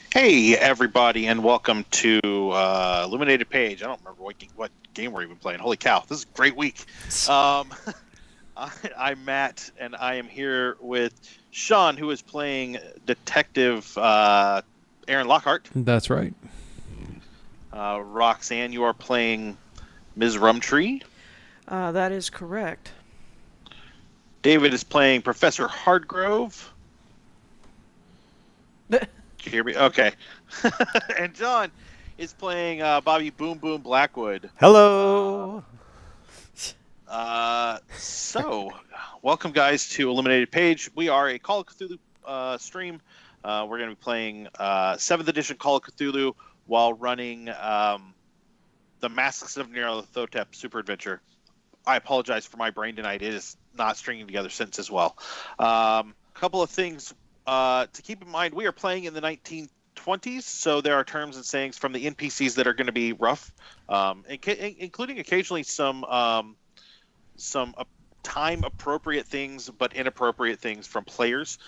Hey everybody, and welcome to Illuminated Page. I don't remember what game we're even playing. Holy cow, this is a great week. I'm Matt, and I am here with Shawn, who is playing Detective Aaron Lockhart. That's right. Roxanne, you are playing Ms. Rumtree. That is correct. David is playing Professor Hardgrove. You hear me? Okay. And John is playing Bobby Boom Boom Blackwood. Hello. So, welcome guys to Illuminated Page. We are a Call of Cthulhu stream. We're going to be playing 7th edition Call of Cthulhu while running the Masks of Nyarlathotep Super Adventure. I apologize for my brain tonight. It is not stringing together since as well. A couple of things to keep in mind. We are playing in the 1920s, so there are terms and sayings from the NPCs that are going to be rough, including occasionally some time-appropriate things, but inappropriate things from players.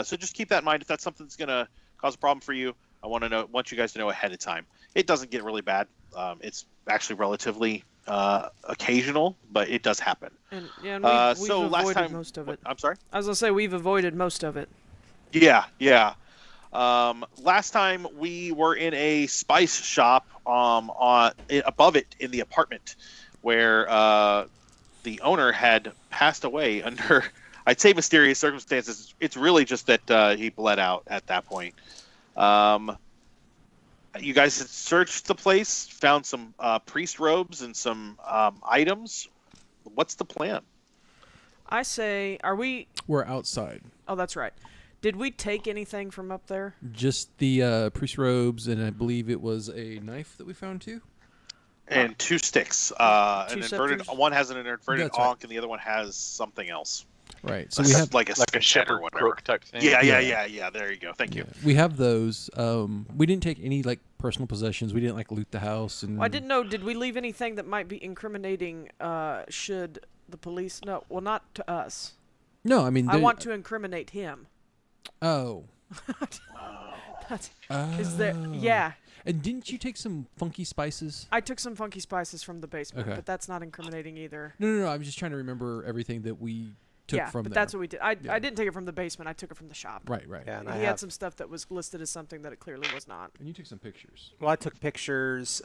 So just keep that in mind. If that's something that's going to cause a problem for you, I want you guys to know ahead of time. It doesn't get really bad. It's actually relatively occasional, but it does happen. And we've avoided last time, most of it. I'm sorry? I was going to say we've avoided most of it. Yeah. Last time we were in a spice shop above it in the apartment where the owner had passed away under, I'd say, mysterious circumstances. It's really just that he bled out at that point. You guys had searched the place, found some priest robes and some items. What's the plan? I say, We're outside. Oh, that's right. Did we take anything from up there? Just the priest robes, and I believe it was a knife that we found too. And 2 sticks. One has an inverted ankh, and the other one has something else. Right. So we have like a shepherd crook type thing. Yeah. There you go. Thank you. We have those. We didn't take any personal possessions. We didn't loot the house. And I didn't know. Did we leave anything that might be incriminating? Should the police know? Well, not to us. No, I mean I want to incriminate him. Oh. Is there? Yeah. And didn't you take some funky spices? I took some funky spices from the basement, but that's not incriminating either. No. I'm just trying to remember everything that we took from there. That's what we did. I didn't take it from the basement. I took it from the shop. Right. Yeah, and he had some stuff that was listed as something that it clearly was not. And you took some pictures. Well, I took pictures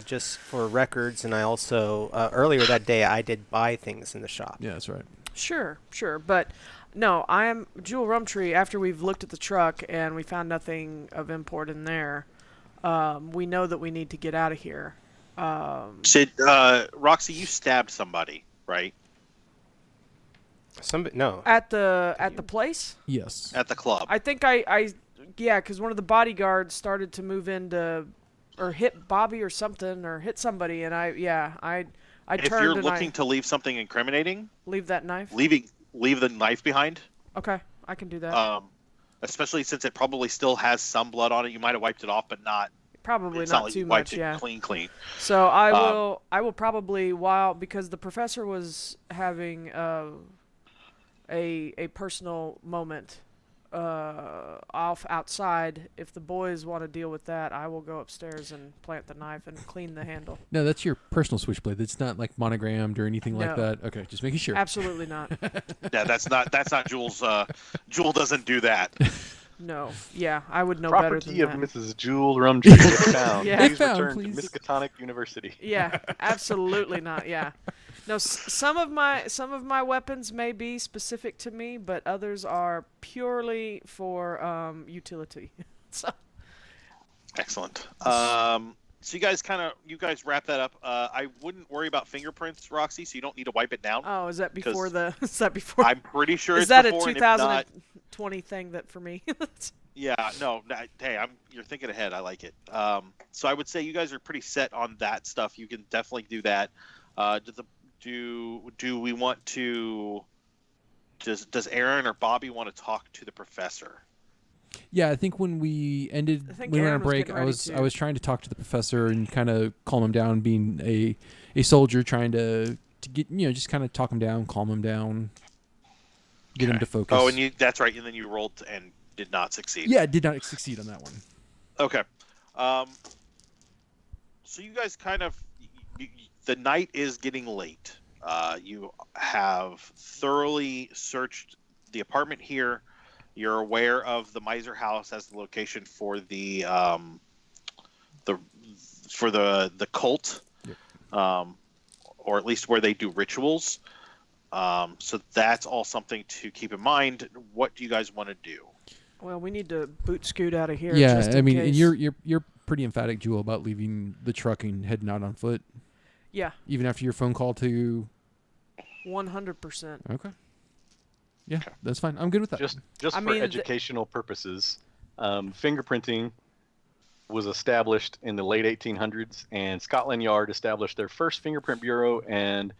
just for records, and I also, earlier that day, I did buy things in the shop. Yeah, that's right. Sure. But no, I am Jewell Rumtree. After we've looked at the truck and we found nothing of import in there, we know that we need to get out of here. Roxy, you stabbed somebody, right? No. At the place? Yes. At the club. I think because one of the bodyguards started to move into or hit Bobby or something or hit somebody, and I turned. If you're looking to leave something incriminating, leave that knife. Leave the knife behind. Okay, I can do that. Especially since it probably still has some blood on it. You might have wiped it off, but not. Probably it's not like too you wiped much. It clean. So I will probably because the professor was having a personal moment outside. If the boys want to deal with that, I will go upstairs and plant the knife and clean the handle. No, that's your personal switchblade. It's not monogrammed or anything like that. Okay, just making sure. Absolutely not. Yeah, that's not Jewell's. Jewell doesn't do that. No. Yeah, I would know better than that. Property of Mrs. Jewell Rumtree is found. Yeah. Please return to Miskatonic University. Yeah, absolutely not. Yeah. No, some of my weapons may be specific to me, but others are purely for utility. So. Excellent. So you guys wrap that up. I wouldn't worry about fingerprints, Roxy, so you don't need to wipe it down. Oh, is that before the? Is that before? I'm pretty sure is it's that before, a and if not, 2020 thing that for me? yeah, no, hey, you're thinking ahead. I like it. So I would say you guys are pretty set on that stuff. You can definitely do that. Do we want to? Does Aaron or Bobby want to talk to the professor? Yeah, I think when we ended, when we went Aaron on break, was I was trying to talk to the professor and kind of calm him down, being a soldier, trying to get just kind of talk him down, calm him down, get him to focus. Oh, and that's right. And then you rolled and did not succeed. Yeah, did not succeed on that one. Okay. So you guys the night is getting late. You have thoroughly searched the apartment here. You're aware of the Miser House as the location for the cult, yep. Or at least where they do rituals. So that's all something to keep in mind. What do you guys want to do? Well, we need to boot scoot out of here. Yeah, just in I mean, case. you're pretty emphatic, Jewell, about leaving the truck and heading out on foot. Yeah. Even after your phone call to. 100%. Okay. Yeah, that's fine. I'm good with that. Just for educational purposes, fingerprinting was established in the late 1800s, and Scotland Yard established their first fingerprint bureau and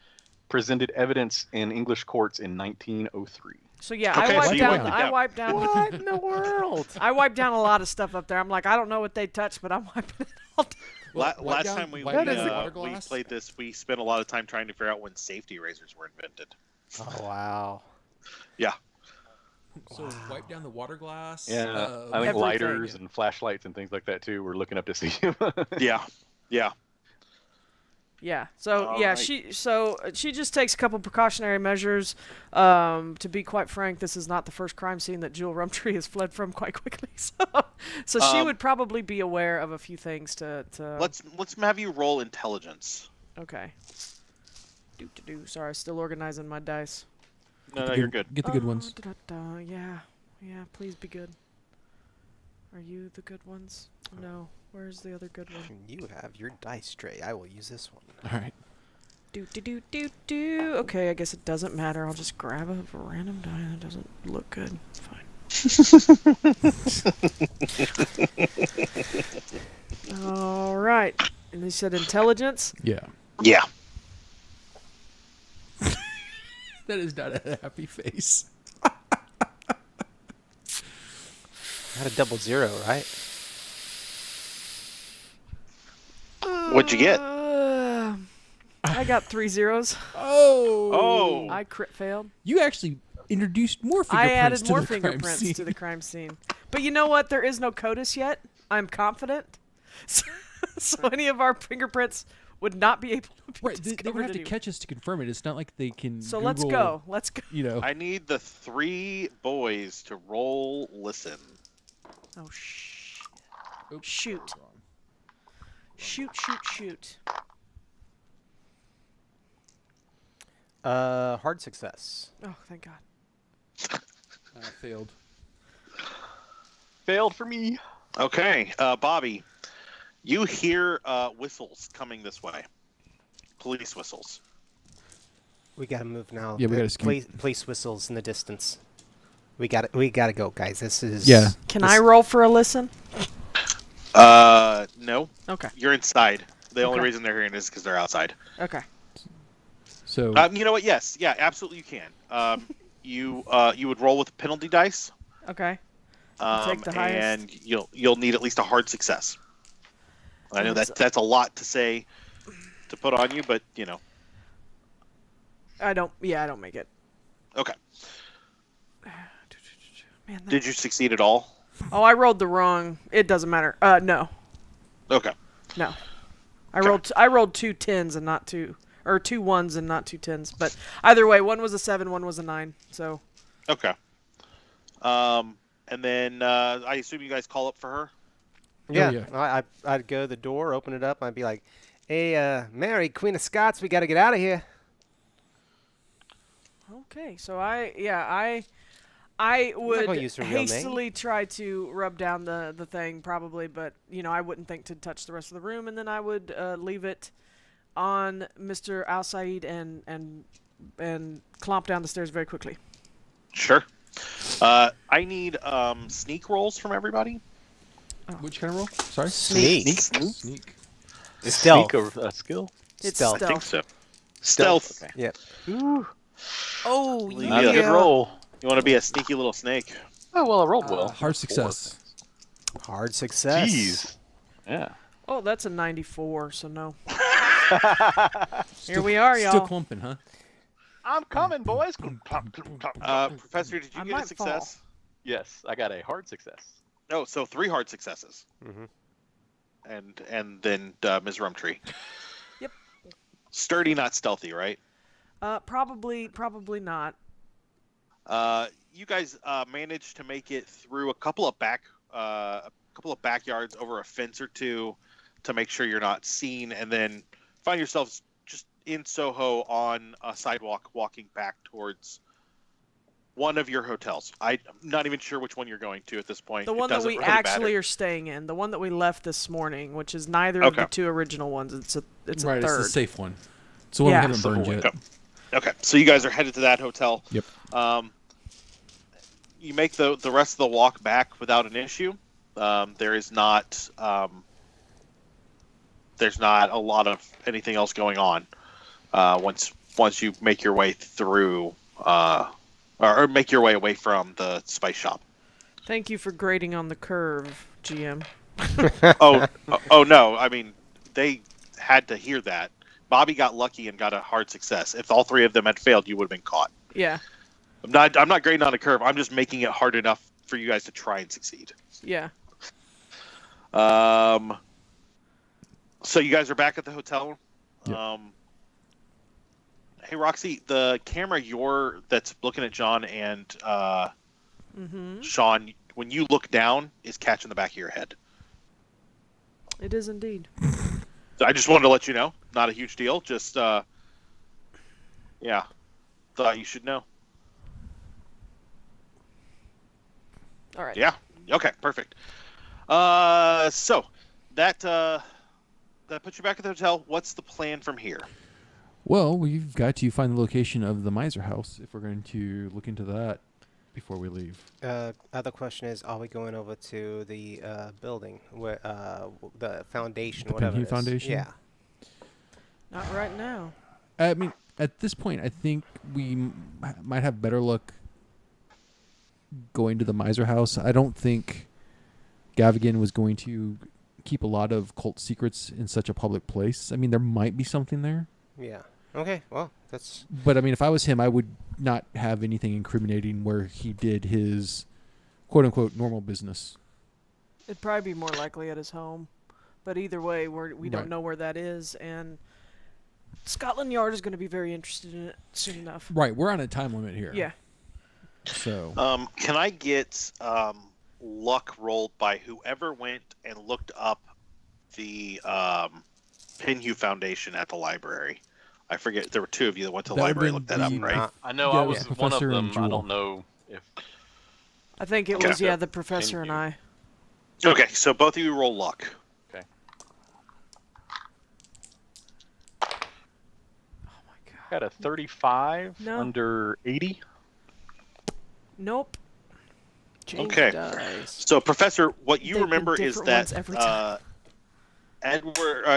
presented evidence in English courts in 1903. So yeah, Okay, I wiped down. What in the world? I wiped down a lot of stuff up there. I'm like, I don't know what they touched, but I'm wiping it all down. Last time we played this, we spent a lot of time trying to figure out when safety razors were invented. Oh wow. Yeah. So wipe down the water glass. Yeah, I think everything. lighters and flashlights and things like that too. We're looking up to see. Yeah. Yeah. So All yeah, right. she just takes a couple precautionary measures. To be quite frank, this is not the first crime scene that Jewell Rumtree has fled from quite quickly. So she would probably be aware of a few things to. Let's have you roll intelligence. Okay. Sorry, still organizing my dice. No, you're good. Get the good ones. Yeah, please be good. Are you the good ones? No. Where's the other good one? You have your dice tray. I will use this one. All right. Okay, I guess it doesn't matter. I'll just grab a random die that doesn't look good. Fine. All right. And they said intelligence? Yeah. Yeah. That is not a happy face. Not a 00, right? What'd you get? I got 3 zeros. Oh. I crit failed. You actually introduced more fingerprints I added more to the fingerprints crime to scene. the crime scene. But you know what? There is no CODIS yet. I'm confident. So any of our fingerprints would not be able to be Right, discovered they would have to anywhere. catch us to confirm it. It's not like they can. So Google, let's go. You know. I need the 3 boys to roll listen. Oh, Oops, shoot. wrong. Shoot. Hard success. Oh, thank God. Failed. Failed for me. Okay, Bobby, you hear whistles coming this way. Police whistles. We gotta move now. Yeah, we gotta scoot. Police whistles in the distance. We gotta go, guys. This is. Yeah. Can I roll for a listen? No. Okay. You're inside. The only Okay. reason they're hearing is because they're outside. Okay. So. You know what? Yes. Yeah, absolutely you can. You would roll with penalty dice. Okay. Take the highest. And you'll need at least a hard success. I know that's a lot to say to put on you, but you know. I don't make it. Okay. Man, Did you succeed at all? Oh, I rolled the wrong. It doesn't matter. No. Okay. No. I rolled 2 10s and not 2 1s and not 2 10s. But either way, one was a 7, one was a 9. So. Okay. And then I assume you guys call up for her. Yeah. I'd go to the door, open it up, and I'd be like, "Hey, Mary, Queen of Scots, we gotta get out of here." Okay, so I I not would gonna use her real name. hastily try to rub down the thing, probably, but I wouldn't think to touch the rest of the room, and then I would leave it on Mr. Al Said and clomp down the stairs very quickly. Sure. I need sneak rolls from everybody. Which kind of roll? Sorry. Sneak. Sneak. Is Stealth. sneak a skill? It's Stealth. I think stealth. so. Stealth. Okay. Yep. Ooh, Oh, not a good roll. You want to be a sneaky little snake. Oh well, I rolled well. Hard success. Hard success. Jeez. Yeah. Oh, that's a 94, so no. Here we are, y'all. Still clumping, huh? I'm coming, boys. Professor, did you I get a might success? Yes, I got a hard success. No, so 3 hard successes. Mhm. And then Ms. Rumtree. Yep. Sturdy, not stealthy, right? Probably not. You guys managed to make it through a couple of backyards, over a fence or two, to make sure you're not seen, and then find yourselves just in Soho on a sidewalk, walking back towards one of your hotels. I'm not even sure which one you're going to at this point. The It one that doesn't we really actually matter. are staying in, the one that we left this morning, which is neither of the Okay. 2 original ones. It's a Right, third. it's the safe one. It's the one Yeah. we haven't burned yet. Okay, so you guys are headed to that hotel. Yep. You make the rest of the walk back without an issue. There is not there's not a lot of anything else going on once you make your way through or make your way away from the spice shop. Thank you for grading on the curve, GM. Oh no! I mean, they had to hear that. Bobby got lucky and got a hard success. If all 3 of them had failed, you would have been caught. Yeah. I'm not grading on a curve. I'm just making it hard enough for you guys to try and succeed. Yeah. So you guys are back at the hotel. Yep. Hey Roxy, the camera that's looking at John and Shawn, when you look down, is catching the back of your head. It is indeed. So I just wanted to let you know. Not a huge deal. Just thought you should know. All right. Yeah. Okay. Perfect. So that puts you back at the hotel. What's the plan from here? Well, we've got to find the location of the miser house if we're going to look into that before we leave. Other question is, are we going over to the building, where the foundation, The whatever Penhue it is? Foundation? Yeah. Not right now. I mean, at this point, I think we might have better luck going to the miser house. I don't think Gavigan was going to keep a lot of cult secrets in such a public place. I mean, there might be something there. Yeah. Okay. Well, that's. But I mean, if I was him, I would not have anything incriminating where he did his quote unquote normal business. It'd probably be more likely at his home. But either way, we don't Right. know where that is, and Scotland Yard is going to be very interested in it soon enough. Right, we're on a time limit here. Yeah. So Can I get luck rolled by whoever went and looked up the Penhue Foundation at the library? I forget. There were 2 of you that went to the That would've library been and looked that up, the- right? I know Yeah, I it was was one of Professor and them. I Jewell. don't know if I think it Okay. was, the professor and I. Okay, so both of you roll luck. okay. Oh my god. Got a 35 No. under 80. Nope. Change Okay. dice. So, Professor, what you They've been remember is different that ones every time.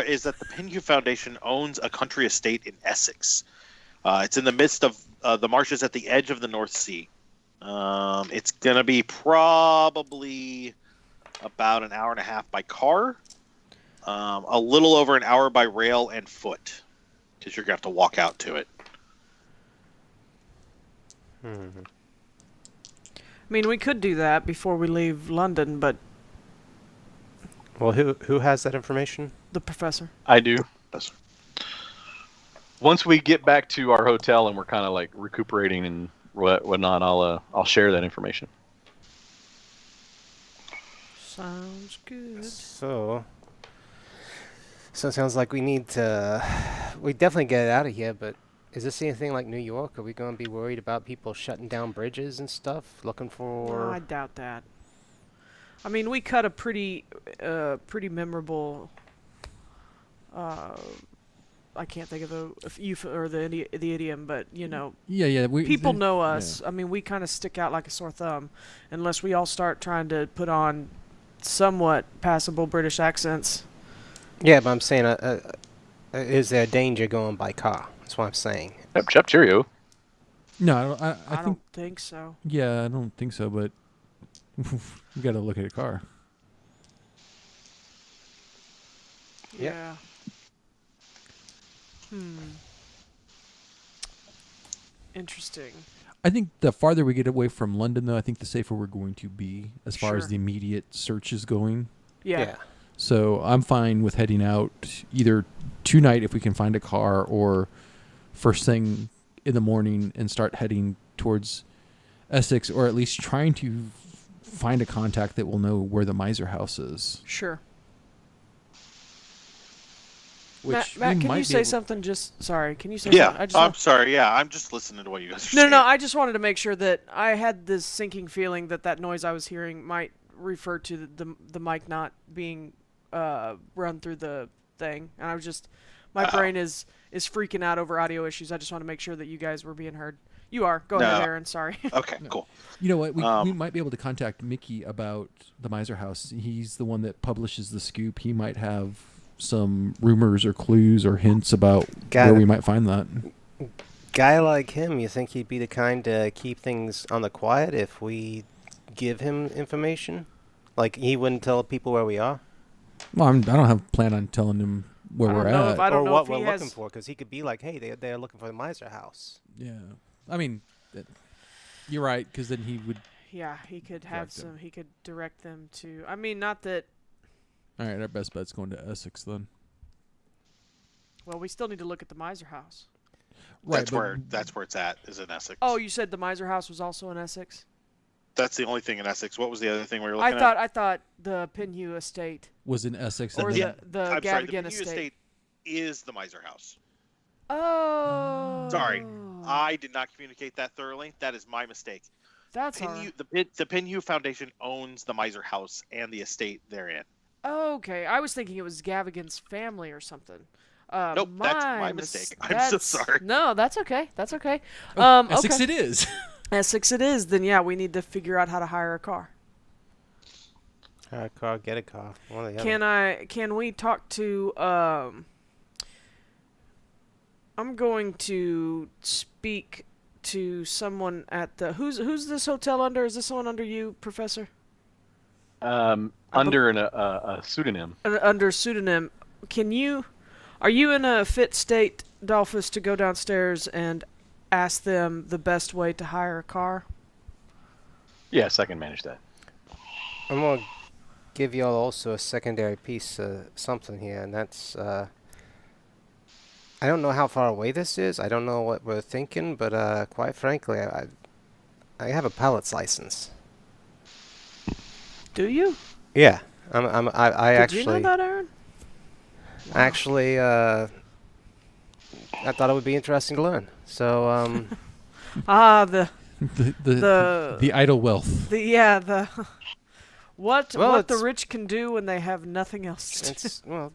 is that the Penhue Foundation owns a country estate in Essex. It's in the midst of the marshes at the edge of the North Sea. It's going to be probably about an hour and a half by car, a little over an hour by rail and foot, because you're going to have to walk out to it. I mean, we could do that before we leave London, but Well, who has that information? the professor. I do. That's- Once we get back to our hotel and we're kind of like recuperating and whatnot, I'll share that information. Sounds good. So it sounds like we need to. We definitely get out of here, but Is this anything like New York? Are we going to be worried about people shutting down bridges and stuff, looking No, for? I doubt that. I mean, we cut a pretty memorable. I can't think of the idiom, but you know, Yeah. people know us. Yeah. I mean, we kind of stick out like a sore thumb, unless we all start trying to put on somewhat passable British accents. Yeah, but I'm saying, is there danger going by car? That's what I'm saying. Yep, cheerio. No, I don't think so. Yeah, I don't think so, but we got to look at a car. Yeah. Interesting. I think the farther we get away from London, though, I think the safer we're going to be as far as Sure. the immediate search is going. Yeah. So I'm fine with heading out either tonight if we can find a car, or first thing in the morning and start heading towards Essex, or at least trying to find a contact that will know where the miser house is. Sure. Which Matt, we can might you be say able- something? Sorry, can you say Yeah, something? I'm sorry. Yeah, I'm just listening to what you guys are saying. No, I just wanted to make sure that I had this sinking feeling that noise I was hearing might refer to the mic not being run through the thing, and I was just my brain is freaking out over audio issues. I just want to make sure that you guys were being heard. You are. Go ahead, Aaron. Sorry. Okay, cool. You know what? We might be able to contact Mickey about the miser house. He's the one that publishes the scoop. He might have some rumors or clues or hints about where we might find that. Guy like him, you think he'd be the kind to keep things on the quiet if we give him information? Like, he wouldn't tell people where we are? Well, I don't have a plan on telling him where we're at. I don't or know what if we're he looking has... for, because he could be like, hey, they're looking for the miser house. Yeah. I mean, you're right, because then he would... Yeah, he could have some... He could direct them to... I mean, not that... All right, our best bet's going to Essex then. Well, we still need to look at the miser house. Right, That's where it's at, is in Essex. Oh, you said the miser house was also in Essex? That's the only thing in Essex. What was the other thing we were looking at? I thought the Pinhue estate was in Essex. or and then, the I'm sorry, the Gavigan Pinhue estate is the miser house. Oh. Sorry, I did not communicate that thoroughly. That is my mistake. That's all right. The Pinhue Foundation owns the miser house and the estate therein. Okay, I was thinking it was Gavigan's family or something. Nope, that's my mistake. I'm so sorry. No, that's okay. That's okay. Essex okay. it is. Essex it is. Then yeah, we need to figure out how to hire a car. Hire a car, get a car. One or the other. Can we talk to I'm going to speak to someone at the who's this hotel under? Is this one under you, Professor? Under a pseudonym. Under pseudonym. Are you in a fit state, Dalphus, to go downstairs and ask them the best way to hire a car? Yes, I can manage that. I'm going to give y'all also a secondary piece of something here, and that's, I don't know how far away this is. I don't know what we're thinking, but quite frankly, I have a pilot's license. Do you? Yeah, I Did actually. you know that, Aaron? Wow. Actually, I thought it would be interesting to learn. So, the idle wealth. What Well, the rich can do when they have nothing else to do. well,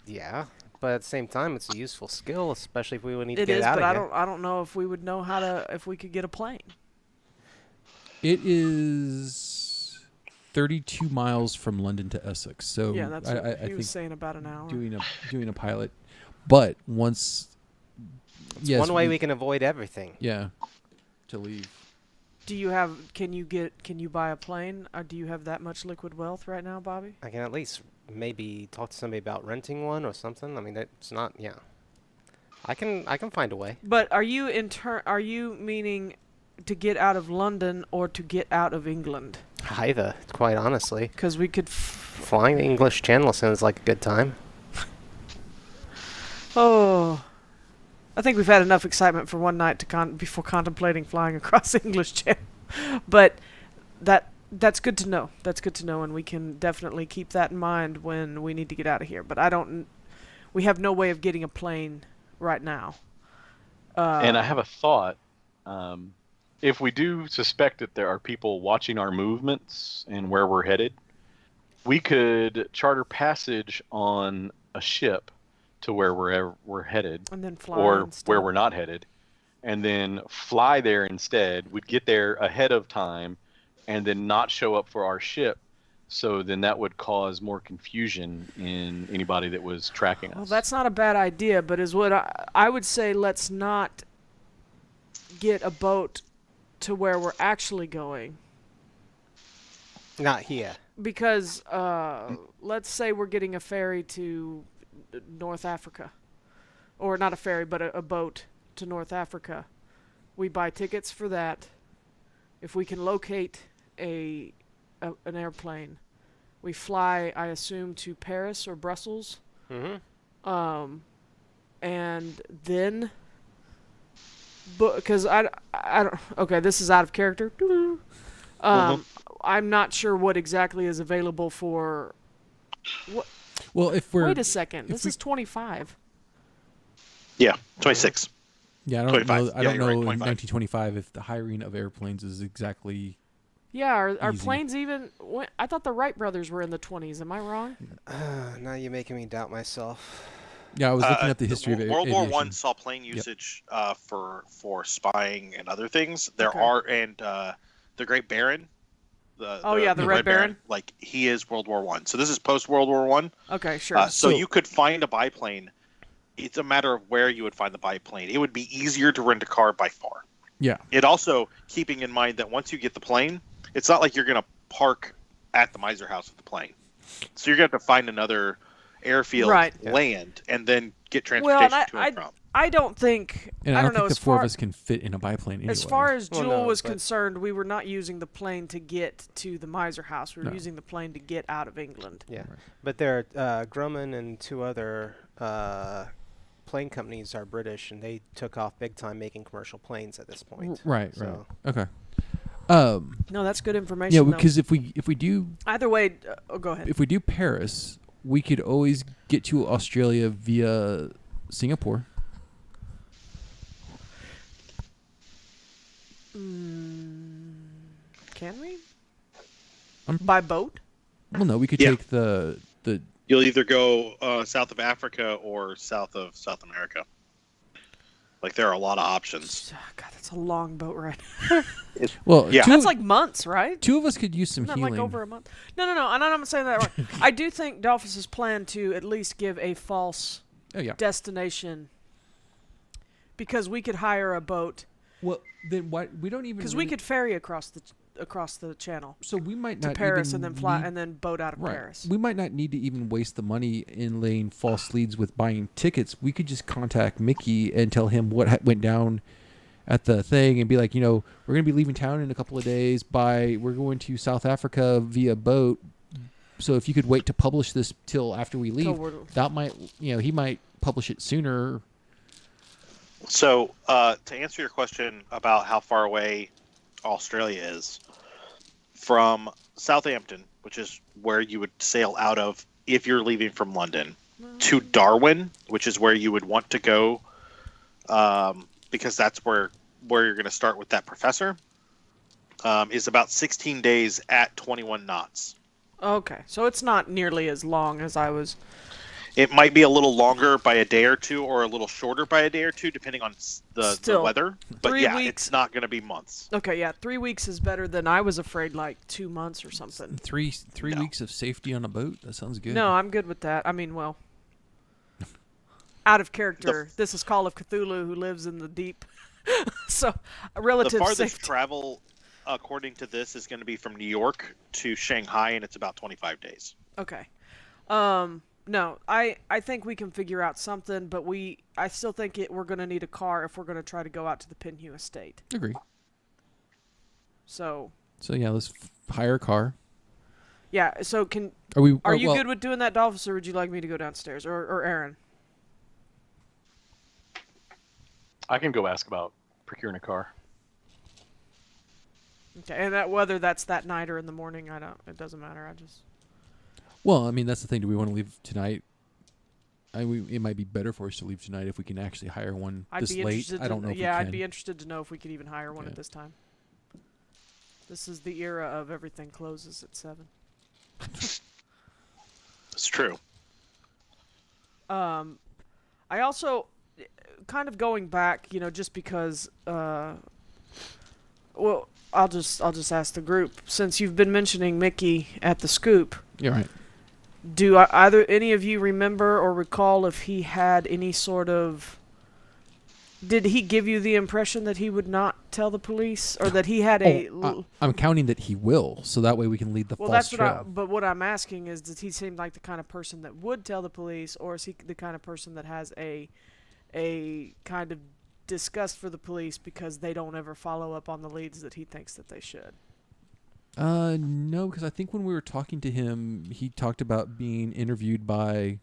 yeah, but at the same time, it's a useful skill, especially if we would need to It get is, out but of here. I don't know if we would know if we could get a plane. It is 32 miles from London to Essex. So Yeah, that's what I he think was saying, about an hour. doing a pilot, but once It's one way we can avoid everything. Yeah, to leave. Do you have? Can you buy a plane? Or do you have that much liquid wealth right now, Bobby? I can at least maybe talk to somebody about renting one or something. I mean, it's not. Yeah, I can find a way. But are you Are you meaning to get out of London or to get out of England? Either, quite honestly. Because we could. Flying the English Channel sounds like a good time. Oh, I think we've had enough excitement for one night before contemplating flying across the English Channel. But that's good to know. That's good to know, and we can definitely keep that in mind when we need to get out of here. But we have no way of getting a plane right now. And I have a thought. If we do suspect that there are people watching our movements and where we're headed, we could charter passage on a ship to where we're headed, And then fly or instead. where we're not headed, and then fly there instead. We'd get there ahead of time, and then not show up for our ship. So then that would cause more confusion in anybody that was tracking us. Well, that's not a bad idea, but is what I would say. Let's not get a boat to where we're actually going, Not here. because let's say we're getting a ferry to North Africa, or not a ferry, but a boat to North Africa. We buy tickets for that. If we can locate an airplane, we fly, I assume, to Paris or Brussels. Mm-hmm. And then, because I don't, okay, this is out of character. I'm not sure what exactly is available for. What? Well, if we're Wait a second. This is 25. Yeah, 26. yeah, I don't 25. know. I Yeah, don't you're right, know in 25. 1925 if the hiring of airplanes is exactly. Yeah, are Easy. planes even? I thought the Wright brothers were in the 20s. Am I wrong? Now you're making me doubt myself. Yeah, I was looking up the history of World War aviation. One saw plane usage for spying and other things. There Okay. are the Great Baron. The Red Baron? Like he is World War One. So this is post World War One. Okay, sure. So you could find a biplane. It's a matter of where you would find the biplane. It would be easier to rent a car by far. Yeah. It also, keeping in mind that once you get the plane, it's not like you're going to park at the miser house with the plane. So you're going to have to find another airfield, Right. land, and then get Well, transportation and to and from. I don't think. And I I don't don't know. think As the four far of us can fit in a biplane anyway. as far as Well, Jewell no, was but- concerned, we were not using the plane to get to the miser house. We were No. using the plane to get out of England. Yeah, Right. but there are Grumman and two other plane companies are British, and they took off big time making commercial planes at this point. Right. So- Okay. No, that's good information. Yeah, though. because if we do Either way, go ahead. if we do Paris, we could always get to Australia via Singapore. Can we? I'm- By boat? Well, no, we could Yeah. take the You'll either go south of Africa or south of South America. Like there are a lot of options. God, that's a long boat ride. well. Yeah. That's like months, right? Two of us could use some Not healing. like over a month. No. And I'm not saying that right. I do think Dalphus's plan to at least give a false Oh yeah. destination, because we could hire a boat, Well, then why we don't even because we could ferry across the channel So we might to not Paris even and then fly need- and then boat out of Right. Paris. We might not need to even waste the money in laying false leads with buying tickets. We could just contact Mickey and tell him what went down at the thing and be like, we're going to be leaving town in a couple of days. We're going to South Africa via boat. So if you could wait to publish this till after we leave, that might, he might publish it sooner. So to answer your question about how far away Australia is, from Southampton, which is where you would sail out of if you're leaving from London, to Darwin, which is where you would want to go, because that's where you're going to start with that professor, is about 16 days at 21 knots. Okay, so it's not nearly as long as I was. It might be a little longer by a day or two, or a little shorter by a day or two, depending on the Still, weather. But 3 yeah, weeks- it's not going to be months. Okay, yeah, 3 weeks is better than I was afraid. Like 2 months or something. Three No. weeks of safety on a boat. That sounds good. No, I'm good with that. I mean, well, out of character. This is Call of Cthulhu, who lives in the deep. So, a relative The farthest safety. travel, according to this, is going to be from New York to Shanghai, and it's about 25 days. Okay. No, I think we can figure out something, but I still think we're going to need a car if we're going to try to go out to the Pinhue estate. Agree. So, Yeah, let's hire a car. yeah, so Are you good with doing that, Dalphus, or would you like me to go downstairs, or Aaron? I can go ask about procuring a car. Okay, and whether that's that night or in the morning, it doesn't matter. Well, I mean, that's the thing. Do we want to leave tonight? it might be better for us to leave tonight if we can actually hire one I'd this be late. interested I don't to, know if yeah, we I'd can. be interested to know if we could even hire one at this time. This is the era of everything closes at 7. It's true. I also, kind of going back, just because, well, I'll just ask the group, since you've been mentioning Mickey at the Scoop. Yeah, right. Do either any of you remember or recall if he had any sort of... Did he give you the impression that he would not tell the police, or that he had I'm counting that he will, so that way we can lead the false trail. But what I'm asking is, does he seem like the kind of person that would tell the police, or is he the kind of person that has a kind of disgust for the police because they don't ever follow up on the leads that he thinks that they should? No, because I think when we were talking to him, he talked about being interviewed by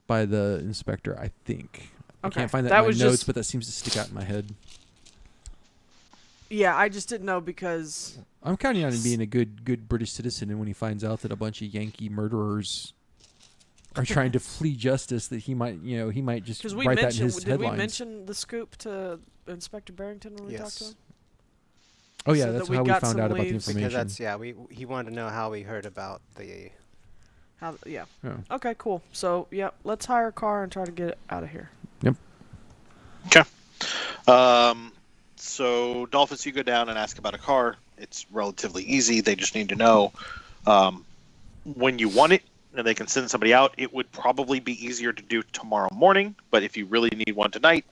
the inspector, I think. I can't find that in my notes, but that seems to stick out in my head. Yeah, I just didn't know because... I'm counting on him being a good British citizen, and when he finds out that a bunch of Yankee murderers are trying to flee justice, that he might just write that in his headlines. Did we mention the Scoop to Inspector Barrington when we talked to him? Oh yeah, So that's that how we found out about the leads? information. Because he wanted to know how we heard about the... Yeah. Yeah. Okay, cool. So, let's hire a car and try to get it out of here. Yep. Okay. So, Dalphus, you go down and ask about a car. It's relatively easy. They just need to know when you want it, and they can send somebody out. It would probably be easier to do tomorrow morning, but if you really need one tonight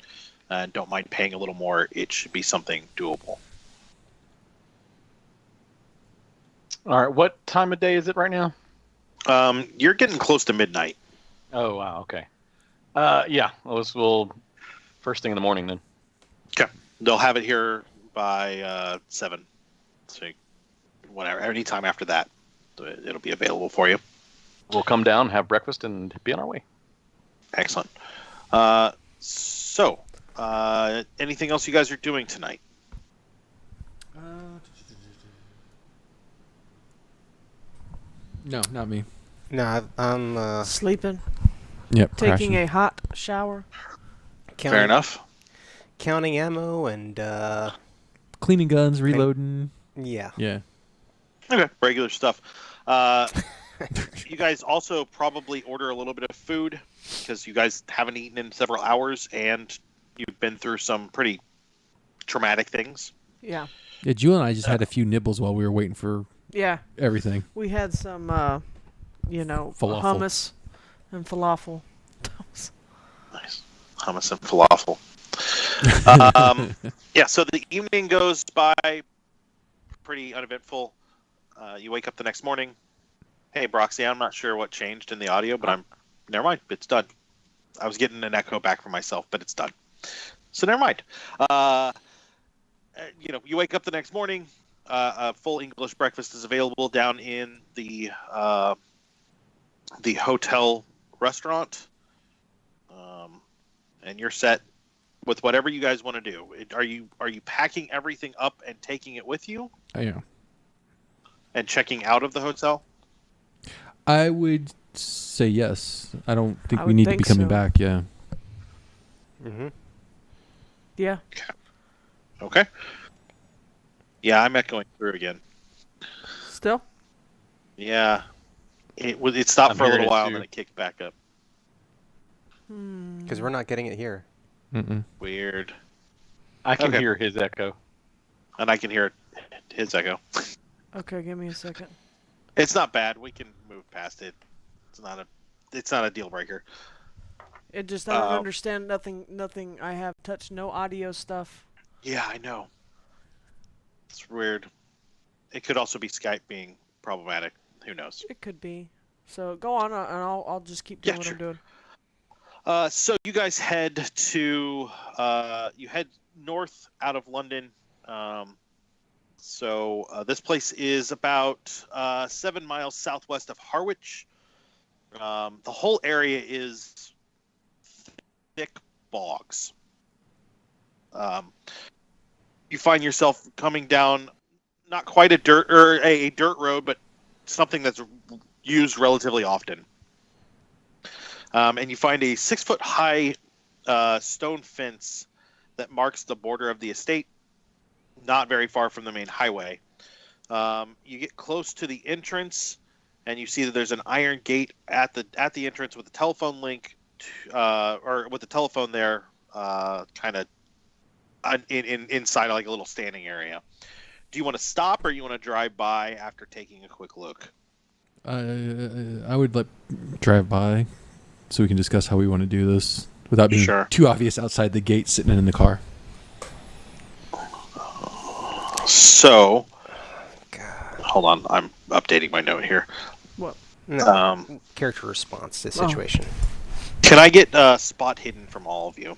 and don't mind paying a little more, it should be something doable. All right, what time of day is it right now? You're getting close to midnight. Oh, wow, okay. Yeah, we'll first thing in the morning then. Okay. They'll have it here by 7. So whatever, any time after that, it'll be available for you. We'll come down, have breakfast, and be on our way. Excellent. So, anything else you guys are doing tonight? No, not me. No, I'm Sleeping. Yep. Taking a hot shower. Fair enough. Counting ammo and cleaning guns, reloading. Yeah. Yeah. Okay, regular stuff. You guys also probably order a little bit of food because you guys haven't eaten in several hours and you've been through some pretty traumatic things. Yeah. Yeah, Jewell and I just had a few nibbles while we were waiting for everything. We had some, Falafel. hummus and falafel. Nice. Hummus and falafel. Yeah, so the evening goes by pretty uneventful. You wake up the next morning. Hey, Broxy, I'm not sure what changed in the audio, but never mind. It's done. I was getting an echo back from myself, but it's done. So never mind. You wake up the next morning. A full English breakfast is available down in the hotel restaurant, and you're set with whatever you guys want to do. Are you packing everything up and taking it with you? I am. And checking out of the hotel? I would say yes. I don't think we need to be coming back. Yeah. Mhm. Yeah. Okay. Yeah, I'm echoing through again. Still? Yeah. It stopped for a little while and then it kicked back up. Because we're not getting it here. Mm-mm. Weird. I can hear his echo. And I can hear his echo. Okay, give me a second. It's not bad. We can move past it. It's not a deal breaker. It just, I don't understand nothing. I have touched no audio stuff. Yeah, I know. It's weird. It could also be Skype being problematic. Who knows? It could be. So go on, and I'll just keep doing what I'm doing. So you guys head to north out of London. This place is about 7 miles southwest of Harwich. The whole area is thick bogs. You find yourself coming down not quite a dirt road, but something that's used relatively often. and you find a 6-foot-high stone fence that marks the border of the estate, not very far from the main highway. You get close to the entrance, and you see that there's an iron gate at the entrance with a telephone link, or with the telephone there, kind of inside like a little standing area. Do you want to stop, or you want to drive by after taking a quick look? I would drive by, so we can discuss how we want to do this without being too obvious outside the gate, sitting in the car. So, hold on, I'm updating my note here. What? No, character response to the situation. Can I get spot hidden from all of you?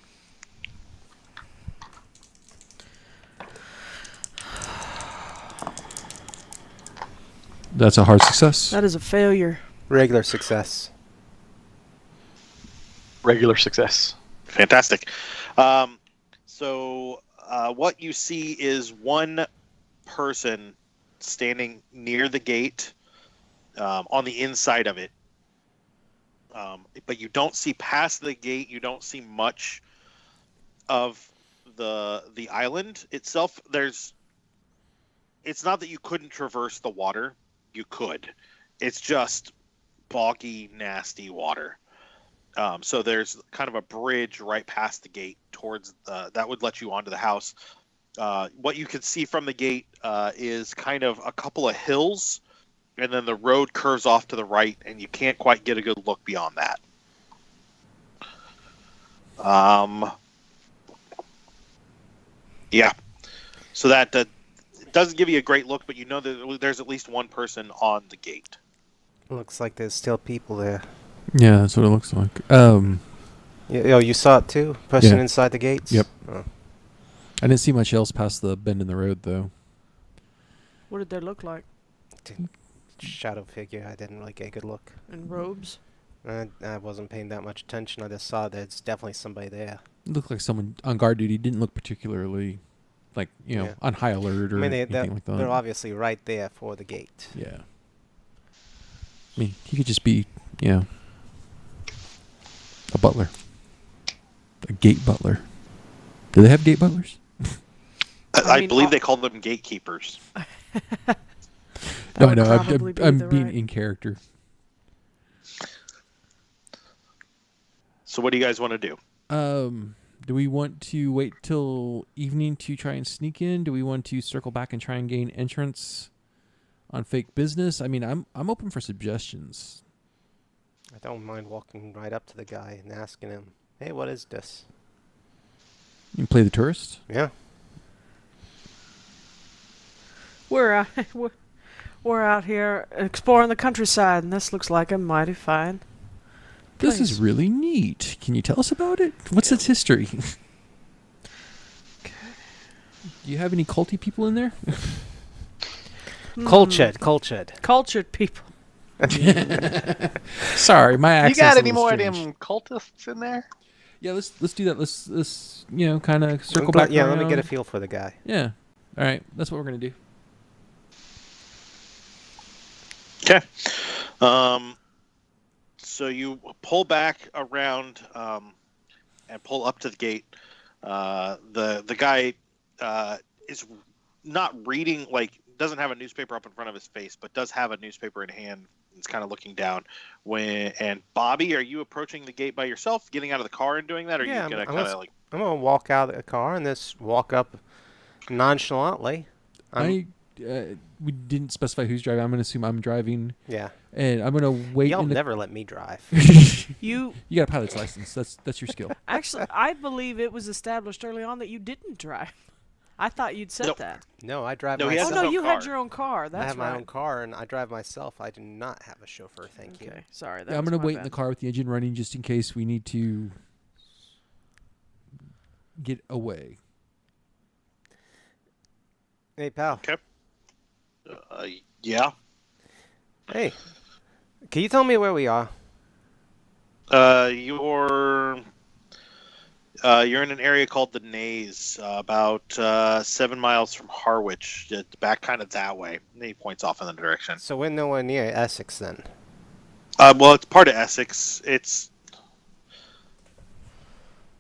That's a hard success. That is a failure. Regular success. Regular success. Fantastic. So what you see is one person standing near the gate, on the inside of it. But you don't see past the gate. You don't see much of the island itself. It's not that you couldn't traverse the water. You could. It's just boggy, nasty water. So there's kind of a bridge right past the gate towards that would let you onto the house. What you can see from the gate is kind of a couple of hills, and then the road curves off to the right, and you can't quite get a good look beyond that. Yeah. So that doesn't give you a great look, but you know that there's at least one person on the gate. Looks like there's still people there. Yeah, that's what it looks like. You saw it too? Person inside the gates? Yep. Oh. I didn't see much else past the bend in the road, though. What did they look like? Shadow figure. I didn't really get a good look. In robes? I wasn't paying that much attention. I just saw there's definitely somebody there. It looked like someone on guard duty. Didn't look particularly, on high alert or anything like that. They're obviously right there for the gate. Yeah. I mean, he could just be, a butler. A gate butler. Do they have gate butlers? I believe they call them gatekeepers. No, I know. I'm being in character. So what do you guys want to do? Do we want to wait till evening to try and sneak in? Do we want to circle back and try and gain entrance on fake business? I mean, I'm open for suggestions. I don't mind walking right up to the guy and asking him, "Hey, what is this?" You can play the tourist? Yeah. We're out here exploring the countryside, and this looks like a mighty fine place. This is really neat. Can you tell us about it? What's its history? Okay. Do you have any culty people in there? Cultured. Cultured people. Sorry, my accent's You got a any little more of strange. them cultists in there? Yeah, let's do that. Let's kind of circle back. Yeah, around. let me get a feel for the guy. Yeah. All right, that's what we're gonna do. Okay. So you pull back around and pull up to the gate. The guy is not reading, doesn't have a newspaper up in front of his face, but does have a newspaper in hand. He's kind of looking down. And Bobby, are you approaching the gate by yourself, getting out of the car and doing that, or are you gonna kind of I'm gonna walk out of the car and just walk up nonchalantly. We didn't specify who's driving. I'm gonna assume I'm driving. Yeah. And I'm gonna wait. Y'all never let me drive. You got a pilot's license. That's your skill. actually, I believe it was established early on that you didn't drive. I thought you'd said Nope. that. No, I drive No, he myself. has Oh no, own you car. had your own car. That's I have right. my own car and I drive myself. I do not have a chauffeur. Thank you. Okay, sorry. Yeah, I'm gonna wait in the car with the engine running just in case we need to get away. Hey, pal. Okay. Yeah. Hey, can you tell me where we are? You're in an area called the Naze, about 7 miles from Harwich, back kind of that way. And he points off in the direction. So we're nowhere near Essex then. Well, it's part of Essex. It's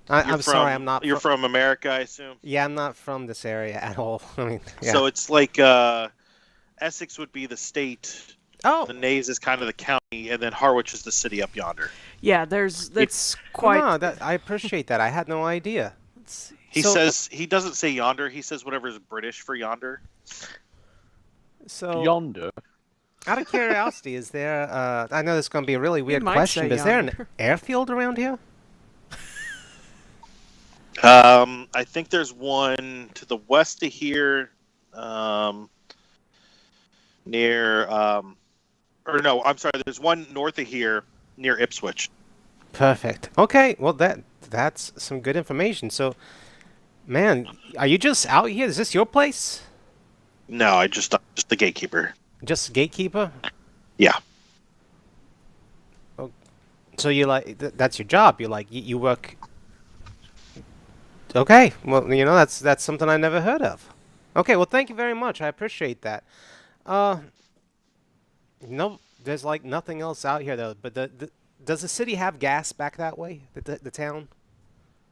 I'm sorry, I'm not. You're from America, I assume. Yeah, I'm not from this area at all. I mean, yeah. So it's like Essex would be the state. Oh. The Naze is kind of the county, and then Harwich is the city up yonder. Yeah, that's quite. No, I appreciate that. I had no idea. Let's see. He says he doesn't say yonder. He says whatever is British for yonder. So Yonder. out of curiosity, is there? I know this is going to be a really weird might question, say but is there an yonder. airfield around here? I think there's one to the west of here, near. Or no, I'm sorry. There's one north of here near Ipswich. Perfect. Okay, well that's some good information. So, man, are you just out here? Is this your place? No, I'm just the gatekeeper. Just gatekeeper? Yeah. Oh, so you like that's your job? You like you work? Okay, well that's something I never heard of. Okay, well thank you very much. I appreciate that. No, there's like nothing else out here though. But does the city have gas back that way? The town?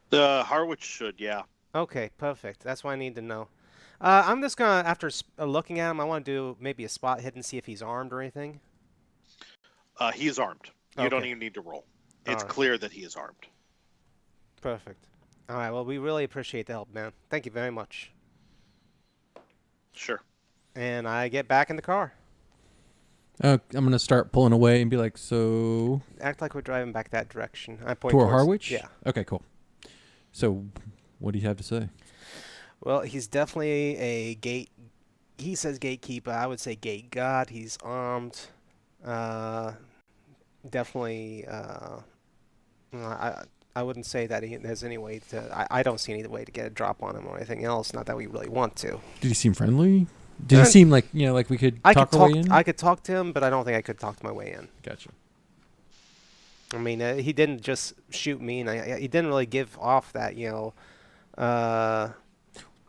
The Harwich should, yeah. Okay, perfect. That's what I need to know. I'm just gonna, after looking at him, I want to do maybe a spot hit and see if he's armed or anything. He is armed. You don't Okay. even need to roll. It's Alright. clear that he is armed. Perfect. All right. Well, we really appreciate the help, man. Thank you very much. Sure. And I get back in the car. I'm going to start pulling away and be like, so... Act like we're driving back that direction. I point Toward towards- Harwich? Yeah. Okay, cool. So, what do you have to say? Well, he's definitely a gate. He says gatekeeper. I would say gate guard. He's armed. Definitely. I wouldn't say that there's any way to. I don't see any way to get a drop on him or anything else. Not that we really want to. Did he seem friendly? Did he seem like, like we could talk our way in? I could talk to him, but I don't think I could talk to my way in. Gotcha. I mean, he didn't just shoot me, and he didn't really give off that,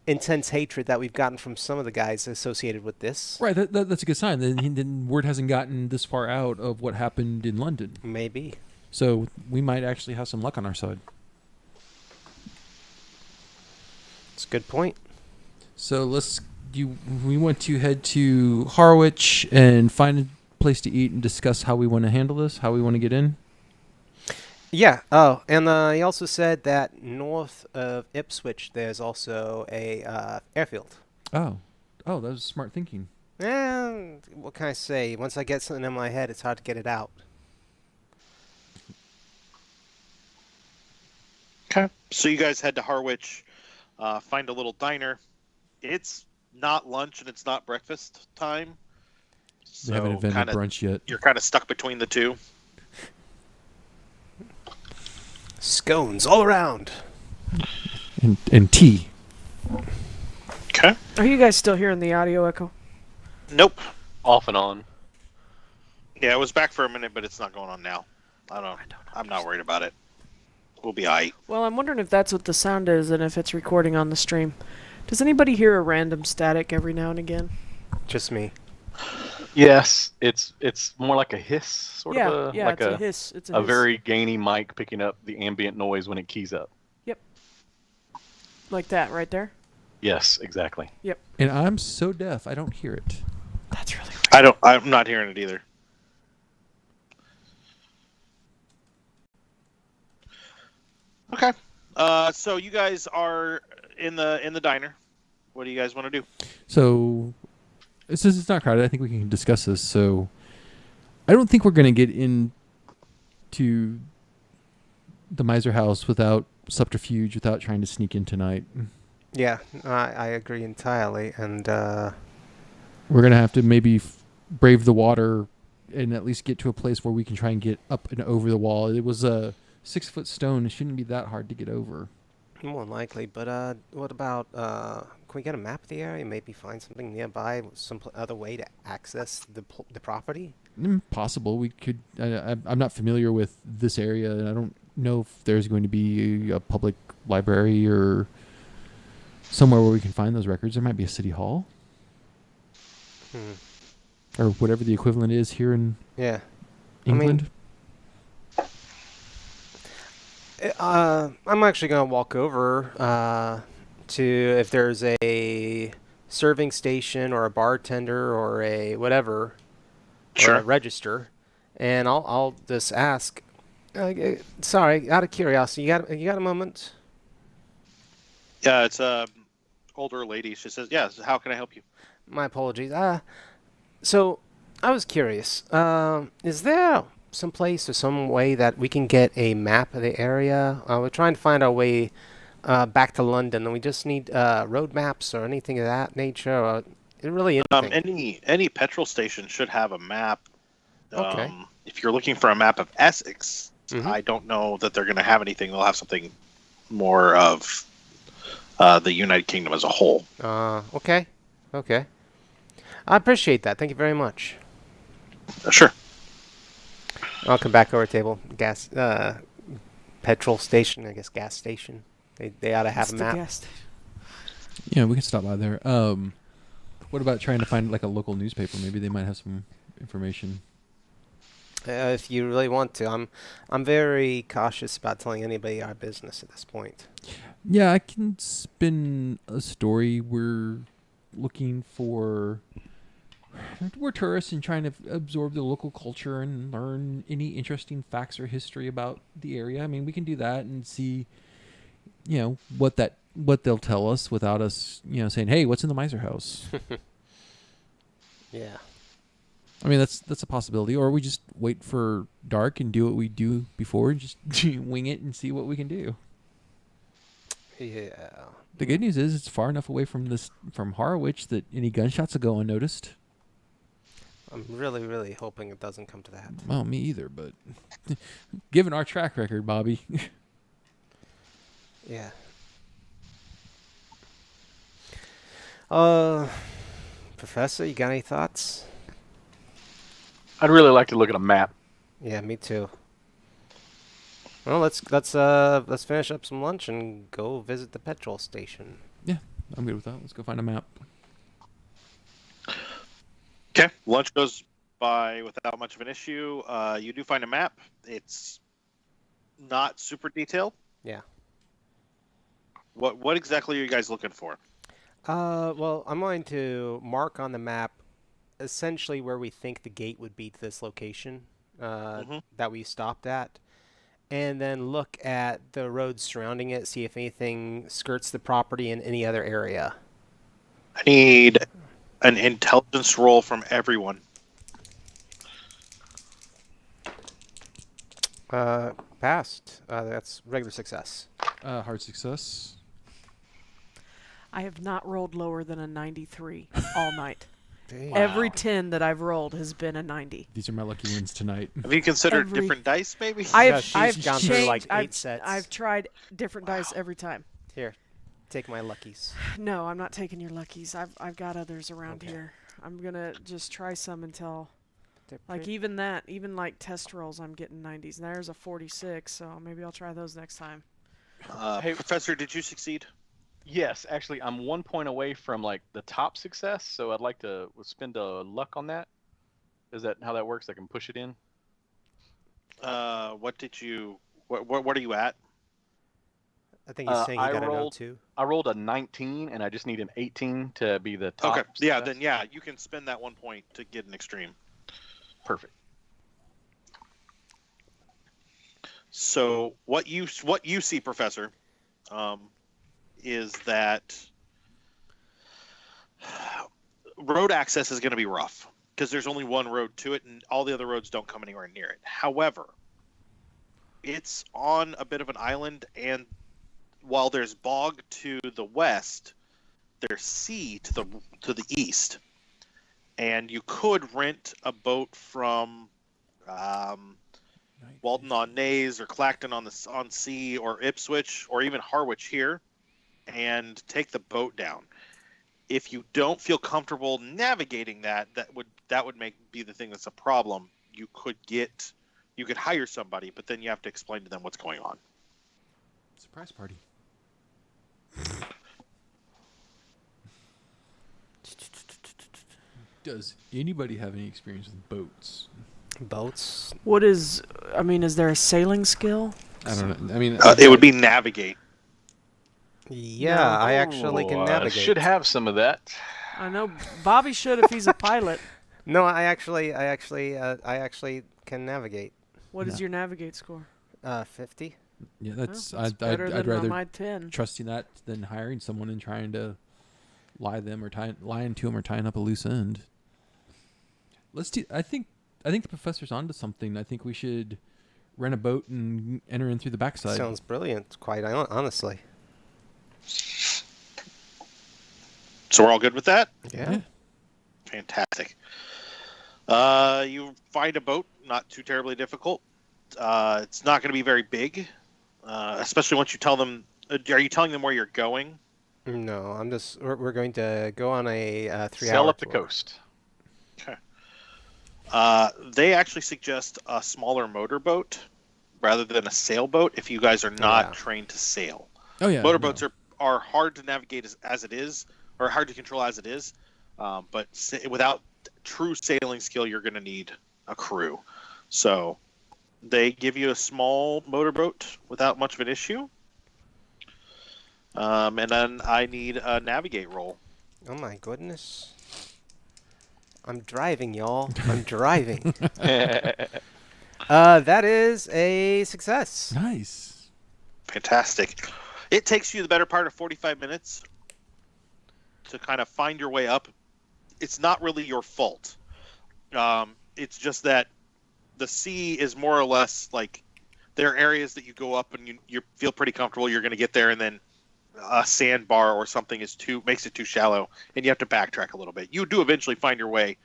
intense hatred that we've gotten from some of the guys associated with this. Right, that's a good sign. Then word hasn't gotten this far out of what happened in London. Maybe. So we might actually have some luck on our side. It's a good point. So we want to head to Harwich and find a place to eat and discuss how we want to handle this, how we want to get in. Yeah. Oh, and he also said that north of Ipswich, there's also a airfield. Oh, that was smart thinking. What can I say? Once I get something in my head, it's hard to get it out. Okay. So you guys head to Harwich, find a little diner. It's not lunch and it's not breakfast time. We haven't invented brunch yet. You're kind of stuck between the two. Scones all around. And tea. Okay. Are you guys still hearing the audio echo? Nope. Off and on. Yeah, it was back for a minute, but it's not going on now. I'm not worried about it. We'll be aight. Well, I'm wondering if that's what the sound is and if it's recording on the stream. Does anybody hear a random static every now and again? Just me. Yes, it's more like a hiss, sort yeah, of yeah, like it's a hiss. It's a hiss. very gainy mic picking up the ambient noise when it keys up. Yep. Like that right there? Yes, exactly. Yep. And I'm so deaf, I don't hear it. That's really weird. I'm not hearing it either. Okay. So you guys are in the diner. What do you guys want to do? So, since it's not crowded, I think we can discuss this. So, I don't think we're going to get into the Miser house without subterfuge, without trying to sneak in tonight. Yeah, I agree entirely. And we're going to have to maybe brave the water and at least get to a place where we can try and get up and over the wall. It was a 6-foot stone. It shouldn't be that hard to get over. more than likely. But what about can we get a map of the area? Maybe find something nearby, some other way to access the property. Possible. We could. I'm not familiar with this area, and I don't know if there's going to be a public library or somewhere where we can find those records. There might be a city hall, or whatever the equivalent is here in Yeah, England. I'm actually gonna walk over to if there's a serving station or a bartender or a whatever, or a register, and I'll just ask. Sorry, out of curiosity, you got a moment? Yeah, it's a older lady. She says, "Yes. How can I help you?" My apologies. So I was curious. Is there some place or some way that we can get a map of the area? We're trying to find our way back to London, and we just need road maps or anything of that nature, or really anything. Any petrol station should have a map. Okay. If you're looking for a map of Essex, Mhm. I don't know that they're going to have anything. They'll have something more of the United Kingdom as a whole. Okay. Okay. I appreciate that. Thank you very much. Sure. I'll come back over table. Petrol station, I guess gas station. They ought to have It's a the map. gas station. Yeah, we can stop by there. What about trying to find like a local newspaper? Maybe they might have some information. If you really want to, I'm very cautious about telling anybody our business at this point. Yeah, I can spin a story. We're looking for. We're tourists and trying to absorb the local culture and learn any interesting facts or history about the area. I mean, we can do that and see, what they'll tell us without us, saying, "Hey, what's in the miser house?" Yeah. I mean, that's a possibility. Or we just wait for dark and do what we do before, and just wing it and see what we can do. Yeah. The good news is it's far enough away from Harwich that any gunshots will go unnoticed. I'm really, really hoping it doesn't come to that. Well, me either, but given our track record, Bobby. Yeah. Professor, you got any thoughts? I'd really like to look at a map. Yeah, me too. Well, let's finish up some lunch and go visit the petrol station. Yeah, I'm good with that. Let's go find a map. Okay. Lunch goes by without much of an issue. You do find a map. It's not super detailed. Yeah. What exactly are you guys looking for? Well, I'm going to mark on the map essentially where we think the gate would be to this location that we stopped at, and then look at the roads surrounding it, see if anything skirts the property in any other area. I need an intelligence roll from everyone. Passed. That's regular success. Hard success. I have not rolled lower than a 93 all night. Dang. Every 10 that I've rolled has been a 90. These are my lucky wins tonight. Have you considered Every- different dice, maybe? she's I've gone through changed. like 8 I've, sets. I've tried different dice every time. Here, take my luckies. No, I'm not taking your luckies. I've got others around Okay. here. I'm gonna just try some until They're like pretty- even like test rolls I'm getting 90s. And there's a 46, so maybe I'll try those next time. Hey- Professor, did you succeed? Yes, actually, I'm 1 point away from like the top success, so I'd like to spend a luck on that. Is that how that works? I can push it in. What did you? What are you at? I think he's saying he I got a rolled- 02. I rolled a 19, and I just need an 18 to be the top. Okay. Yeah. success. Then yeah, you can spend that 1 point to get an extreme. Perfect. So what you see, Professor, is that road access is going to be rough because there's only one road to it, and all the other roads don't come anywhere near it. However, it's on a bit of an island, and while there's bog to the west, there's sea to the east, and you could rent a boat from Walton on Naze or Clacton on Sea or Ipswich or even Harwich here, and take the boat down. If you don't feel comfortable navigating that would be the thing that's a problem. You could hire somebody, but then you have to explain to them what's going on. Surprise party. Does anybody have any experience with boats? Boats? Is there a sailing skill? I don't know. I mean, It would be navigate. Yeah, No. I actually can navigate. Should have some of that. I know Bobby should if he's a pilot. No, I actually can navigate. What is No. your navigate score? 50. yeah, that's Well, that's I'd better I'd than rather my 10. trusting that than hiring someone and trying to lying to them or tying up a loose end. I think the professor's onto something. I think we should rent a boat and enter in through the backside. Sounds brilliant, quite honestly. So we're all good with that? Yeah. Fantastic. You find a boat, not too terribly difficult. It's not going to be very big, especially once you tell them. Are you telling them where you're going? No, we're going to go on a 3-hour Sail up the tour. coast. Okay. They actually suggest a smaller motorboat rather than a sailboat if you guys are not trained to sail. Oh yeah, Motorboats are hard to navigate as it is, or hard to control as it is. But without true sailing skill, you're going to need a crew. So they give you a small motorboat without much of an issue. And then I need a navigate roll. Oh my goodness. I'm driving, y'all. I'm driving. That is a success. Nice. Fantastic. It takes you the better part of 45 minutes to kind of find your way up. It's not really your fault. It's just that the sea is more or less like there are areas that you go up and you feel pretty comfortable. You're going to get there, and then a sandbar or something makes it too shallow, and you have to backtrack a little bit. You do eventually find your way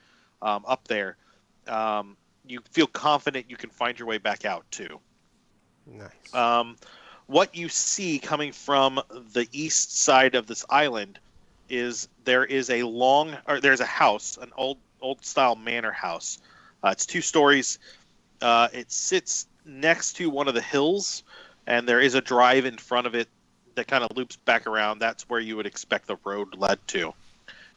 up there. You feel confident you can find your way back out too. Nice. What you see coming from the east side of this island is there's a house, an old style manor house. It's 2 stories. It sits next to one of the hills, and there is a drive in front of it that kind of loops back around. That's where you would expect the road led to.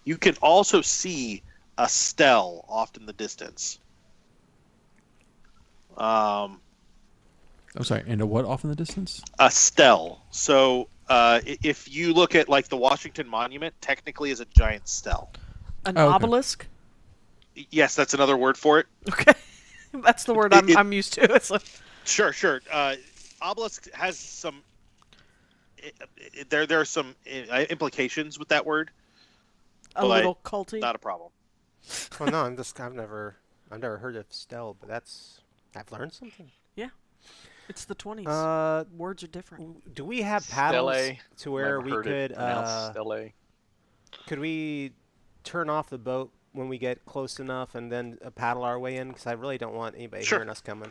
You can also see a stele off in the distance. I'm sorry, and a what off in the distance? A stele. So if you look at like the Washington Monument, technically is a giant stele. An Oh, okay. obelisk? Yes, that's another word for it. Okay. That's the word I'm used to. It's like, Sure. Obelisk has some. There are some implications with that word. a But little culty. Not a problem. Oh no, I've never heard of Stell, but I've learned something. It's the 20s. Uh, Words are different. do we have paddles Stele. to where Never we heard it could pronounced Stele. could we turn off the boat when we get close enough and then paddle our way in? Because I really don't want anybody Sure. hearing us coming.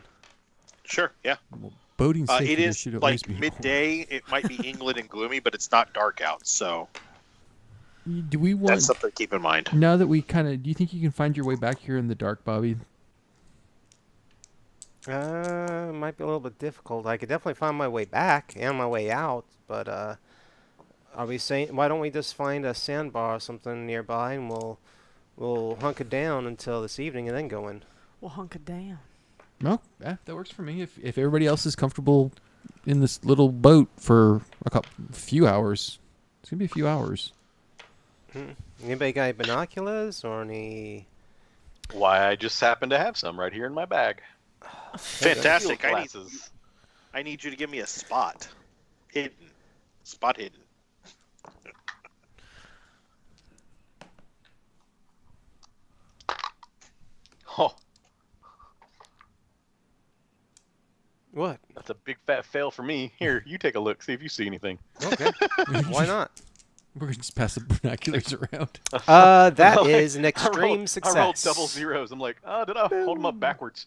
Sure. Yeah. Well, boating safety It is should always like be midday. It might be England and gloomy, but it's not dark out. So Do we want that's something to keep in mind. now that we kind of? Do you think you can find your way back here in the dark, Bobby? Might be a little bit difficult. I could definitely find my way back and my way out, but are we saying why don't we just find a sandbar or something nearby and we'll hunker down until this evening and then go in? We'll hunker down. No, yeah, that works for me. If everybody else is comfortable in this little boat for few hours, it's gonna be a few hours. Anybody got any binoculars or any? Why, I just happen to have some right here in my bag. Fantastic. Field glasses. I need you to give me a spot. Hidden. Spot hidden. Oh, What? that's a big fat fail for me. Here, you take a look. See if you see anything. Okay. Why not? We're gonna just pass the binoculars around. That is an extreme success. I rolled double zeros. I'm like, oh, did I hold them up backwards?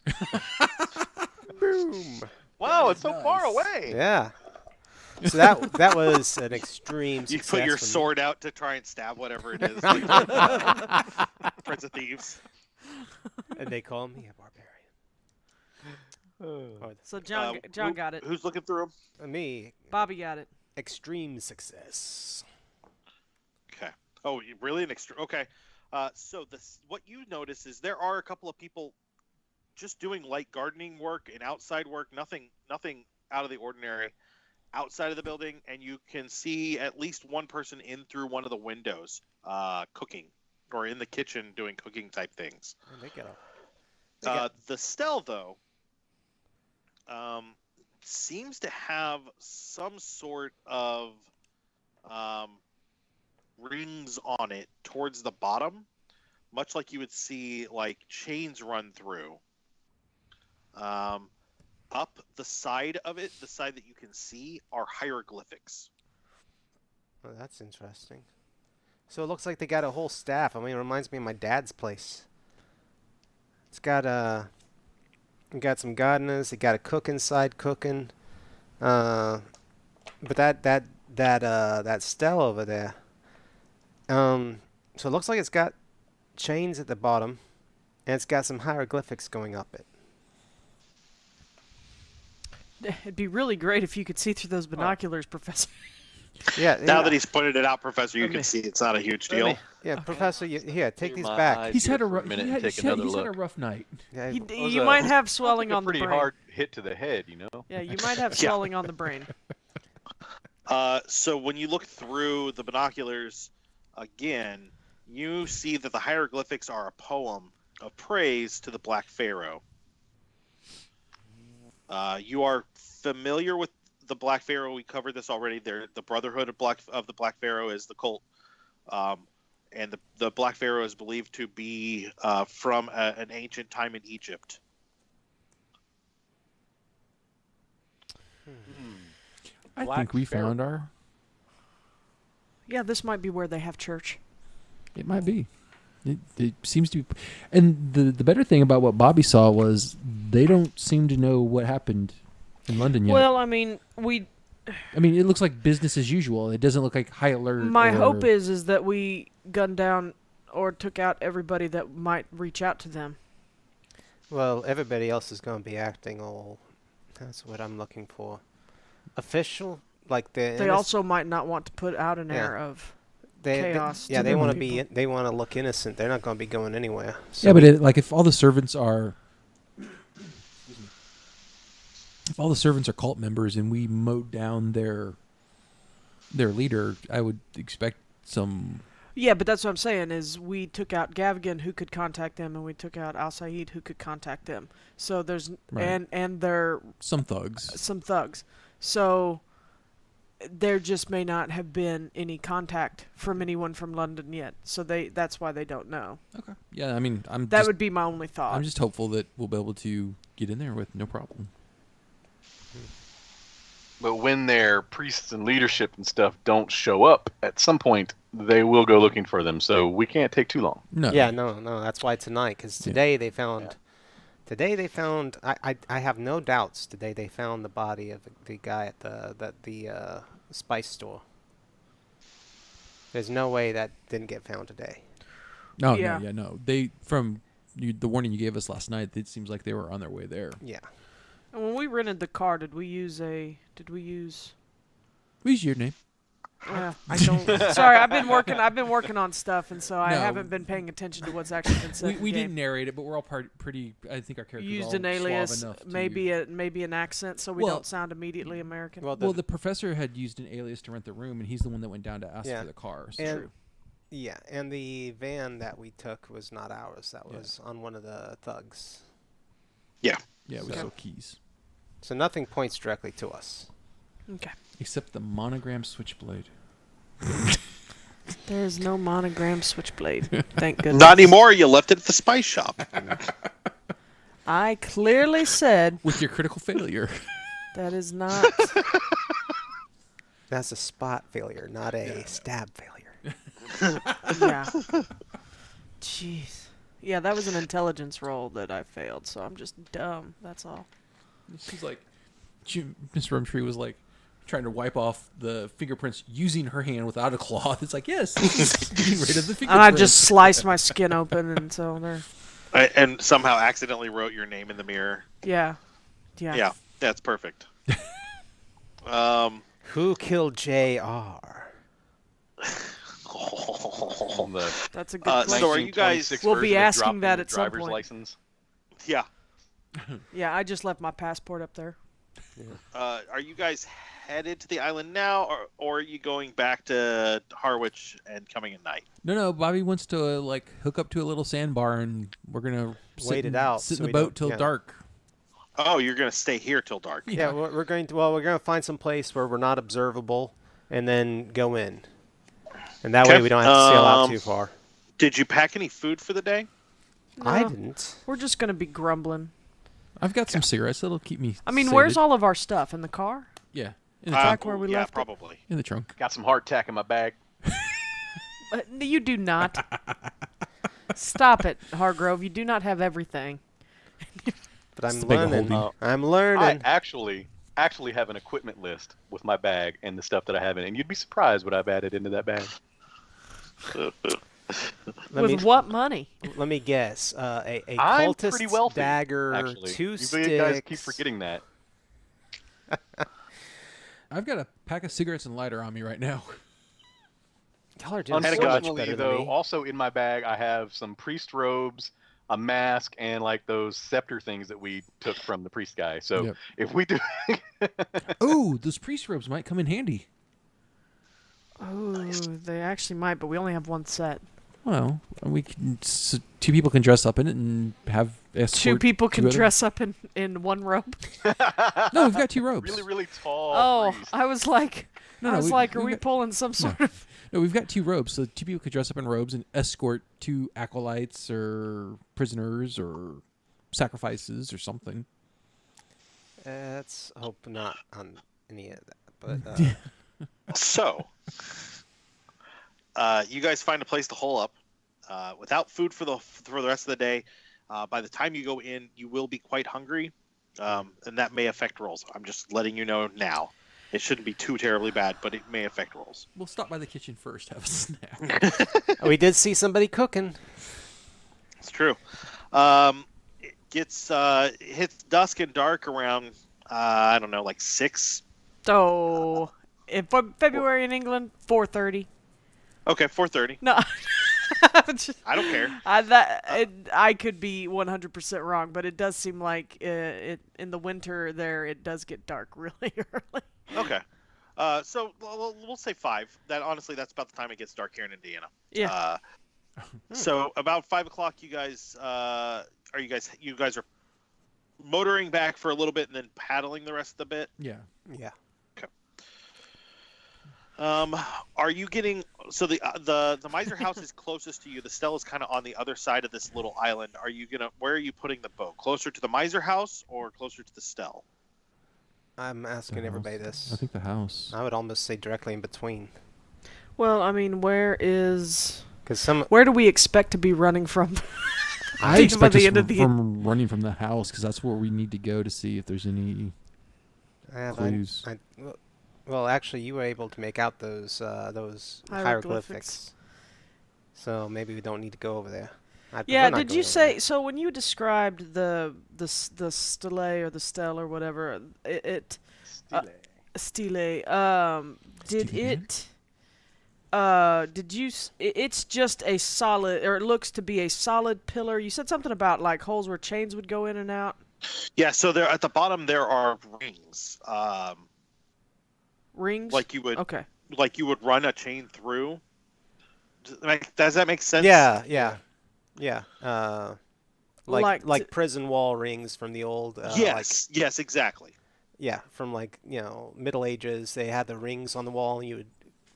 Boom. Wow, it's so far Nice. away. Yeah. So that was an extreme You success. put your for me. sword out to try and stab whatever it is. Prince of Thieves. And they call me a barbarian. Oh, So John got it. Who's looking through them? me, Bobby got it. extreme success. Okay. Oh, really? An extra? Okay. So what you notice is there are a couple of people just doing light gardening work and outside work. Nothing out of the ordinary outside of the building, and you can see at least one person in through one of the windows cooking, or in the kitchen doing cooking type things. The Stell, though, seems to have some sort of rings on it towards the bottom, much like you would see like chains run through. Up the side of it, the side that you can see, are hieroglyphics. Oh, that's interesting. So it looks like they got a whole staff. I mean, it reminds me of my dad's place. It's got some gardeners. It got a cook inside cooking. But that Stell over there. So it looks like it's got chains at the bottom, and it's got some hieroglyphics going up it. It'd be really great if you could see through those binoculars, Professor. Yeah. Now that he's pointed it out, Professor, you can see it's not a huge deal. Yeah, Professor, here, take these my back. eyes He's here had a for rough. minute He and had, take another he's had a look. rough night. Yeah, You might have swelling a on the pretty brain. hard hit to the head, you know. Yeah, you might have swelling on the brain. So when you look through the binoculars again, you see that the hieroglyphics are a poem of praise to the Black Pharaoh. You are familiar with the Black Pharaoh. We covered this already. They're the Brotherhood of the Black Pharaoh is the cult, and the Black Pharaoh is believed to be from an ancient time in Egypt. I Black think we Pharaoh. found our. Yeah, this might be where they have church. It might be. It seems to be. And the better thing about what Bobby saw was they don't seem to know what happened in London yet. Well, I mean, it looks like business as usual. It doesn't look like high alert. my hope is that we gunned down or took out everybody that might reach out to them. Well, everybody else is going to be acting all... That's what I'm looking for. Official? Like They also might not want to put out an air of chaos. Yeah, to they the want to people. be. They want to look innocent. They're not going to be going anywhere. So Yeah, but if all the servants are... If all the servants are cult members and we mowed down their leader, I would expect some... Yeah, but that's what I'm saying is we took out Gavigan, who could contact them, and we took out Al Said, who could contact them. So there's Right. and they're Some thugs. some thugs. So there just may not have been any contact from anyone from London yet. So that's why they don't know. Okay. Yeah, I mean, That would be my only thought. I'm just hopeful that we'll be able to get in there with no problem. But when their priests and leadership and stuff don't show up, at some point they will go looking for them. So we can't take too long. No. yeah, no. That's why tonight, because today they found. Yeah. Today they found. I have no doubts. Today they found the body of the guy at the spice store. There's no way that didn't get found today. No, Yeah. no. They the warning you gave us last night, it seems like they were on their way there. Yeah. And when we rented the car, did we use? We use your name. I don't. Sorry, I've been working on stuff, and so I No. haven't been paying attention to what's actually been said. We in the didn't game. narrate it, but we're all pretty. I think our characters Used all an alias, suave enough to- maybe an accent, so we Well- don't sound immediately American. Well, Well, the professor had used an alias to rent the room, and he's the one that went down to ask Yeah. for the car. So. And- yeah, and the van that we took was not ours. That was on one of the thugs. Yeah, we So- stole keys. So nothing points directly to us. Okay. Except the monogram switchblade. There is no monogram switchblade. Thank goodness. Not anymore. You left it at the spice shop. I clearly said With your critical failure. that is not. That's a spot failure, not a stab failure. Yeah. Jeez. Yeah, that was an intelligence roll that I failed, so I'm just dumb. That's all. She's like, Miss Rumtree was like trying to wipe off the fingerprints using her hand without a cloth. It's like, yes, getting rid of the fingerprints. And I just sliced my skin open, and so there. And somehow accidentally wrote your name in the mirror. Yeah. Yeah, that's perfect. Who killed J.R.? On the That's a good question. So are you guys- 1926 We'll be version of asking dropping that the at some driver's point. license. Yeah. Yeah, I just left my passport up there. Are you guys headed to the island now, or are you going back to Harwich and coming at night? No. Bobby wants to hook up to a little sandbar, and we're gonna Wait it out sit so in we the boat don't- till yeah. dark. Oh, you're gonna stay here till dark. Yeah, we're going to. Well, we're going to find some place where we're not observable, and then go in. And that way Okay. we don't have to sail out too far. Did you pack any food for the day? I No, didn't. We're just gonna be grumbling. I've got some cigarettes that'll keep me. I mean, sated. where's all of our stuff in the car? Yeah, in the Uh, trunk. Back where we yeah, left it? probably. In the trunk. Got some hardtack in my bag. You do not. Stop it, Hardgrove. You do not have everything. But I'm It's the big learning. holding. I'm I learning. actually have an equipment list with my bag and the stuff that I have in it, and you'd be surprised what I've added into that bag. With what money? Let me guess. A I'm cultist pretty wealthy, dagger, actually. 2 You sticks. guys keep forgetting that. I've got a pack of cigarettes and lighter on me right now. Y'all are doing so much Unfortunately, better though, than me. also in my bag I have some priest robes, a mask, and like those scepter things that we took from the priest guy. So Yep. if we do, Oh, those priest robes might come in handy. Oh, they actually might, but we only have one set. Well, we can. Two people can dress up in it and have escort. Two people can other- dress up in one robe. No, we've got 2 robes. really, really tall. Oh, priest. I was like, No, I was we- like, are we've we got- pulling some sort of? No, we've got 2 robes, so 2 people could dress up in robes and escort 2 acolytes or prisoners or sacrifices or something. Let's hope not on any of that. But So, you guys find a place to hole up without food for the rest of the day. By the time you go in, you will be quite hungry, and that may affect rolls. I'm just letting you know now. It shouldn't be too terribly bad, but it may affect rolls. We'll stop by the kitchen first, have a snack. we did see somebody cooking. It's true. It gets hits dusk and dark around I don't know, like 6. Oh, in February in England, 4:30. Okay, 4:30. No, just- I don't care. I could be 100% wrong, but it does seem like it in the winter there it does get dark really early. Okay. So we'll say 5. Honestly, that's about the time it gets dark here in Indiana. Yeah. So about 5 o'clock, you guys are motoring back for a little bit and then paddling the rest of the bit. Yeah. Yeah. Are you getting the miser house is closest to you? The Stell is kind of on the other side of this little island. Where are you putting the boat? Closer to the miser house or closer to the Stell? I'm asking The everybody house. this. I think the house. I would almost say directly in between. Well, I mean, where Because do we expect to be running from? I By expect the us end of the- from running from the house because that's where we need to go to see if there's any I clues. well, actually, you were able to make out those Hieroglyphics. hieroglyphics. So maybe we don't need to go over there. I'd Yeah, prefer not did going you over say there. so when you described the stele or the stele or whatever stele did Stele? it did you it's just a solid, or it looks to be a solid pillar? You said something about like holes where chains would go in and out. Yeah. So there at the bottom there are rings. Rings? Like you would Okay. run a chain through. Does that make sense? Yeah. Like Like t- prison wall rings from the old. Yes, exactly. Yeah, from Middle Ages. They had the rings on the wall, and you would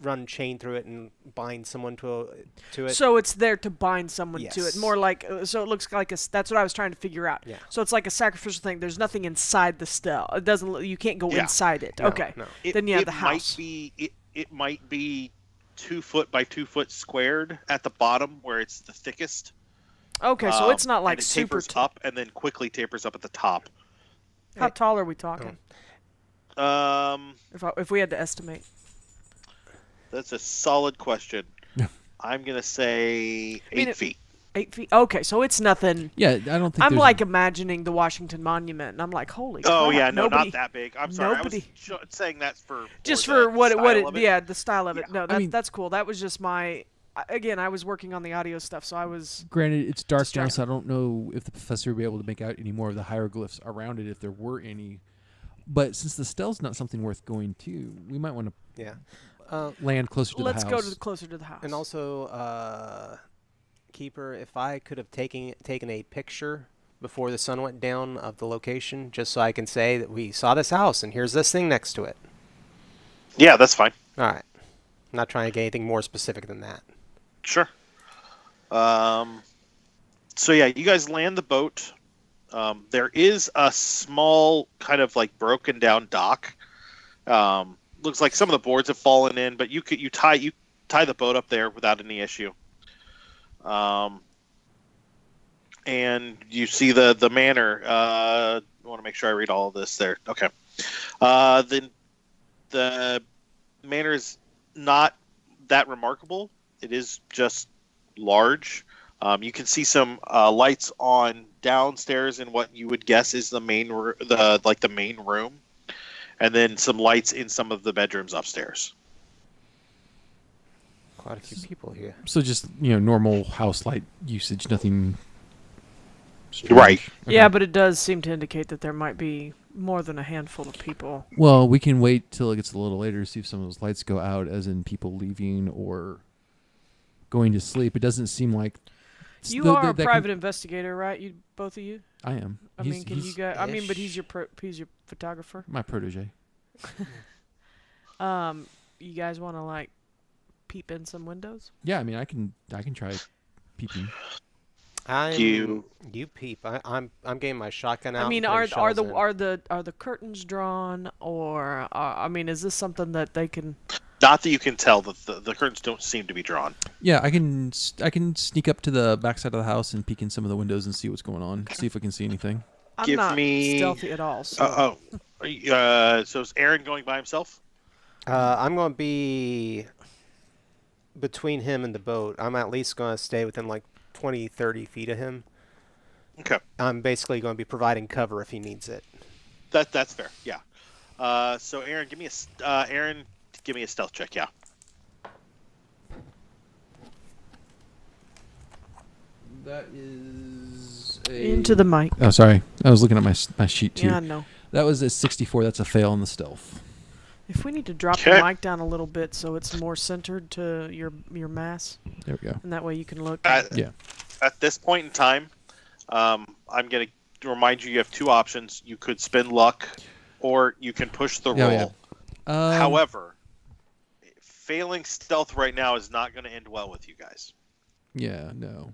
run chain through it and bind someone to it. So it's there to bind someone to it. Yes. More like so it looks like that's what I was trying to figure out. Yeah. So it's like a sacrificial thing. There's nothing inside the stele. It doesn't. You can't go Yeah. inside it. No, Okay. no. Then you have it the house. It might be 2 foot by 2 foot squared at the bottom where it's the thickest. Okay, so it's not and like it super tapers up and then quickly tapers up at the top. How tall are we talking? If we had to estimate. That's a solid question. Yeah. I'm gonna say 8 feet. 8 feet. Okay, so it's nothing. Yeah, I don't think I'm there's like imagining the Washington Monument, and I'm like, holy crap. Oh yeah, no, nobody, not that big. I'm sorry. nobody- I was saying that's for Just the for what style of it. yeah, the style of it. Yeah. No, mean- that's cool. That was just my. Again, I was working on the audio stuff, so I was. Granted, it's dark now, Distracted. so I don't know if the professor would be able to make out any more of the hieroglyphs around it, if there were any. But since the stealth's not something worth going to, we might want to Yeah. land closer to the house. Let's go to closer to the house. And also, Keeper, if I could have taken a picture before the sun went down of the location, just so I can say that we saw this house and here's this thing next to it. Yeah, that's fine. All right. I'm not trying to get anything more specific than that. Sure. So yeah, you guys land the boat. There is a small kind of like broken down dock. Looks like some of the boards have fallen in, but you tie the boat up there without any issue. And you see the manor. I want to make sure I read all of this there. Okay. The manor is not that remarkable. It is just large. You can see some lights on downstairs in what you would guess is the main room, and then some lights in some of the bedrooms upstairs. Quite a few people here. So just normal house light usage, nothing. Strange. Right. Okay. Yeah, but it does seem to indicate that there might be more than a handful of people. Well, we can wait till it gets a little later to see if some of those lights go out, as in people leaving or going to sleep. It doesn't seem like. You are a private investigator, right? You both of you. I am. I mean, can you guys? I mean, but he's your photographer. My protege. You guys want to like peep in some windows? Yeah, I mean, I can try peeping. You peep. I'm getting my shotgun out. I mean, and are putting shells the curtains drawn, or I mean, is this something that they can? Not that you can tell. The curtains don't seem to be drawn. Yeah, I can sneak up to the backside of the house and peek in some of the windows and see what's going on. See if I can see anything. I'm Give not me stealthy at all. So. So is Aaron going by himself? I'm going to be between him and the boat. I'm at least going to stay within like 20, 30 feet of him. Okay. I'm basically going to be providing cover if he needs it. That's fair. Yeah. So Aaron, give me a stealth check. Yeah. That is Into the mic. Oh, sorry. I was looking at my sheet too. Yeah, no. That was a 64. That's a fail on the stealth. If we need to drop Okay. the mic down a little bit so it's more centered to your mass, There we go. and that way you can look. Yeah. At this point in time, I'm going to remind you have two options. You could spend luck, or you can push the roll. Yeah. However, failing stealth right now is not going to end well with you guys. Yeah, no.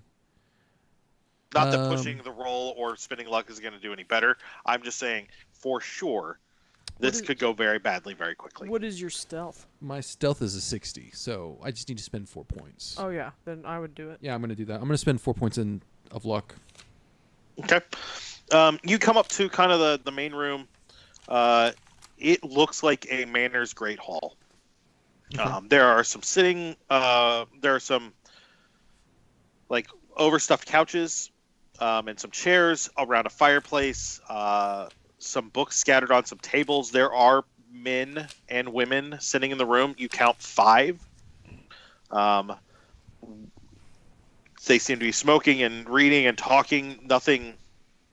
Not that pushing the roll or spending luck is going to do any better. I'm just saying, for sure, this could go very badly very quickly. What is your stealth? My stealth is a 60, so I just need to spend 4 points. Oh yeah, then I would do it. Yeah, I'm going to do that. I'm going to spend 4 points of luck. Okay. You come up to kind of the main room. It looks like a manor's great hall. Okay. There are some sitting. There are some like overstuffed couches and some chairs around a fireplace. Some books scattered on some tables. There are men and women sitting in the room. You count 5. They seem to be smoking and reading and talking. Nothing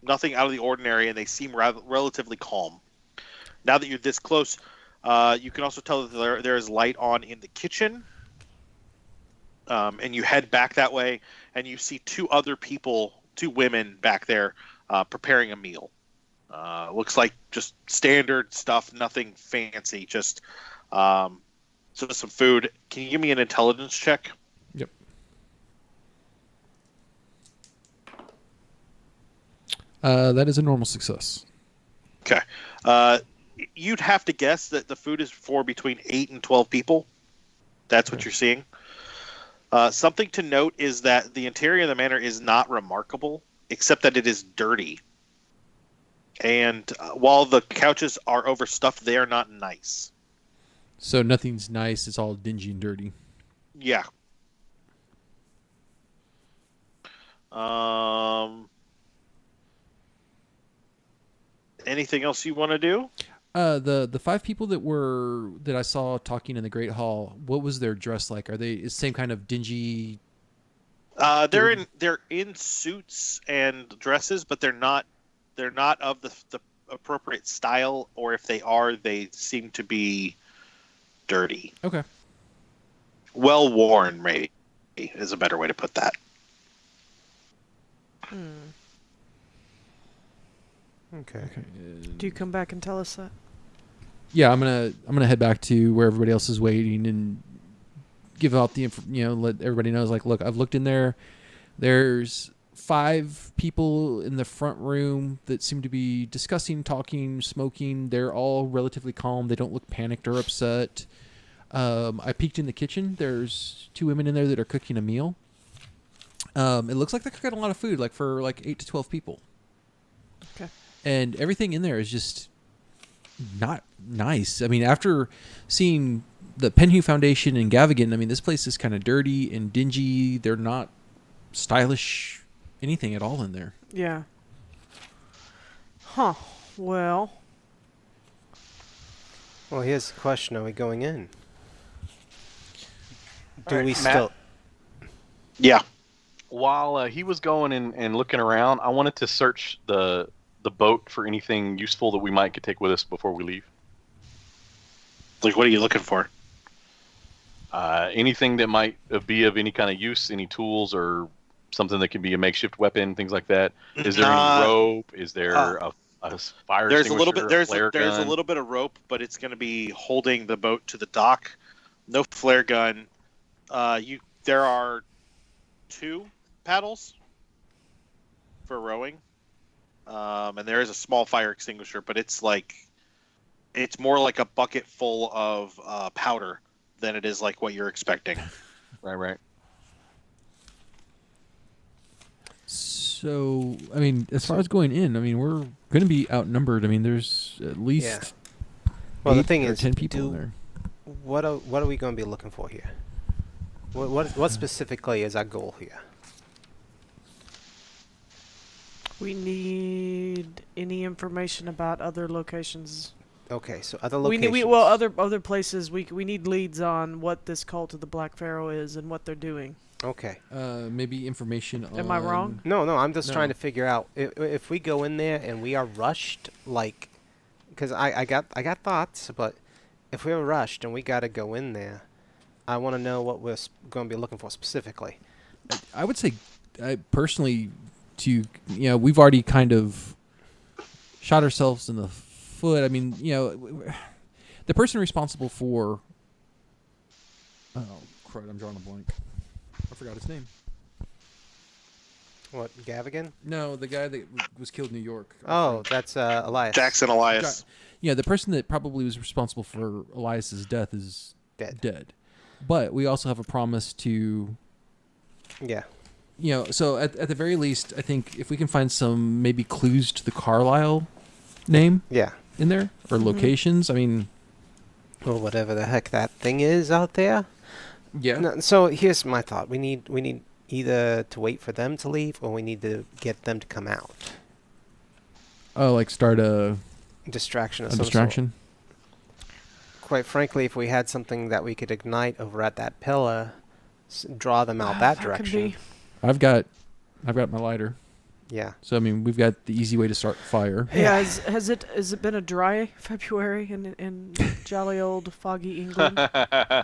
out of the ordinary, and they seem relatively calm. Now that you're this close, you can also tell that there is light on in the kitchen. And you head back that way, and you see 2 women back there preparing a meal. Looks like just standard stuff, nothing fancy, just some food. Can you give me an intelligence check? Yep. That is a normal success. Okay. You'd have to guess that the food is for between 8 and 12 people. That's what you're seeing. Something to note is that the interior of the manor is not remarkable, except that it is dirty. And while the couches are overstuffed, they are not nice. So nothing's nice. It's all dingy and dirty. Yeah. Anything else you want to do? The 5 people that I saw talking in the Great Hall, what was their dress like? Are they the same kind of dingy? They're in suits and dresses, but they're not of the appropriate style, or if they are, they seem to be dirty. Okay. Well worn, maybe, is a better way to put that. Okay. Do you come back and tell us that? Yeah, I'm gonna head back to where everybody else is waiting and give out the let everybody know. Like, look, I've looked in there. There's 5 people in the front room that seem to be discussing, talking, smoking. They're all relatively calm. They don't look panicked or upset. I peeked in the kitchen. There's 2 women in there that are cooking a meal. It looks like they're cooking a lot of food, like for 8 to 12 people. Okay. And everything in there is just not nice. I mean, after seeing the Penhue Foundation and Gavigan, I mean, this place is kind of dirty and dingy. They're not stylish anything at all in there. Yeah. Huh. Well, Here's the question: are we going in? All right, Matt? Yeah. While he was going and looking around, I wanted to search the boat for anything useful that we might could take with us before we leave. Like, what are you looking for? Anything that might be of any kind of use, any tools or something that can be a makeshift weapon, things like that. Is there any rope? Is there a fire There's a extinguisher, little bit. There's flare gun? a little bit of rope, but it's going to be holding the boat to the dock. No flare gun. There are 2 paddles for rowing, and there is a small fire extinguisher, but it's more like a bucket full of powder than it is like what you're expecting. Right. So, I mean, as far as going in, I mean, we're going to be outnumbered. I mean, there's at least Well, the 8 thing or is, 10 people in there. what are we going to be looking for here? What specifically is our goal here? we need any information about other locations. Okay, so other locations. Other places. We need leads on what this cult of the Black Pharaoh is and what they're doing. Okay. Maybe information on... Am I wrong? No, I'm just No. trying to figure out if we go in there and we are rushed, like, because I got thoughts, but if we're rushed and we got to go in there, I want to know what we're going to be looking for specifically. I would say, personally, we've already kind of shot ourselves in the foot. I mean, the person responsible for... Oh, crud, I'm drawing a blank. I forgot his name. What, Gavigan? No, the guy that was killed in New York. Oh, that's Elias. Jackson Elias. Yeah, the person that probably was responsible for Elias's death is Dead. But we also have a promise to... Yeah. So at the very least, I think if we can find some maybe clues to the Carlisle name Yeah. in there, or locations, I mean... Or whatever the heck that thing is out there. Yeah. No, so here's my thought. We need either to wait for them to leave or we need to get them to come out. Oh, like start a Distraction of some distraction? sort. Quite frankly, if we had something that we could ignite over at that pillar, draw them out that Could direction. be. I've got my lighter. Yeah. So, I mean, we've got the easy way to start fire. Yeah. Has it been a dry February in jolly old foggy England?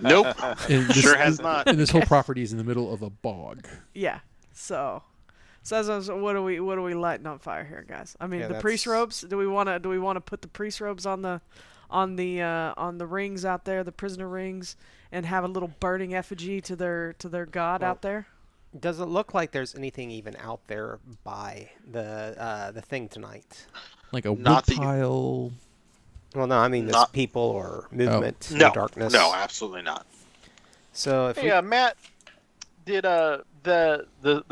Nope. And Sure has not. And this whole property is in the middle of a bog. Yeah. So what are we lighting on fire here, guys? I mean, Yeah, the priest robes. Do we want to put the priest robes on the rings out there, the prisoner rings, and have a little burning effigy to their god out there? Does it look like there's anything even out there by the thing tonight? Like a Not wood that you- pile. Well, no, I mean there's Not- people or movement in No, the darkness. no, absolutely not. So if Hey, Matt, did the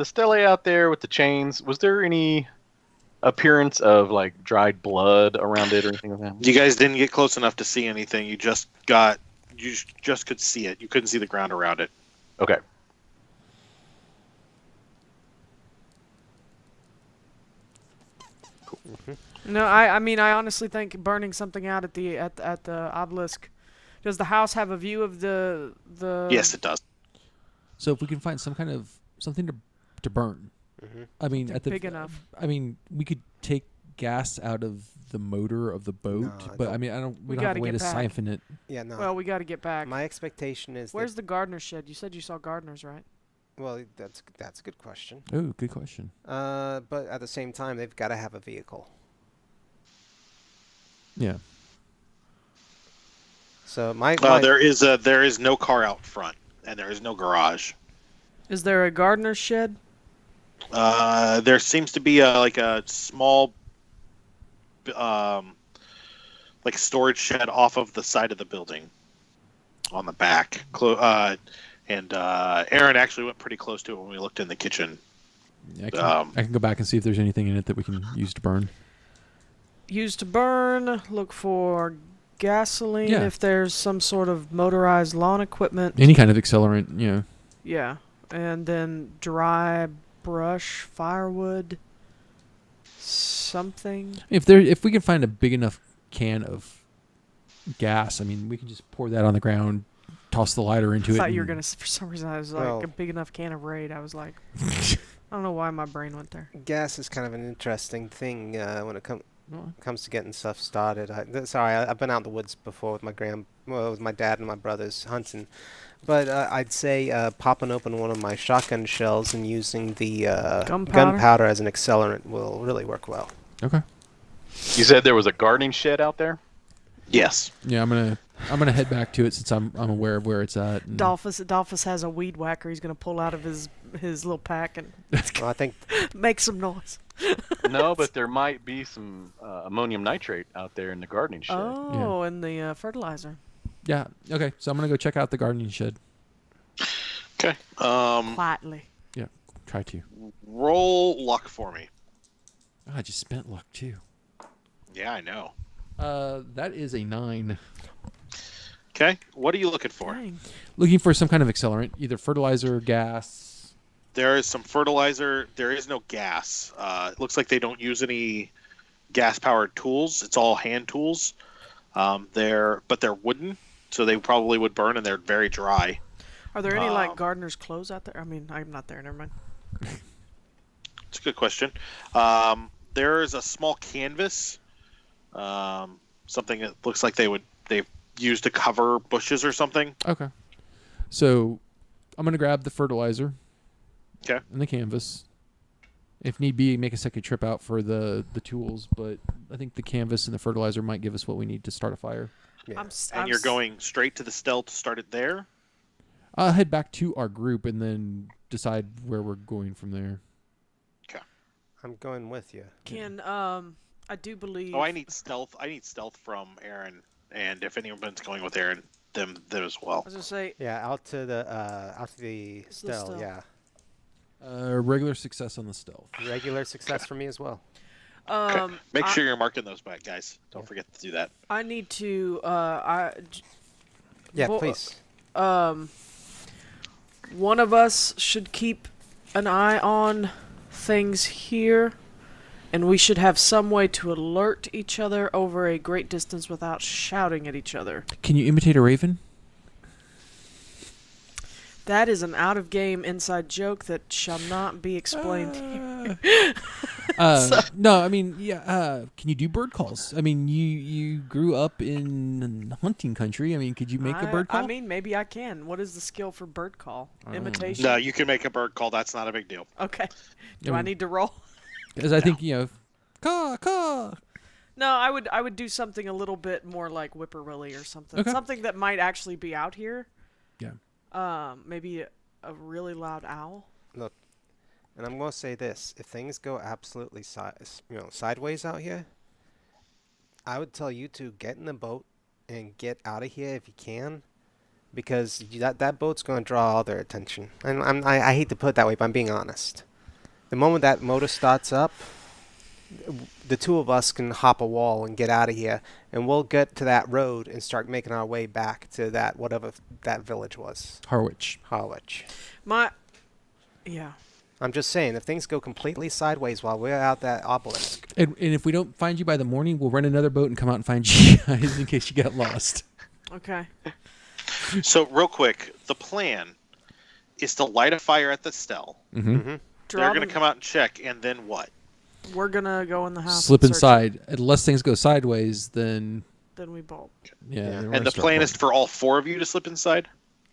stele out there with the chains, was there any appearance of like dried blood around it or anything like that? You guys didn't get close enough to see anything. You just could see it. You couldn't see the ground around it. Okay. No, I mean I honestly think burning something out at the obelisk. Does the house have a view of the? Yes, it does. So if we can find some kind of something to burn, I mean, They're at the big enough. I mean, we could take gas out of the motor of the boat, No, I but don't- I mean, we don't have gotta a way get to back. siphon it. Yeah, no. Well, we got to get back. My expectation is Where's the gardener shed? You said you saw gardeners, right? well, that's a good question. Oh, good question. But at the same time, they've got to have a vehicle. Yeah. So my there is no car out front, and there is no garage. Is there a gardener's shed? There seems to be a small, like storage shed off of the side of the building, on the back. And Aaron actually went pretty close to it when we looked in the kitchen. Yeah, I can go back and see if there's anything in it that we can use to burn. Use to burn. Look for gasoline. Yeah. If there's some sort of motorized lawn equipment. Any kind of accelerant, you know. Yeah. And then dry brush, firewood, something. If we can find a big enough can of gas, I mean, we can just pour that on the ground, toss the lighter into I it. thought you were gonna. For some reason, I was like Well- a big enough can of Raid. I was like, I don't know why my brain went there. gas is kind of an interesting thing when it Well, comes to getting stuff started. I've been out in the woods before with with my dad and my brothers hunting, but I'd say popping open one of my shotgun shells and using the gunpowder as an accelerant will really work well. okay. You said there was a gardening shed out there? Yes. Yeah, I'm gonna head back to it since I'm aware of where it's at. and- Dolphus has a weed whacker. He's gonna pull out of his little pack and Well, I think make some noise. No, but there might be some ammonium nitrate out there in the gardening shed. Oh, and the fertilizer. Yeah. Okay. So I'm gonna go check out the gardening shed. Okay. Quietly. Try to. Roll luck for me. Oh, I just spent luck too. Yeah, I know. That is a 9. Okay. What are you looking for? Dang. Looking for some kind of accelerant, either fertilizer, gas. There is some fertilizer. There is no gas. It looks like they don't use any gas-powered tools. It's all hand tools. They're wooden, so they probably would burn, and they're very dry. Are there any like gardener's clothes out there? I mean, I'm not there. Never mind. It's a good question. There is a small canvas, something that looks like they've used to cover bushes or something. Okay. So I'm gonna grab the fertilizer. Okay. And the canvas. If need be, make a second trip out for the tools, but I think the canvas and the fertilizer might give us what we need to start a fire. yeah. And you're going straight to the stell to start it there? I'll head back to our group and then decide where we're going from there. I'm going with you. Can I do believe. Oh, I need stealth. I need stealth from Aaron, and if anyone's going with Aaron, them as well. I was gonna say. Yeah, out to the stell. stell. Yeah, Regular success on the stealth. regular success for me as well. Okay. Make I- sure you're marking those back, guys. Don't forget to do that. I need to. Yeah, Vo- please. One of us should keep an eye on things here, and we should have some way to alert each other over a great distance without shouting at each other. Can you imitate a raven? That is an out-of-game inside joke that shall not be explained here. No, I mean, yeah. Can you do bird calls? I mean, you grew up in hunting country. I mean, could you make a bird call? I mean, maybe I can. What is the skill for bird call? Imitation? No, you can make a bird call. That's not a big deal. Okay. Do I I mean- need to roll? Because I think caw caw. No, I would do something a little bit more like Whippoorwilly or something. Okay. Something that might actually be out here. Yeah. Maybe a really loud owl. Look, and I'm gonna say this: if things go absolutely sideways out here, I would tell you to get in the boat and get out of here if you can, because that boat's gonna draw all their attention. And I hate to put it that way, but I'm being honest. The moment that motor starts up, the two of us can hop a wall and get out of here, and we'll get to that road and start making our way back to that whatever that village was, Harwich. Harwich. Yeah. I'm just saying, if things go completely sideways while we're out that obelisk, And if we don't find you by the morning, we'll rent another boat and come out and find you guys in case you get lost. Okay. So, real quick, the plan is to light a fire at the stell. Mm-hmm. mm-hmm. They're going to come out and check, and then what? We're gonna go in the house. Slip and search inside. Unless things go sideways, then it. Then we bolt. yeah. Yeah. then we're And gonna the start plan is bolting. for all 4 of you to slip inside?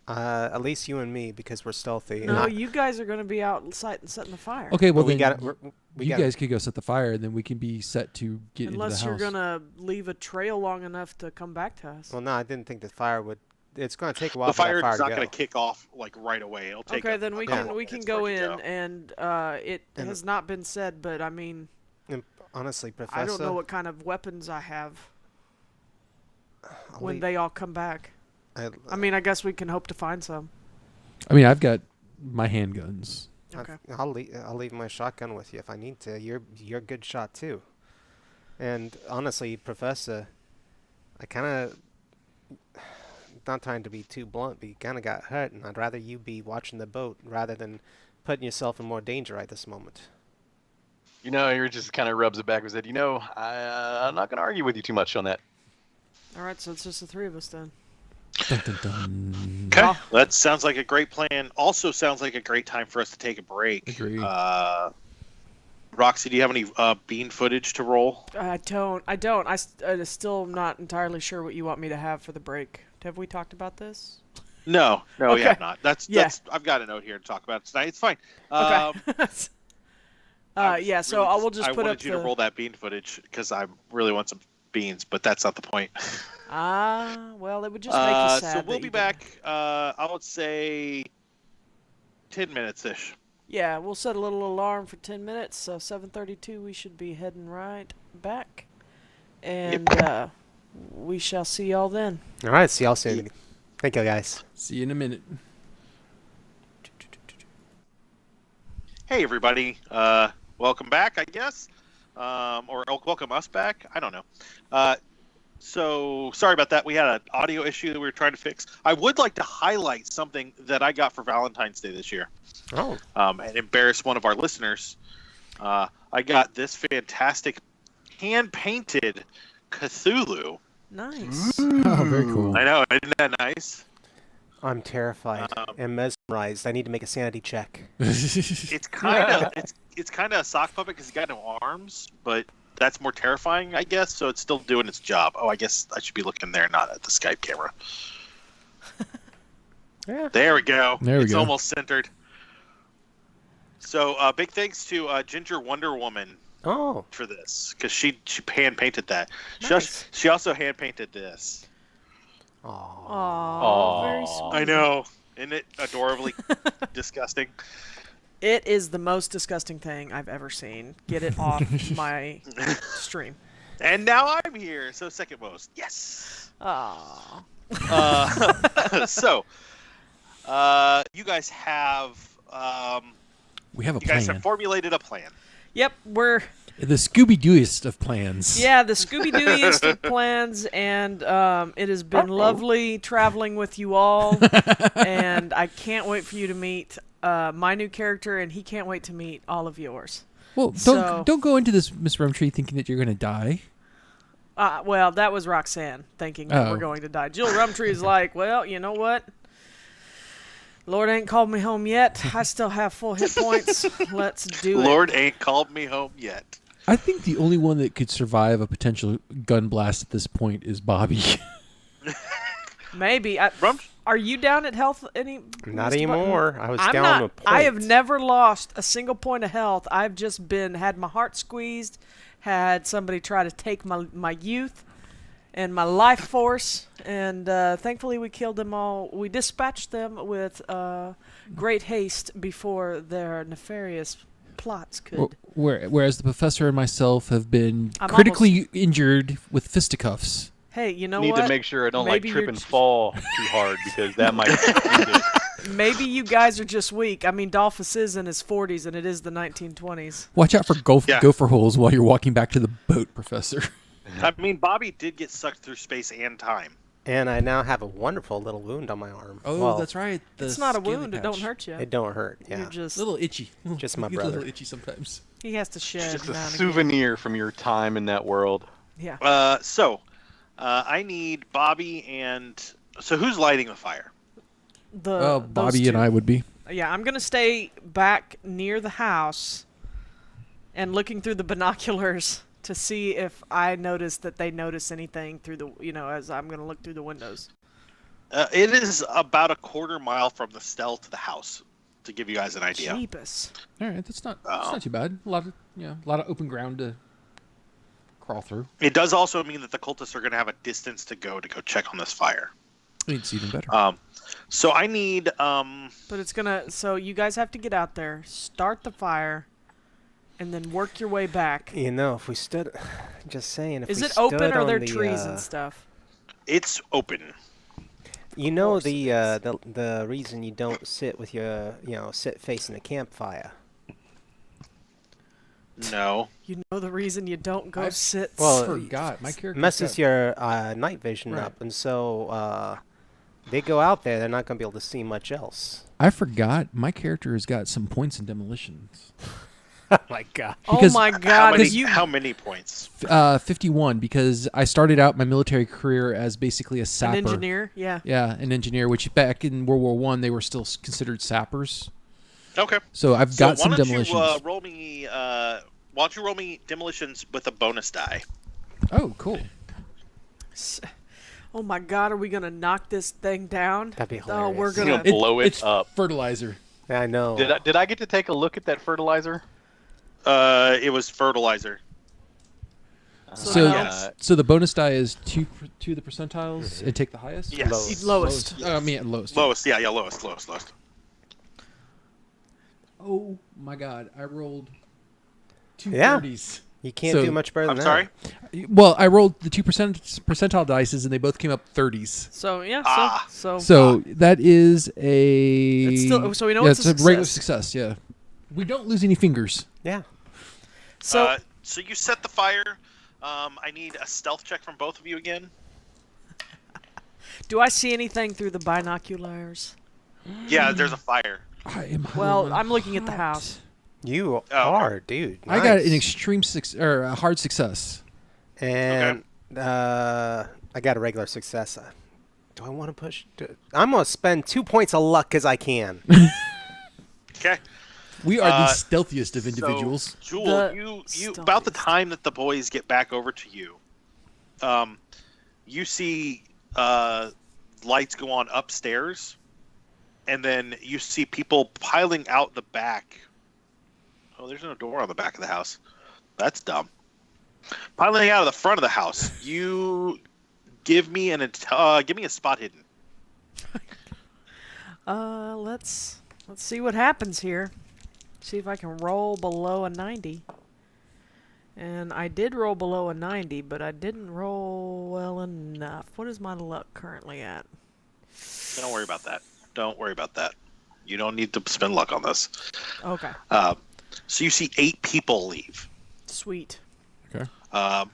At least you and me, because we're stealthy. No, and you guys are gonna be out sight and setting the fire. Okay, well we then got you guys could go set the fire, and then we can be set to get Unless into the you're house. gonna leave a trail long enough to come back to us. Well, no, I didn't think the fire would. It's going to take a while The for that fire fire is to not go. going to kick off like right away. It'll take Okay, a then we couple can of we can minutes go for it to in, and it And- has not been said, but I mean, And honestly, Professor, I don't know what kind of weapons I have I'll when leave- they all come back. I, I mean, I guess we can hope to find some. I mean, I've got my handguns. Okay. I'll leave my shotgun with you if I need to. You're a good shot too. And honestly, Professor, I kind of, not trying to be too blunt, but you kind of got hurt, and I'd rather you be watching the boat rather than putting yourself in more danger at this moment. You know, he just kind of rubs it back and said, I'm not going to argue with you too much on that. All right, so it's just the 3 of us then. Dun, dun, dun. Okay, Oh. that sounds like a great plan. Also sounds like a great time for us to take a break. Agreed. Roxy, do you have any bean footage to roll? I don't. I'm still not entirely sure what you want me to have for the break. Have we talked about this? No, we Okay. have not. That's Yeah. I've got a note here to talk about tonight. It's fine. Okay. I was Yeah. So really I will just I put wanted up you the. to roll that bean footage because I really want some beans, but that's not the point. Well, it would just make you sad. So we'll that be you didn't- back. I would say 10 minutes ish. Yeah, we'll set a little alarm for 10 minutes. So 7:32, we should be heading right back, and we shall see y'all then. All right, see y'all soon. Thank you, guys. See you in a minute. Hey everybody, welcome back, I guess, or welcome us back. I don't know. So sorry about that. We had an audio issue that we were trying to fix. I would like to highlight something that I got for Valentine's Day this year, Oh, and embarrass one of our listeners. I got this fantastic hand-painted Cthulhu. Nice. Oh, very cool. I know, isn't that nice? I'm terrified and mesmerized. I need to make a sanity check. It's kind of it's kind of a sock puppet because he's got no arms, but that's more terrifying, I guess. So it's still doing its job. Oh, I guess I should be looking there, not at the Skype camera. Yeah. There we go. There we it's go. almost centered. So big thanks to Ginger Wonder Woman Oh, for this because she hand painted that. Nice. She also hand painted this. aw. Aw, very sweet. I know, isn't it adorably disgusting? It is the most disgusting thing I've ever seen. Get it off my stream. And now I'm here, so second most. Yes. Aw. So, you guys have We have a you guys plan. have formulated a plan. Yep, we're The Scooby-Dooiest of plans. yeah the Scooby-Dooiest of plans, and it has been lovely traveling with you all, and I can't wait for you to meet my new character, and he can't wait to meet all of yours. Well, So- don't go into this, Miss Rumtree, thinking that you're going to die. Well, that was Roxanne thinking that Oh. we're going to die. Jill Rumtree is like, well, you know what? Lord ain't called me home yet. I still have full hit points. Let's do it. Lord ain't called me home yet. I think the only one that could survive a potential gun blast at this point is Bobby. Maybe. Rum- Are you down at health any? Not Mr. Button? anymore. I was I'm down not. a point. I have never lost a single point of health. I've just had my heart squeezed, had somebody try to take my youth and my life force, and thankfully we killed them all. We dispatched them with great haste before their nefarious plots could. Whereas the professor and myself have been I'm critically injured with fisticuffs. Hey, you know Need what? to make sure I don't Maybe like trip you're and j- fall too hard because that might end it. Maybe you guys are just weak. I mean, Dalphus is in his 40s, and it is the 1920s. Watch out for Yeah. gopher holes while you're walking back to the boat, Professor. I mean, Bobby did get sucked through space and time. And I now have a wonderful little wound on my arm. Well, right. It's not a wound. It don't hurt you. It don't hurt. You're Yeah. just. A little itchy. Just my You get a brother. little itchy sometimes. He has to shed. Just a now and again. souvenir from your time in that world. Yeah. So, I need Bobby and so who's lighting the fire? Those Bobby and two. I would be. Yeah, I'm gonna stay back near the house, and looking through the binoculars to see if I notice that they notice anything through the, as I'm going to look through the windows. It is about a quarter mile from the cell to the house, to give you guys an idea. Jeepus. All right, that's not too bad. A lot of open ground to crawl through. It does also mean that the cultists are going to have a distance to go check on this fire. It's even better. So I need. But it's gonna. So you guys have to get out there, start the fire, and then work your way back. If we stood, just saying, if Is we it open stood or are on there the, trees and stuff? It's open. The reason you don't sit with your sit facing a campfire. No. You know the reason you don't go sit. Well, I forgot my character messes your night vision Right. up, and so they go out there, they're not going to be able to see much else. I forgot my character has got some points in demolitions. Oh my god! Because- Oh my God! How many points? 51, because I started out my military career as basically a sapper. An engineer, yeah. Yeah, an engineer, which back in World War One they were still considered sappers. Okay. So I've got some why don't demolitions. you roll me? Why don't you roll me demolitions with a bonus die? Oh, cool. Oh my God! Are we gonna knock this thing down? That'd be Oh, we're hilarious. gonna. Blow it it's up. fertilizer. I know. Did I get to take a look at that fertilizer? It was fertilizer. So, Yes. so the bonus die is two the percentiles and take the highest. Yes. Lowest. I mean lowest. Lowest. Yeah. Lowest. Oh my God! I rolled two Yeah. 30s. You can't So- do much better than I'm that. sorry. Well, I rolled the 2% percentile dices, and they both came up 30s. So yeah. Ah. So that is a. It's still- so we know yeah, it's a regular success. success. Yeah, we don't lose any fingers. Yeah. So So you set the fire. I need a stealth check from both of you again. do I see anything through the binoculars? Yeah, there's a fire. I am. Well, I'm looking at the hot. house. You okay. are, dude. I got Nice. an extreme or a hard success. And I got a regular success. Do I want to push? I'm going to spend 2 points of luck because I can. Okay. We are the Uh, stealthiest of individuals. So, Jewell, The you about the stealthiest. time that the boys get back over to you, you see lights go on upstairs, and then you see people piling out the back. Oh, there's no door on the back of the house. That's dumb. Piling out of the front of the house. You give me give me a spot hidden. Let's see what happens here. See if I can roll below a 90. And I did roll below a 90, but I didn't roll well enough. What is my luck currently at? Don't worry about that. Don't worry about that. You don't need to spend luck on this. Okay. So you see 8 people leave. Sweet. Okay.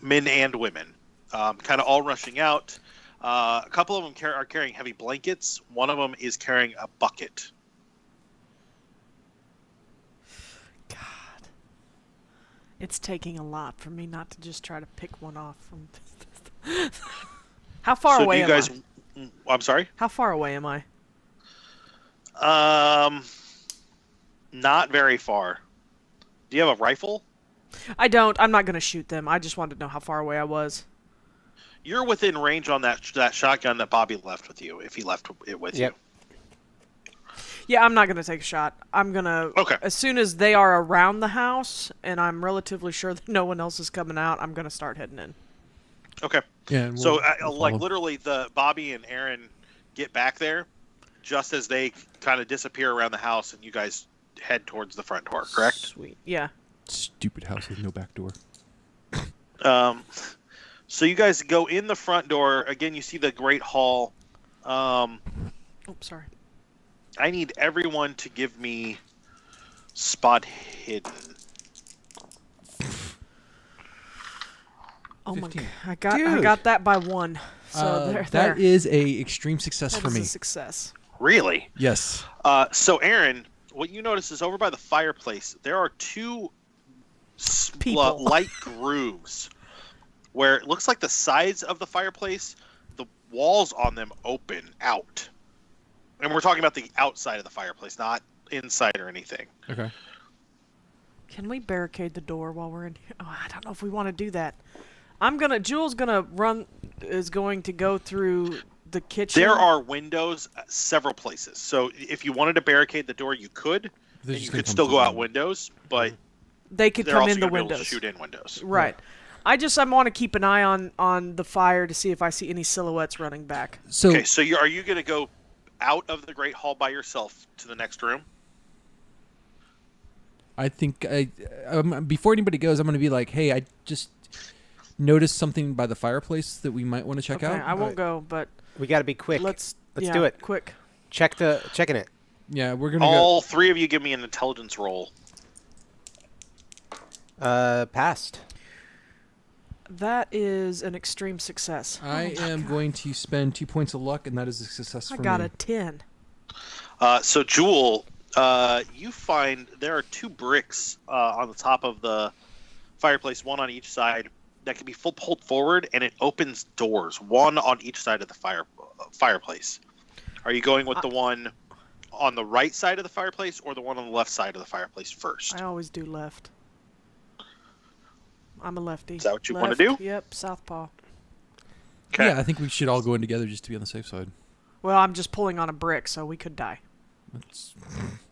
Men and women, kind of all rushing out. A couple of them are carrying heavy blankets. One of them is carrying a bucket. God. It's taking a lot for me not to just try to pick one off from. How far So away do you guys? am I'm sorry. I? How far away am I? Not very far. Do you have a rifle? I don't. I'm not going to shoot them. I just wanted to know how far away I was. You're within range on that shotgun that Bobby left with you. If he left it with Yep. you. Yeah, I'm not going to take a shot. I'm going to... Okay. As soon as they are around the house, and I'm relatively sure that no one else is coming out, I'm going to start heading in. Okay. Yeah. and So, we'll like, follow. literally, the Bobby and Aaron get back there just as they kind of disappear around the house, and you guys head towards the front door, correct? Sweet. Yeah. Stupid house with no back door. So you guys go in the front door. Again, you see the Great Hall. Oh, sorry. I need everyone to give me spot hidden. Oh my 15. god. I Dude. got that by 1. So there. That is a extreme success That for is me. a success. Really? Yes. So Aaron, what you notice is over by the fireplace, there are 2 People. light grooves where it looks like the sides of the fireplace, the walls on them open out. And we're talking about the outside of the fireplace, not inside or anything. Okay. Can we barricade the door while we're in here? Oh, I don't know if we want to do that. Jewel's is going to go through the kitchen. There are windows at several places. So if you wanted to barricade the door, you could. And you could still go out windows, but they could come in the windows. Shoot in windows. Right. I want to keep an eye on the fire to see if I see any silhouettes running back. So, okay, so are you going to go out of the Great Hall by yourself to the next room? I think before anybody goes, I'm going to be like, hey, I just noticed something by the fireplace that we might want to check out. I won't go, but We got to be quick. let's do it. Quick. Checking it. Yeah, we're going to All three of you give me an intelligence roll. Passed. That is an extreme success. I am going to spend 2 points of luck, and that is a success for me. I got a 10. So Jewell, you find there are 2 bricks on the top of the fireplace, one on each side, that can be pulled forward, and it opens doors, one on each side of the fireplace. Are you going with the one on the right side of the fireplace or the one on the left side of the fireplace first? I always do left. I'm a lefty. Is that what you want to do? Yep, southpaw. Okay. Yeah, I think we should all go in together just to be on the safe side. Well, I'm just pulling on a brick, so we could die.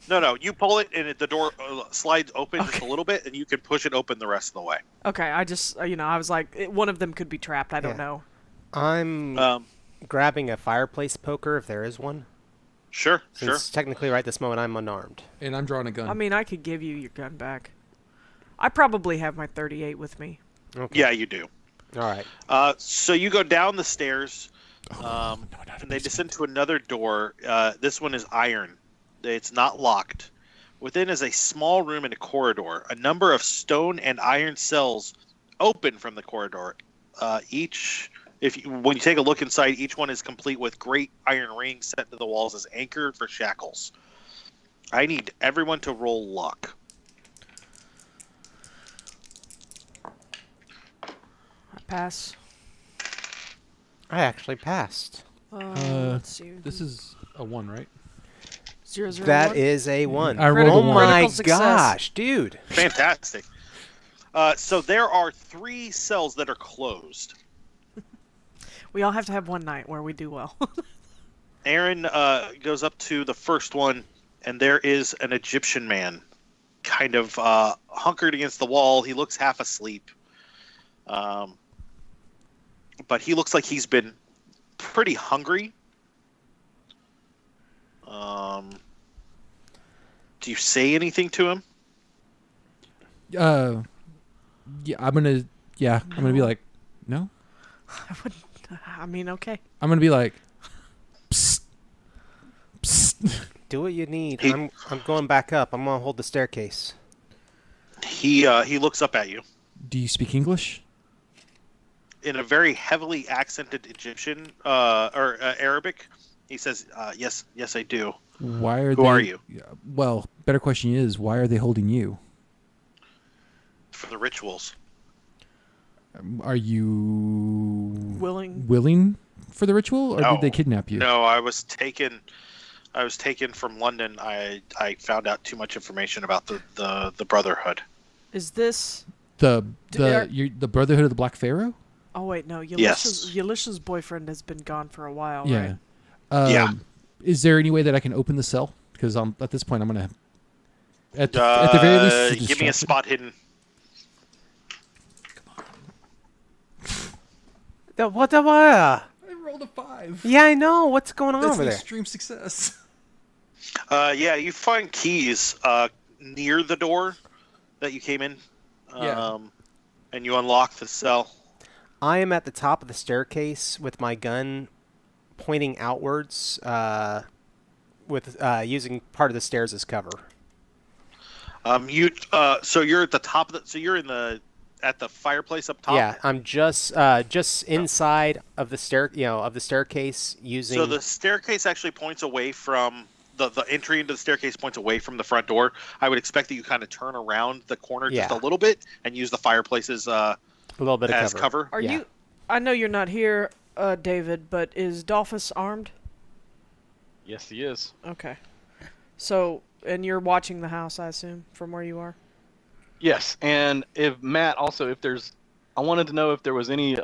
No, you pull it, and the door slides open just a little bit, and you can push it open the rest of the way. Okay, I just, I was like, one of them could be trapped. I don't know. I'm grabbing a fireplace poker if there is one. Sure. Technically, right this moment, I'm unarmed. And I'm drawing a gun. I mean, I could give you your gun back. I probably have my 38 with me. Okay. Yeah, you do. All right. So you go down the stairs, and they descend to another door. This one is iron. It's not locked. Within is a small room and a corridor. A number of stone and iron cells open from the corridor. When you take a look inside, each one is complete with great iron rings set to the walls as anchor for shackles. I need everyone to roll luck. Pass. I actually passed. Let's see. This is a 1, right? 0, 0, That 1? is a 1. I rolled a Oh 1. my Critical success. gosh, dude. Fantastic. So there are 3 cells that are closed. We all have to have one night where we do well. Aaron goes up to the first one, and there is an Egyptian man kind of hunkered against the wall. He looks half asleep. But he looks like he's been pretty hungry. Do you say anything to him? Yeah, I'm gonna be like, no. I wouldn't. I mean, okay. I'm gonna be like, psst, psst. Do what you need. I'm going back up. I'm gonna hold the staircase. He looks up at you Do you speak English? in a very heavily accented Egyptian or Arabic. He says, "Yes, I do." Why are Who they? are you? Well, better question is, why are they holding you? For the rituals. Are you Willing for the ritual, or No. did they kidnap you? No, I was taken from London. I found out too much information about the Brotherhood. Is this? The Did Brotherhood of the Black Pharaoh? Oh wait, no. Yes. Yalisha's boyfriend has been gone for a while, Yeah. right? Yeah. Is there any way that I can open the cell? Because at this point I'm gonna at the very least give me a distract spot hidden. What the? I rolled a 5. Yeah, I know. What's going on That's over an there? extreme success. Yeah, you find keys near the door that you came in. Yeah. And you unlock the cell. I am at the top of the staircase with my gun pointing outwards, with using part of the stairs as cover. So you're at the top of so you're at the fireplace up top. Yeah, I'm just inside of the staircase using. So the staircase actually points away from the entry into the staircase points away from the front door. I would expect that you kind of turn around the corner just a little bit and use the fireplaces a little bit as of cover. Are you? I know you're not here, David, but is Dalphus armed? Yes, he is. Okay. So, and you're watching the house, I assume, from where you are. Yes, and if Matt also, I wanted to know if there was any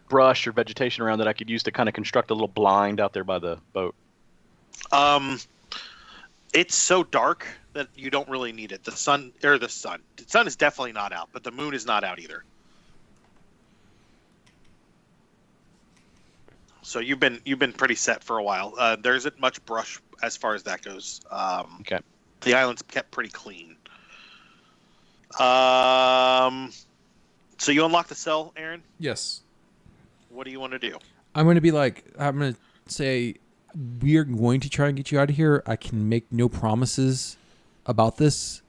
brush or vegetation around that I could use to kind of construct a little blind out there by the boat. It's so dark that you don't really need it. The sun is definitely not out, but the moon is not out either. So you've been pretty set for a while. There isn't much brush as far as that goes. Okay. The island's kept pretty clean. So you unlock the cell, Aaron? Yes. What do you want to do? I'm going to say we are going to try and get you out of here. I can make no promises about this.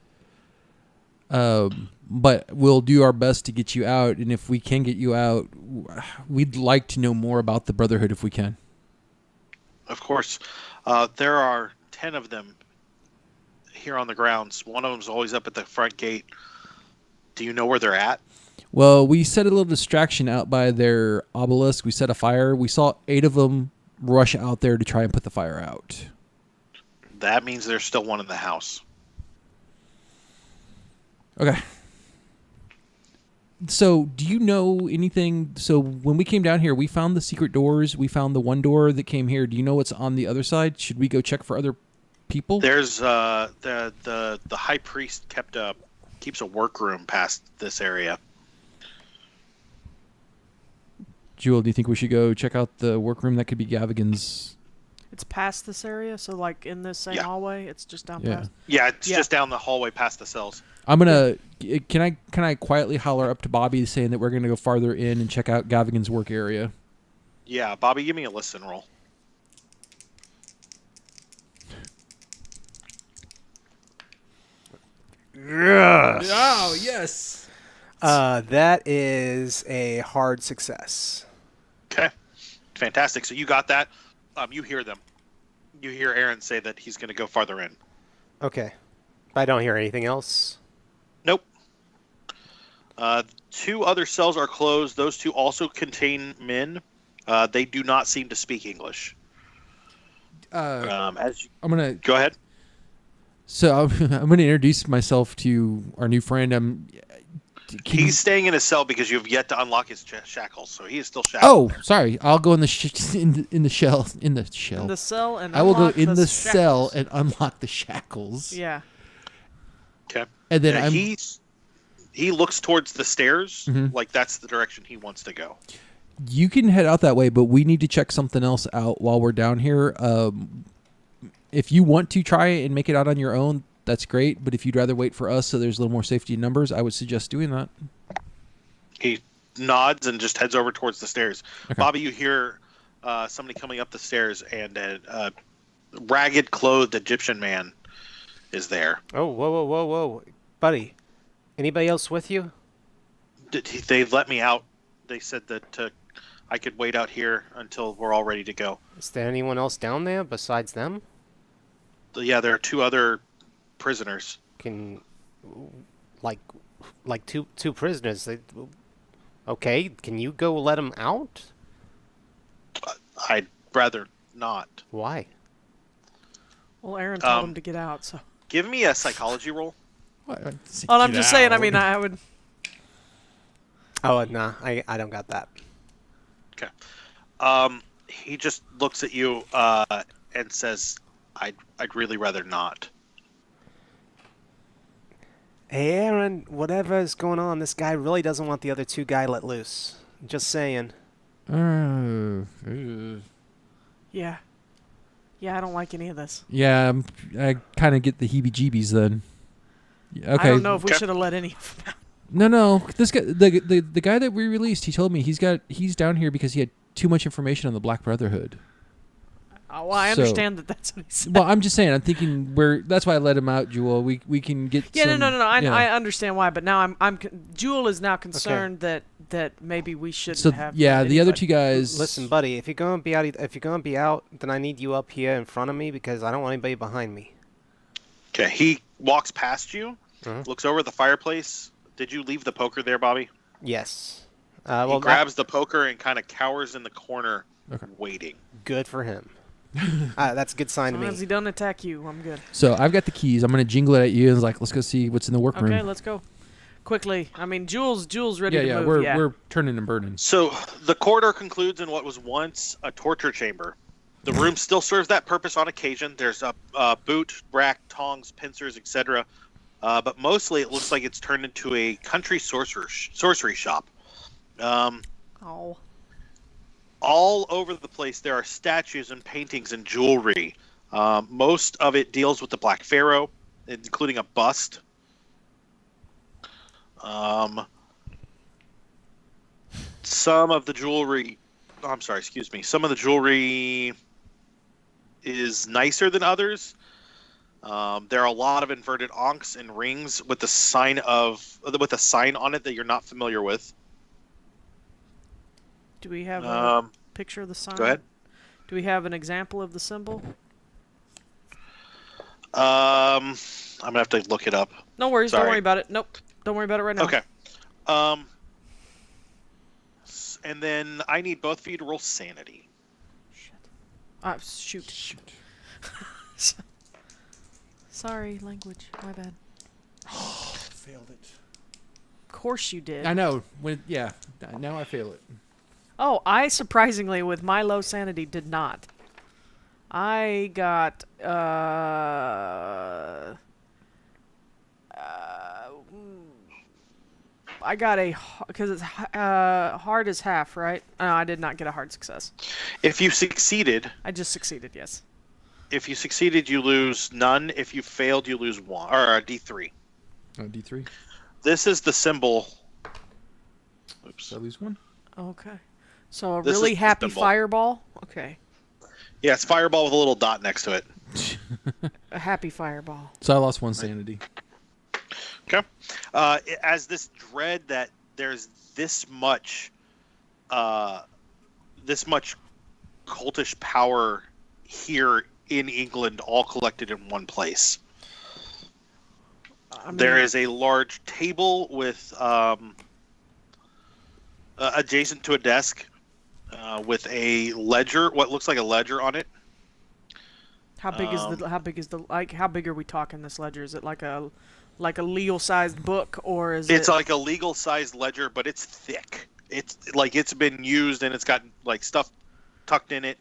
But we'll do our best to get you out. And if we can get you out, we'd like to know more about the Brotherhood if we can. Of course. There are 10 of them here on the grounds. One of them's always up at the front gate. Do you know where they're at? Well, we set a little distraction out by their obelisk. We set a fire. We saw 8 of them rush out there to try and put the fire out. That means there's still one in the house. Okay. So, do you know anything? So, when we came down here, we found the secret doors. We found the one door that came here. Do you know what's on the other side? Should we go check for other people? There's the high priest keeps a workroom past this area. Jewell, do you think we should go check out the workroom? That could be Gavigan's. It's past this area, so like in this same hallway, it's just down past. Yeah, it's just down the hallway past the cells. I'm gonna. Can I quietly holler up to Bobby saying that we're gonna go farther in and check out Gavigan's work area? Yeah, Bobby, give me a listen roll. Yes. Oh yes. That is a hard success. Okay, fantastic. So you got that. You hear them. You hear Aaron say that he's going to go farther in. Okay. But I don't hear anything else. Nope. 2 other cells are closed. Those 2 also contain men. They do not seem to speak English. I'm gonna go ahead. So I'm gonna introduce myself to our new friend. He's staying in his cell because you have yet to unlock his shackles, so he is still shackled. Oh, sorry. I'll go in the shell. In the shell. In the cell, and I will go in the shackles. cell and unlock the shackles. Yeah. Okay. And then he looks towards the stairs, Mhm. like that's the direction he wants to go. You can head out that way, but we need to check something else out while we're down here. If you want to try and make it out on your own, that's great. But if you'd rather wait for us so there's a little more safety in numbers, I would suggest doing that. He nods and just heads over towards the stairs. Okay. Bobby, you hear somebody coming up the stairs, and a ragged clothed Egyptian man is there. Oh, whoa. Buddy, anybody else with you? They let me out. They said that I could wait out here until we're all ready to go. Is there anyone else down there besides them? Yeah, there are 2 other prisoners. Like two prisoners. Okay, can you go let them out? I'd rather not. Why? Well, Aaron told him to get out, so. Give me a psychology roll. Well, I'm just saying. I mean, I would. Oh, nah, I don't got that. Okay. He just looks at you and says, "I'd really rather not." Hey, Aaron, whatever is going on, this guy really doesn't want the other 2 guys let loose. Just saying. Yeah. Yeah, I don't like any of this. Yeah, I kind of get the heebie-jeebies then. Yeah, okay. I don't know if we should have let any of them out. No. This guy, the guy that we released, he told me he's down here because he had too much information on the Black Brotherhood. Well, I understand that's what he said. Well, I'm just saying. I'm thinking that's why I let him out, Jewell. We can get. Yeah, some, no. I understand why, but now Jewell is now concerned that maybe we shouldn't have. Yeah, the other anybody. 2 guys. Listen, buddy, if you're gonna be out, then I need you up here in front of me because I don't want anybody behind me. Okay. He walks past you, Mhm. looks over at the fireplace. Did you leave the poker there, Bobby? Yes. He grabs the poker and kind of cowers in the corner, waiting. Good for him. That's a good sign As long to as me. he doesn't attack you, I'm good. So I've got the keys. I'm gonna jingle it at you and like, let's go see what's in the workroom. Okay, let's go. quickly. I mean, Jewell's ready to move. We're turning and burning. So the corridor concludes in what was once a torture chamber. The room still serves that purpose on occasion. There's a boot, rack, tongs, pincers, etc. But mostly it looks like it's turned into a country sorcery shop. Oh. All over the place there are statues and paintings and jewelry. Most of it deals with the Black Pharaoh, including a bust. Some of the jewelry is nicer than others. There are a lot of inverted ankhs and rings with a sign on it that you're not familiar with. Do we have a picture of the sign? Go ahead. Do we have an example of the symbol? I'm gonna have to look it up. No worries. Sorry. Don't worry about it. Nope. Don't worry about it right now. Okay. And then I need both of you to roll sanity. Shoot. Sorry, language. My bad. Failed it. Of course you did. I know. Now I fail it. Oh, I surprisingly, with my low sanity, did not. I got because it's hard as half, right? I did not get a hard success. If you succeeded, I just succeeded, yes. If you succeeded, you lose none. If you failed, you lose one, or a D3. Oh, D3. This is the symbol. Oops. Did I lose one? Okay. So a This really is the happy symbol. fireball? Okay. Yeah, it's fireball with a little dot next to it. A happy fireball. So I lost one sanity. Okay. As this dread that there's this much cultish power here in England, all collected in one place. There is a large table with adjacent to a desk with a ledger, what looks like a ledger on it. How big are we talking this ledger? Is it like a legal sized book, or is It's like a legal sized ledger, but it's thick. It's like it's been used and it's got like stuff tucked in it.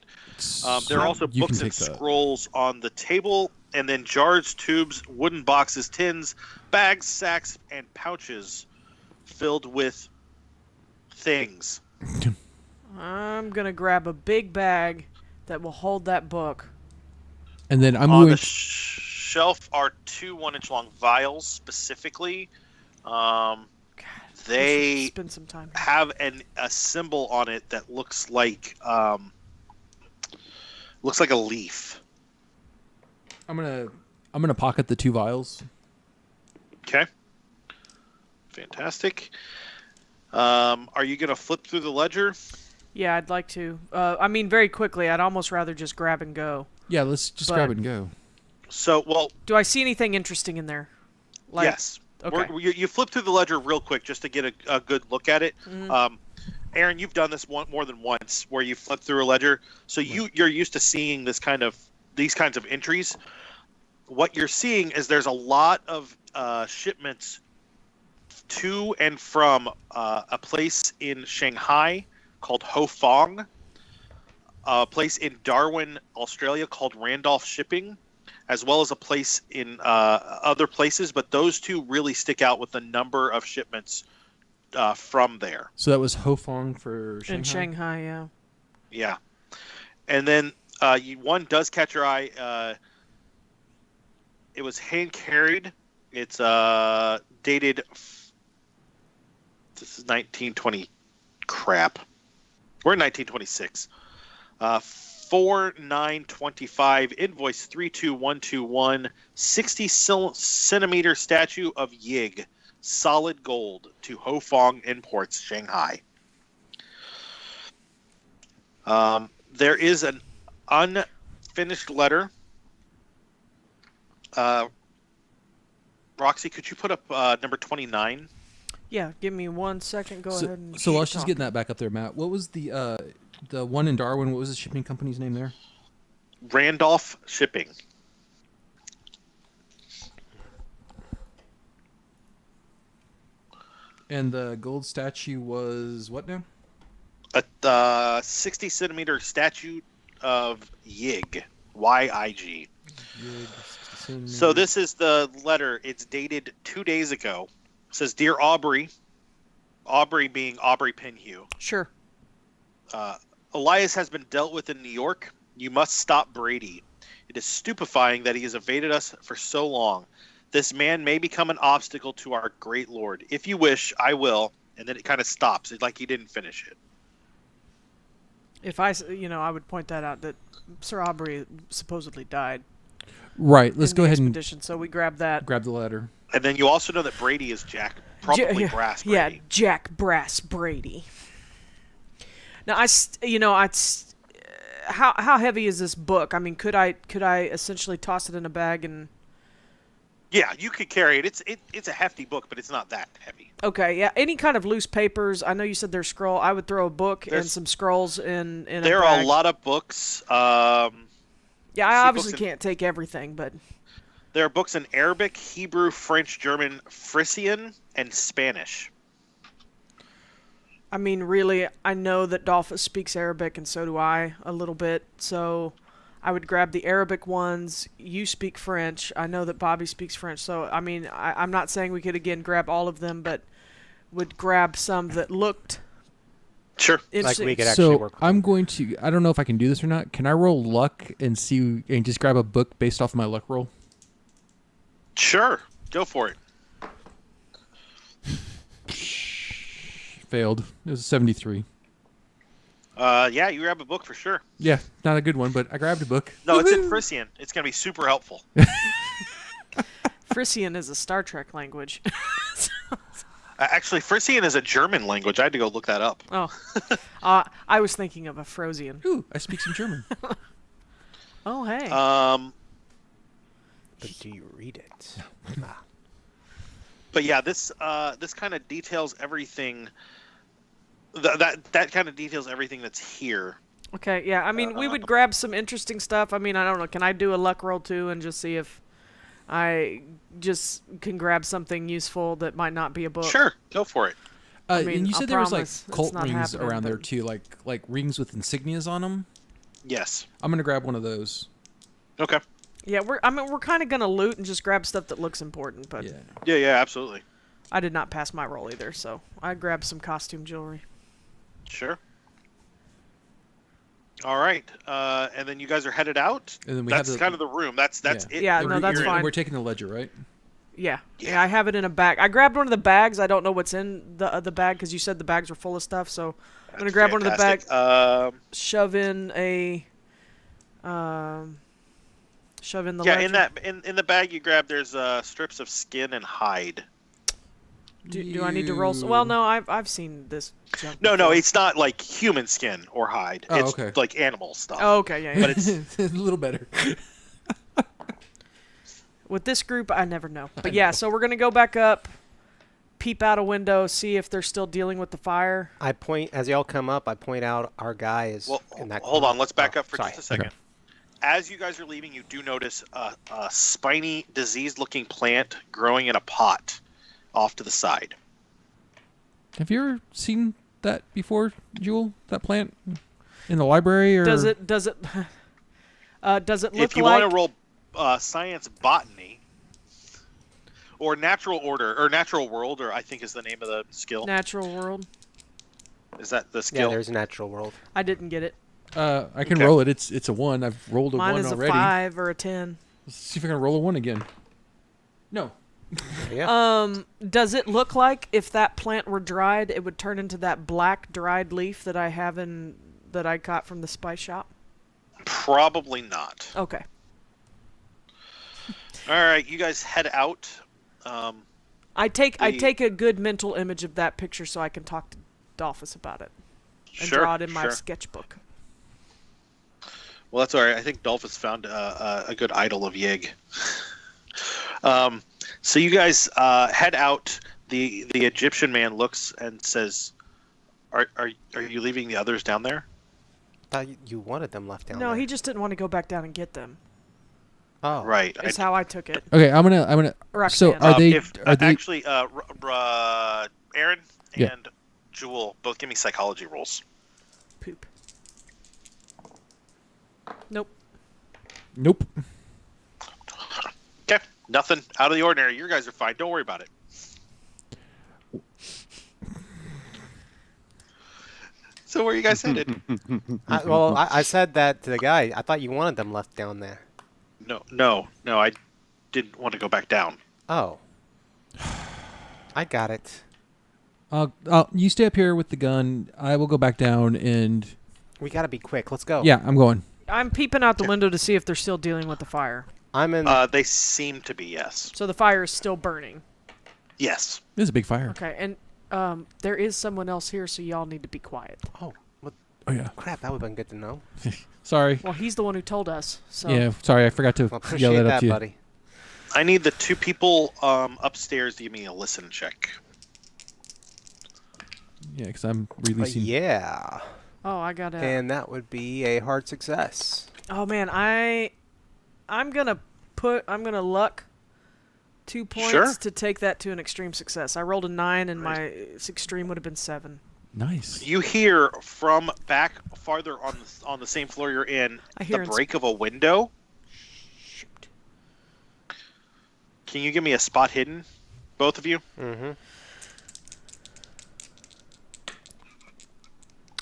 There are also books and scrolls on the table, and then jars, tubes, wooden boxes, tins, bags, sacks, and pouches filled with things. I'm gonna grab a big bag that will hold that book. And then I'm on going the shelf are 2 1-inch long vials specifically. They spend some time here. have a symbol on it that looks like a leaf. I'm gonna pocket the 2 vials. Okay. Fantastic. Are you gonna flip through the ledger? Yeah, I'd like to. I mean, very quickly. I'd almost rather just grab and go. Yeah, let's just grab and go. So, well, do I see anything interesting in there? Yes. Okay. You flip through the ledger real quick just to get a good look at it. Mm-hmm. Aaron, you've done this more than once, where you flip through a ledger, so you're used to seeing these kinds of entries. What you're seeing is there's a lot of shipments to and from a place in Shanghai called Ho Fong, a place in Darwin, Australia called Randolph Shipping, as well as a place in other places, but those 2 really stick out with the number of shipments from there. So that was Hofong for Shanghai? In Shanghai, yeah. Yeah. And then one does catch your eye. It was hand-carried. It's dated... This is 1920 crap. We're in 1926. 4/9/25, invoice 32121, 60 centimeter statue of Yig, solid gold, to Ho Fong Imports, Shanghai. There is an unfinished letter. Roxy, could you put up number 29? Yeah, give me 1 second. Go ahead and So while she's talk. getting that back up there, Matt, what was the one in Darwin? What was the shipping company's name there? Randolph Shipping. And the gold statue was what now? A 60 centimeter statue of Yig, Y-I-G. So this is the letter. It's dated 2 days ago. It says, "Dear Aubrey," Aubrey being Aubrey Penhew. Sure. "Elias has been dealt with in New York. You must stop Brady. It is stupefying that he has evaded us for so long. This man may become an obstacle to our great Lord. If you wish, I will." And then it kind of stops. It's like he didn't finish it. If I would point that out, that Sir Aubrey supposedly died. Right. Let's in go the ahead expedition, so we grab that. grab the letter. And then you also know that Brady is Jack, probably Brass Brady. Yeah, Jack Brass Brady. Now, how heavy is this book? I mean, could I essentially toss it in a bag and? Yeah, you could carry it. It's a hefty book, but it's not that heavy. Okay, yeah. Any kind of loose papers. I know you said there's scroll. I would throw a book and some scrolls in a bag. There are a lot of books. Yeah, I obviously can't take everything, but there are books in Arabic, Hebrew, French, German, Frisian, and Spanish. I mean, really, I know that Dalphus speaks Arabic, and so do I a little bit. So I would grab the Arabic ones. You speak French. I know that Bobby speaks French. So, I mean, I'm not saying we could, again, grab all of them, but would grab some that looked sure interesting. Like we could actually work with I'm going to, I don't know if I can do this or not. Can I roll luck and see, and just grab a book based off of my luck roll? Sure. Go for it. Failed. It was a 73. Yeah, you grab a book for sure. Yeah, not a good one, but I grabbed a book. No, it's in Frisian. It's going to be super helpful. Frisian is a Star Trek language. Actually, Frisian is a German language. I had to go look that up. Oh. I was thinking of a Frosian. Ooh, I speak some German. Oh, hey. But do you read it? But yeah, this kind of details everything. That kind of details everything that's here. Okay, yeah. I mean, we would grab some interesting stuff. I mean, I don't know. Can I do a luck roll too and just see if I just can grab something useful that might not be a book? Sure, go for it. I mean, and you I'll said there was like promise it's cult not rings happening, around there but- too, like rings with insignias on them. Yes. I'm gonna grab one of those. Okay. Yeah, we're kind of gonna loot and just grab stuff that looks important, but Yeah. Yeah, absolutely. I did not pass my roll either, so I grabbed some costume jewelry. Sure. All right, and then you guys are headed out. And then we That's have the, kind of the room. That's it. Yeah, and no, we're- that's and fine. We're taking the ledger, right? Yeah. Yeah. Yeah, I have it in a bag. I grabbed one of the bags. I don't know what's in the bag because you said the bags were full of stuff. So I'm gonna grab one of the bags, shove in a, shove in the. Yeah, ledger. in the bag you grab, there's strips of skin and hide. Do I need to roll? Well, no, I've seen this. Junk No, before. it's not like human skin or hide. Oh, It's okay. like animal stuff. Oh, okay, yeah. But it's a little better. With this group, I never know. But yeah, so we're gonna go back up, peep out a window, see if they're still dealing with the fire. I point as y'all come up. I point out our guy is well. in that. Hold corner. on, let's back Oh, up for sorry. just a second. As you guys are leaving, you do notice a spiny, diseased-looking plant growing in a pot off to the side. Have you ever seen that before, Jewell? That plant in the library, or Does it look If you like? want to roll science botany or natural order or natural world, or I think is the name of the skill. Natural world? Is that the Yeah, skill? there's natural world. I didn't get it. I can Okay. roll it. It's a 1. I've rolled a Mine 1 is already. a 5 or a 10. Let's see if I can roll a 1 again. No. Yeah. Does it look like if that plant were dried, it would turn into that black dried leaf that I have that I got from the spice shop? Probably not. Okay. All right, you guys head out. I take a good mental image of that picture so I can talk to Dalphus about it and Sure, draw it in my sure. sketchbook. Well, that's all right. I think Dalphus found a good idol of Yig. So you guys head out. The Egyptian man looks and says, "Are you leaving the others down there?" Thought you wanted them left down No, there. he just didn't want to go back down and get them. Oh, Right. Is how I took it. Okay, I'm gonna. So Roxanne. are they? If Are they? actually, Aaron Yeah. and Jewell, both give me psychology rolls. Poop. Nope. Nope. Okay, nothing out of the ordinary. You guys are fine. Don't worry about it. So where are you guys headed? I said that to the guy. I thought you wanted them left down there. No. I didn't want to go back down. Oh. I got it. You stay up here with the gun. I will go back down and... We gotta be quick. Let's go. Yeah, I'm going. I'm peeping out the window to see if they're still dealing with the fire. I'm in. They seem to be, yes. So the fire is still burning. Yes. This is a big fire. Okay, and there is someone else here, so y'all need to be quiet. Oh, what? Oh, yeah. Crap, that would've been good to know. Sorry. Well, he's the one who told us. So Yeah, sorry. I forgot to Well, yell appreciate that up that, to you. buddy. I need the two people upstairs to give me a listen check. Yeah, because I'm releasing... Yeah. Oh, I got it. And that would be a hard success. Oh man, I'm gonna luck 2 points Sure. to take that to an extreme success. I rolled a 9, and my extreme would have been 7. Nice. You hear from back farther on the same floor you're in I hear the ins- break of a window. Shoot. Can you give me a spot hidden, both of you? Mm-hmm.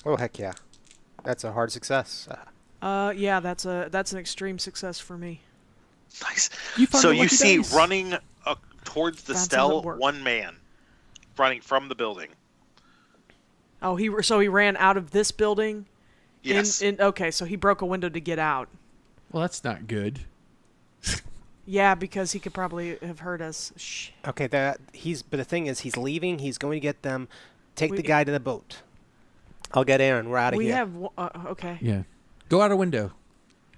Oh, heck yeah. That's a hard success. Yeah, that's an extreme success for me. Nice. You found So the you lucky see dice. running towards the Bouncing cell, at work. one man running from the building. Oh, he ran out of this building. Yes. Okay, so he broke a window to get out. Well, that's not good. Yeah, because he could probably have heard us. Shh. Okay, but the thing is, he's leaving. He's going to get them. Take We- the guy to the boat. I'll get Aaron. We're out of We here. have okay. Yeah. Go out a window.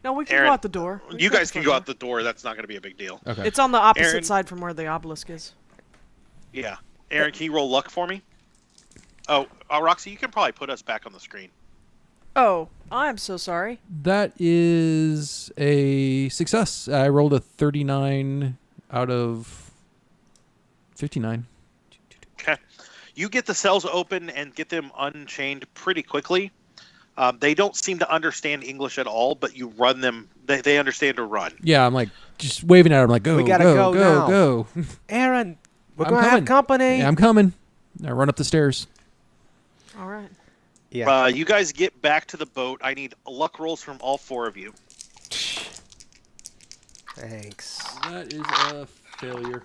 No, we can Aaron, go out the door. We You go guys can front go door. out the door. That's not going to be a big deal. Okay. It's on the opposite Aaron- side from where the obelisk is. Yeah. Aaron, can you roll luck for me? Oh, Roxy, you can probably put us back on the screen. Oh, I'm so sorry. That is a success. I rolled a 39 out of 59. Okay. You get the cells open and get them unchained pretty quickly. They don't seem to understand English at all, but you run them. They understand to run. Yeah, I'm like just waving at him like, go, We gotta go, go go, now. go. Aaron, we're I'm going to have coming. company. Yeah, I'm coming. I run up the stairs. All right. Yeah. You guys get back to the boat. I need luck rolls from all four of you. Thanks. That is a failure.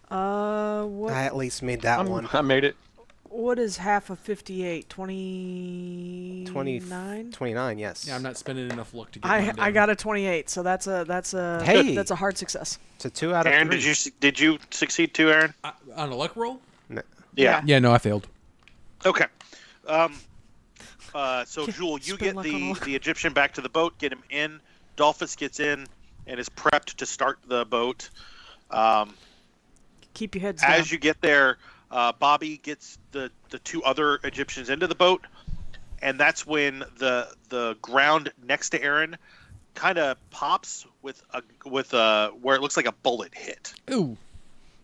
What I at least made that one. I made it. what is half of 58? 29? 29, yes. Yeah, I'm not spending enough luck to get I mine down. got a 28, so that's a Hey. that's a hard success. It's a 2 out of Aaron, 3. did you succeed too, Aaron? On a luck roll? Yeah. Yeah, no, I failed. Okay. So Jewell, you Spend get luck on all. the Egyptian back to the boat, get him in. Dalphus gets in and is prepped to start the boat. Keep your heads down. As you get there, Bobby gets the two other Egyptians into the boat, and that's when the ground next to Aaron kind of pops with where it looks like a bullet hit. Ooh.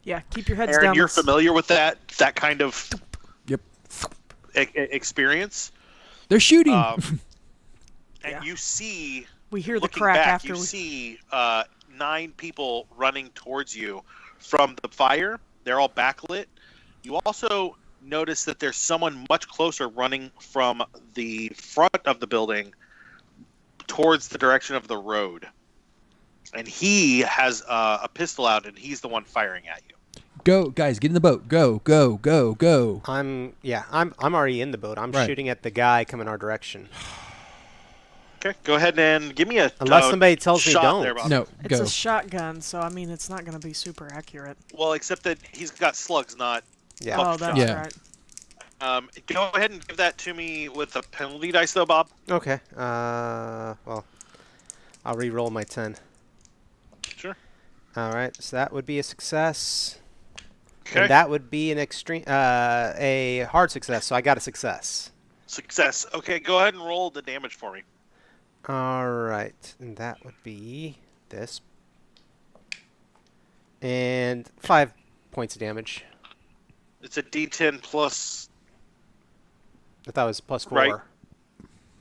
Yeah, keep your heads Aaron, down. you're Let's- familiar with that kind of Yep. experience, They're shooting. and Yeah. you see. We hear the Looking crack back, after you we. see 9 people running towards you from the fire. They're all backlit. You also notice that there's someone much closer running from the front of the building towards the direction of the road. And he has a pistol out, and he's the one firing at you. Go, guys, get in the boat. Go, go, go, go. I'm already in the boat. I'm Right. shooting at the guy coming our direction. Okay, go ahead and give me a Unless somebody tells me shot don't. there, Bob. No, It's go. a shotgun, so I mean it's not going to be super accurate. Well, except that he's got slugs, not. Yeah. Oh, that's Yeah. right. Go ahead and give that to me with a penalty dice, though, Bob. Okay. Well, I'll re-roll my 10. Sure. All right. So that would be a success. Okay. And that would be an extreme, a hard success. So I got a success. Success. Okay, go ahead and roll the damage for me. All right, and that would be this. And 5 points of damage. It's a D10 plus. I thought it was plus 4. Right.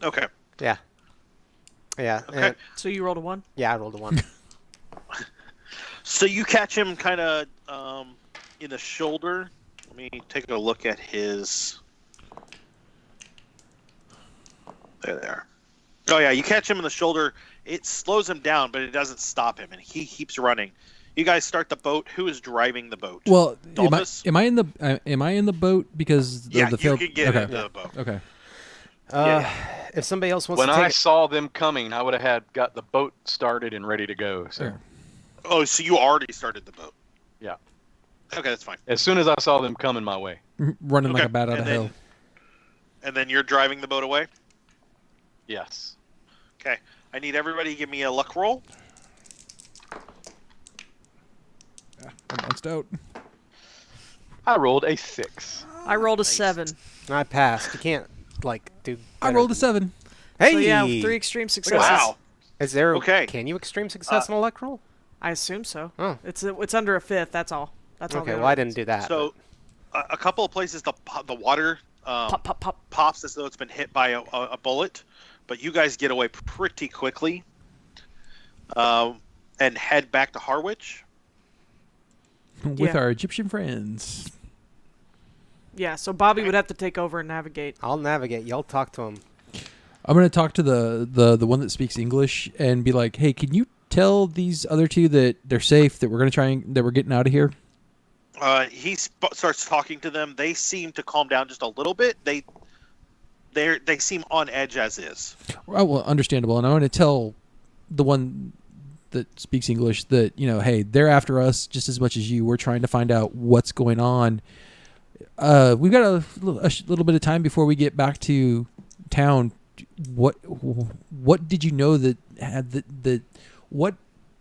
Okay. Yeah. Yeah. Okay. And, So you rolled a 1? yeah, I rolled a 1. So you catch him kind of in the shoulder. Let me take a look at his. There. Oh yeah, you catch him in the shoulder. It slows him down, but it doesn't stop him, and he keeps running. You guys start the boat. Who is driving the boat? Well, Dalphus? am I in the boat because the Yeah, you failed? can get okay. into the boat. Okay. If somebody else wants When to I take saw them coming, I would have got the boat started and ready to go. So Sure. Oh, so you already started the boat? yeah, Okay, that's fine. as soon as I saw them coming my way. Running like Okay, a bat out and of then- hell. And then you're driving the boat away? Yes. Okay. I need everybody to give me a luck roll. I bounced out. I rolled a 6. I rolled a Nice. 7. I passed. You can't do. I better rolled a than- 7. Hey. So yeah, 3 extreme successes. Wow. Is there? Okay. Can you extreme success in a luck roll? I assume so. Oh. It's under a 5th. That's all. That's all. Okay. the Well, I other didn't do that. So, a couple of places the water Pop, pop, pop. pops as though it's been hit by a bullet, but you guys get away pretty quickly and head back to Harwich. With Yeah. our Egyptian friends. Yeah. So Bobby would have to take over and navigate. I'll navigate. Y'all talk to him. I'm gonna talk to the one that speaks English and be like, "Hey, can you tell these other two that they're safe? That we're gonna that we're getting out of here?" He starts talking to them. They seem to calm down just a little bit. They seem on edge as is. Oh, well, understandable. And I want to tell the one that speaks English that, hey, they're after us just as much as you. We're trying to find out what's going on. We've got a little bit of time before we get back to town. What did you know that had that? What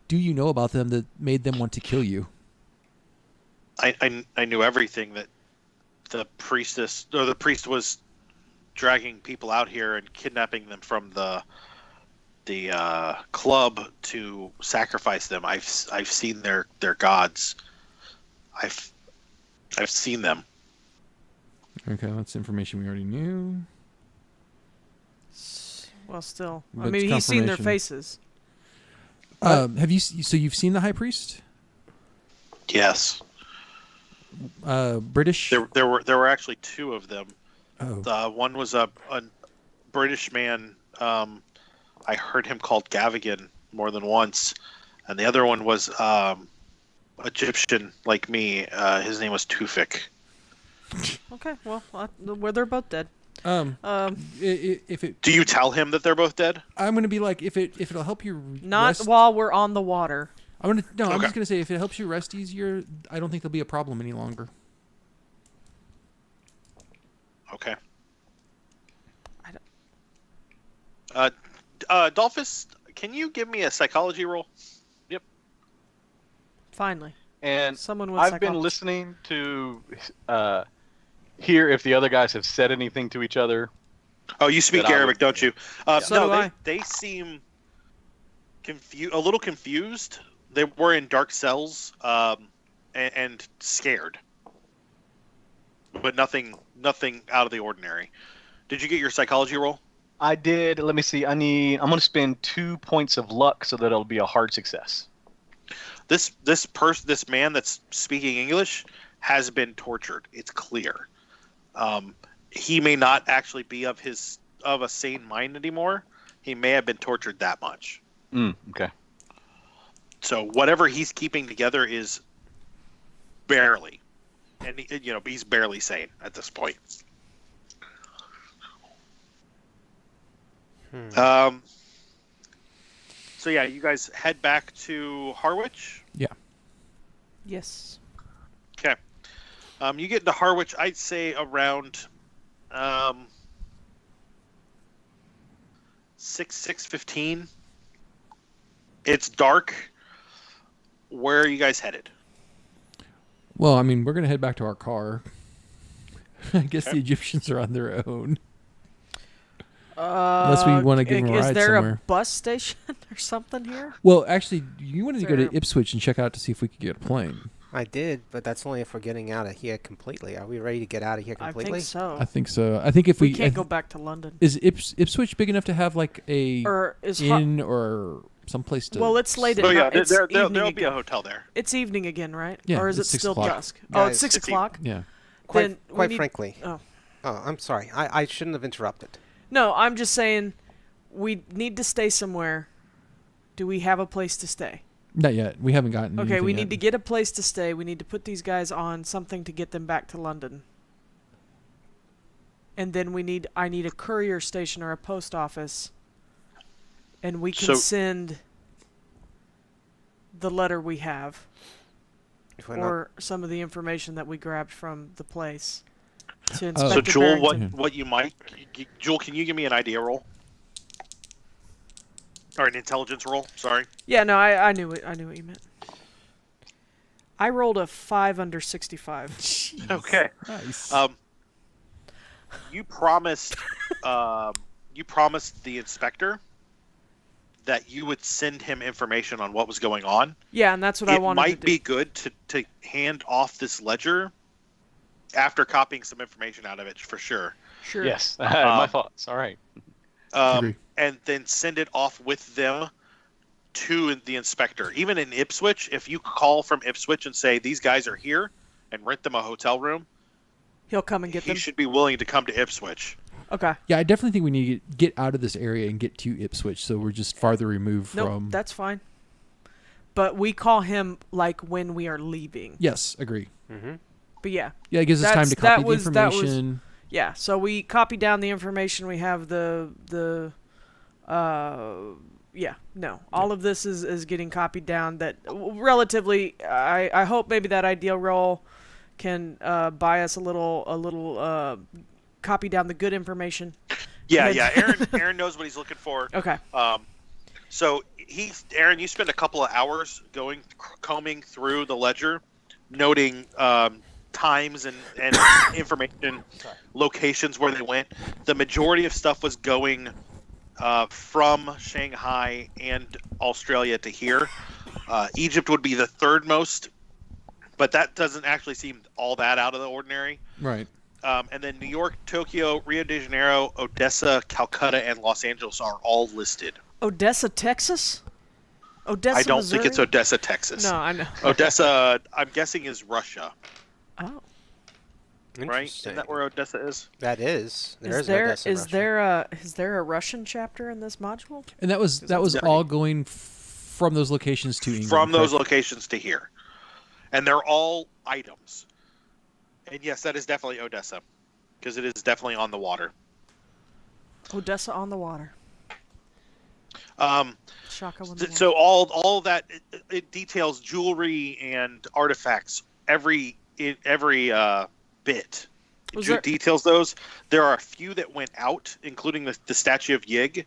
do you know about them that made them want to kill you? I knew everything, that the priest was dragging people out here and kidnapping them from the club to sacrifice them. I've seen their gods. I've seen them. Okay, that's information we already knew. Well, still. I But mean, it's he's seen their confirmation. faces. Have you? So you've seen the high priest? Yes, British. there were actually two of them. Oh. One was a British man. I heard him called Gavigan more than once, and the other one was Egyptian like me. His name was Tufik. Okay. Well, they're both dead. If it, Do you tell him that they're both dead? I'm gonna be like, if it'll help you. Not rest, while we're on the water. I'm Okay. just gonna say if it helps you rest easier, I don't think there'll be a problem any longer. Okay. I Dalphus, can you give me a psychology roll? Finally, And someone with I've been psychology. listening to hear if the other guys have said anything to each other. Oh, you speak That I Arabic, would- don't you? So no, do I. they seem a little confused. They were in dark cells and scared, but nothing out of the ordinary. Did you get your psychology roll? I did. Let me see. I'm going to spend 2 points of luck so that it'll be a hard success. This man that's speaking English has been tortured. It's clear. He may not actually be of a sane mind anymore. He may have been tortured that much. Okay. So whatever he's keeping together is barely, and he's barely sane at this point. So yeah, you guys head back to Harwich. Yeah. Yes. Okay. You get into Harwich, I'd say around 6:15. It's dark. Where are you guys headed? Well, I mean, we're gonna head back to our car. I guess Okay. the Egyptians are on their own. Unless we wanna give 'em a Is ride there somewhere. a bus station or something here? Well, actually, you wanted to go to Fair. Ipswich and check out to see if we could get a plane. I did, but that's only if we're getting out of here completely. Are we ready to get out of here completely? I think so. I think so. I think if we can't go back to London. Is Ipswich big enough to have like a inn or someplace to? Well, it's late at Oh night. yeah, there'll be a hotel there. It's evening again, right? Yeah, or is it it's 6 still o'clock. dusk? Guys, Oh, it's 6 o'clock. Yeah. Quite Then frankly. Oh, I'm sorry. I shouldn't have interrupted. no, I'm just saying we need to stay somewhere. Do we have a place to stay? Not yet. We haven't gotten. Okay, we anything need to get a place to stay. We need to put these guys on something to get them back to London. And then I need a courier station or a post office. And we can send the letter we have or some of the information that we grabbed from the place to Inspector So Jewell, Barrington. what you might, Jewell, can you give me an idea roll? Or an intelligence roll, sorry. Yeah, no, I knew it. I knew what you meant. I rolled a 5 under 65. Jeez. Okay. Nice. You promised the inspector that you would send him information on what was going on. Yeah, and that's what I wanted to do. It might be good to hand off this ledger after copying some information out of it, for sure. Sure. Yes, my thoughts. All right. And then send it off with them to the inspector. Even in Ipswich, if you call from Ipswich and say, these guys are here, and rent them a hotel room, he'll come and get them. He should be willing to come to Ipswich. Okay. Yeah, I definitely think we need to get out of this area and get to Ipswich, so we're just farther removed from. Nope, that's fine. But we call him like when we are leaving. Yes, agree. Mm-hmm. But yeah. Yeah, it gives us time to copy the information. Yeah, so we copy down the information. We have all of this is getting copied down. That relatively, I hope maybe that ideal roll can buy us a little copy down the good information. Yeah. Aaron knows what he's looking for. Okay. So Aaron, you spend a couple of hours combing through the ledger, noting times and information, locations where they went. The majority of stuff was going from Shanghai and Australia to here. Egypt would be the third most, but that doesn't actually seem all that out of the ordinary. Right. And then New York, Tokyo, Rio de Janeiro, Odessa, Calcutta, and Los Angeles are all listed. Odessa, Texas? Odessa, I don't Missouri? think it's Odessa, Texas. No, I know. Odessa, I'm guessing, is Russia. Oh. Right? Isn't that where Odessa is? That is. Is there a Russian chapter in this module? And that was all going from those locations to England. From those locations to here. And they're all items. And yes, that is definitely Odessa, because it is definitely on the water. Odessa on the water. Shaka on the water. So all that it details jewelry and artifacts. Every bit details those. There are a few that went out, including the statue of Yig,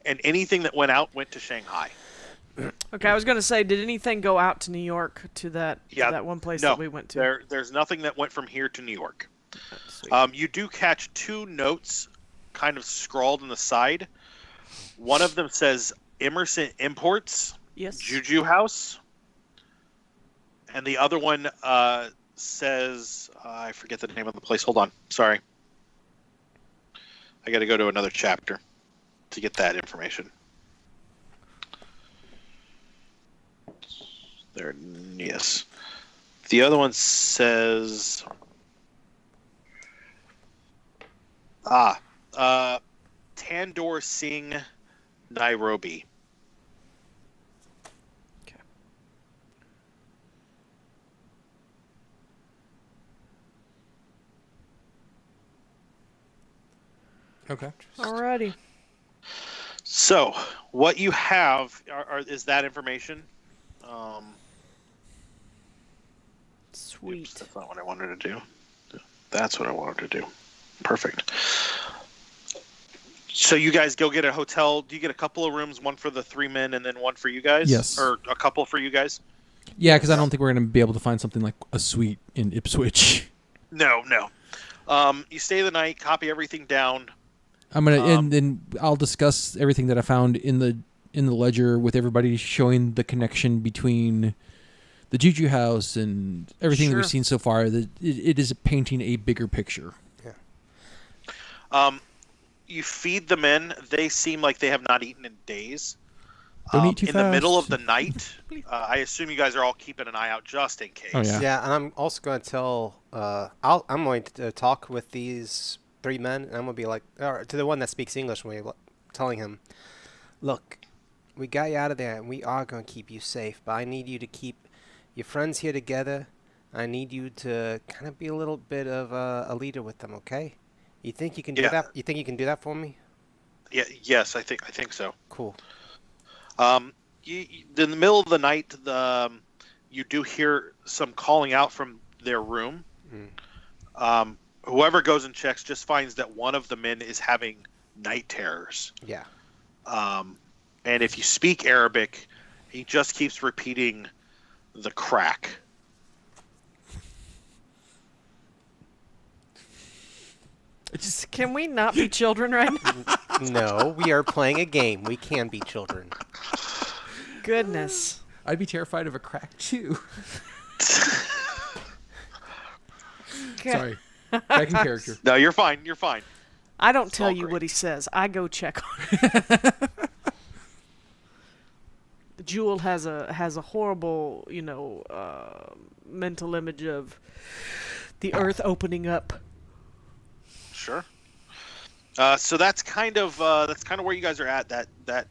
and anything that went out went to Shanghai. Okay, I was going to say, did anything go out to New York to that one place that we went to? There's nothing that went from here to New York. You do catch 2 notes kind of scrawled on the side. One of them says Emerson Imports, yes, Juju House. And the other one says, I forget the name of the place. Hold on. Sorry. I got to go to another chapter to get that information. There, yes. The other one says, Tandoor Singh, Nairobi. Okay. Alrighty. So, what you have is that information. Sweet. Oops, that's not what I wanted to do. That's what I wanted to do. Perfect. So you guys go get a hotel. Do you get a couple of rooms, one for the 3 men and then one for you guys? Yes. Or a couple for you guys? Yeah, because I don't think we're going to be able to find something like a suite in Ipswich. No. You stay the night, copy everything down. I'm gonna and then I'll discuss everything that I found in the ledger with everybody, showing the connection between the Juju house and everything that we've Sure. seen so far, it is painting a bigger picture. You feed them in. They seem like they have not eaten in days. Don't eat too in the middle of fast. the night, I assume you guys are all keeping an eye out just in case. Oh, yeah. Yeah, and I'm also going to tell. I'm going to talk with these 3 men, and I'm going to be like, or to the one that speaks English, telling him, look, we got you out of there, and we are going to keep you safe. But I need you to keep your friends here together. I need you to kind of be a little bit of a leader with them, okay? You think you can do that? You think you can do that for me? Yeah. Yes, I think so. Cool. In the middle of the night, you do hear some calling out from their room. Whoever goes and checks just finds that one of the men is having night terrors. Yeah. And if you speak Arabic, he just keeps repeating the crack. Can we not be children right now? No, we are playing a game. We can be children. Goodness. I'd be terrified of a crack too. Sorry, back in character. No, you're fine. You're fine. I don't tell all you great. what he says. I go check on it. Jewell has a horrible, mental image of the earth opening up. Sure. So that's kind of where you guys are at. That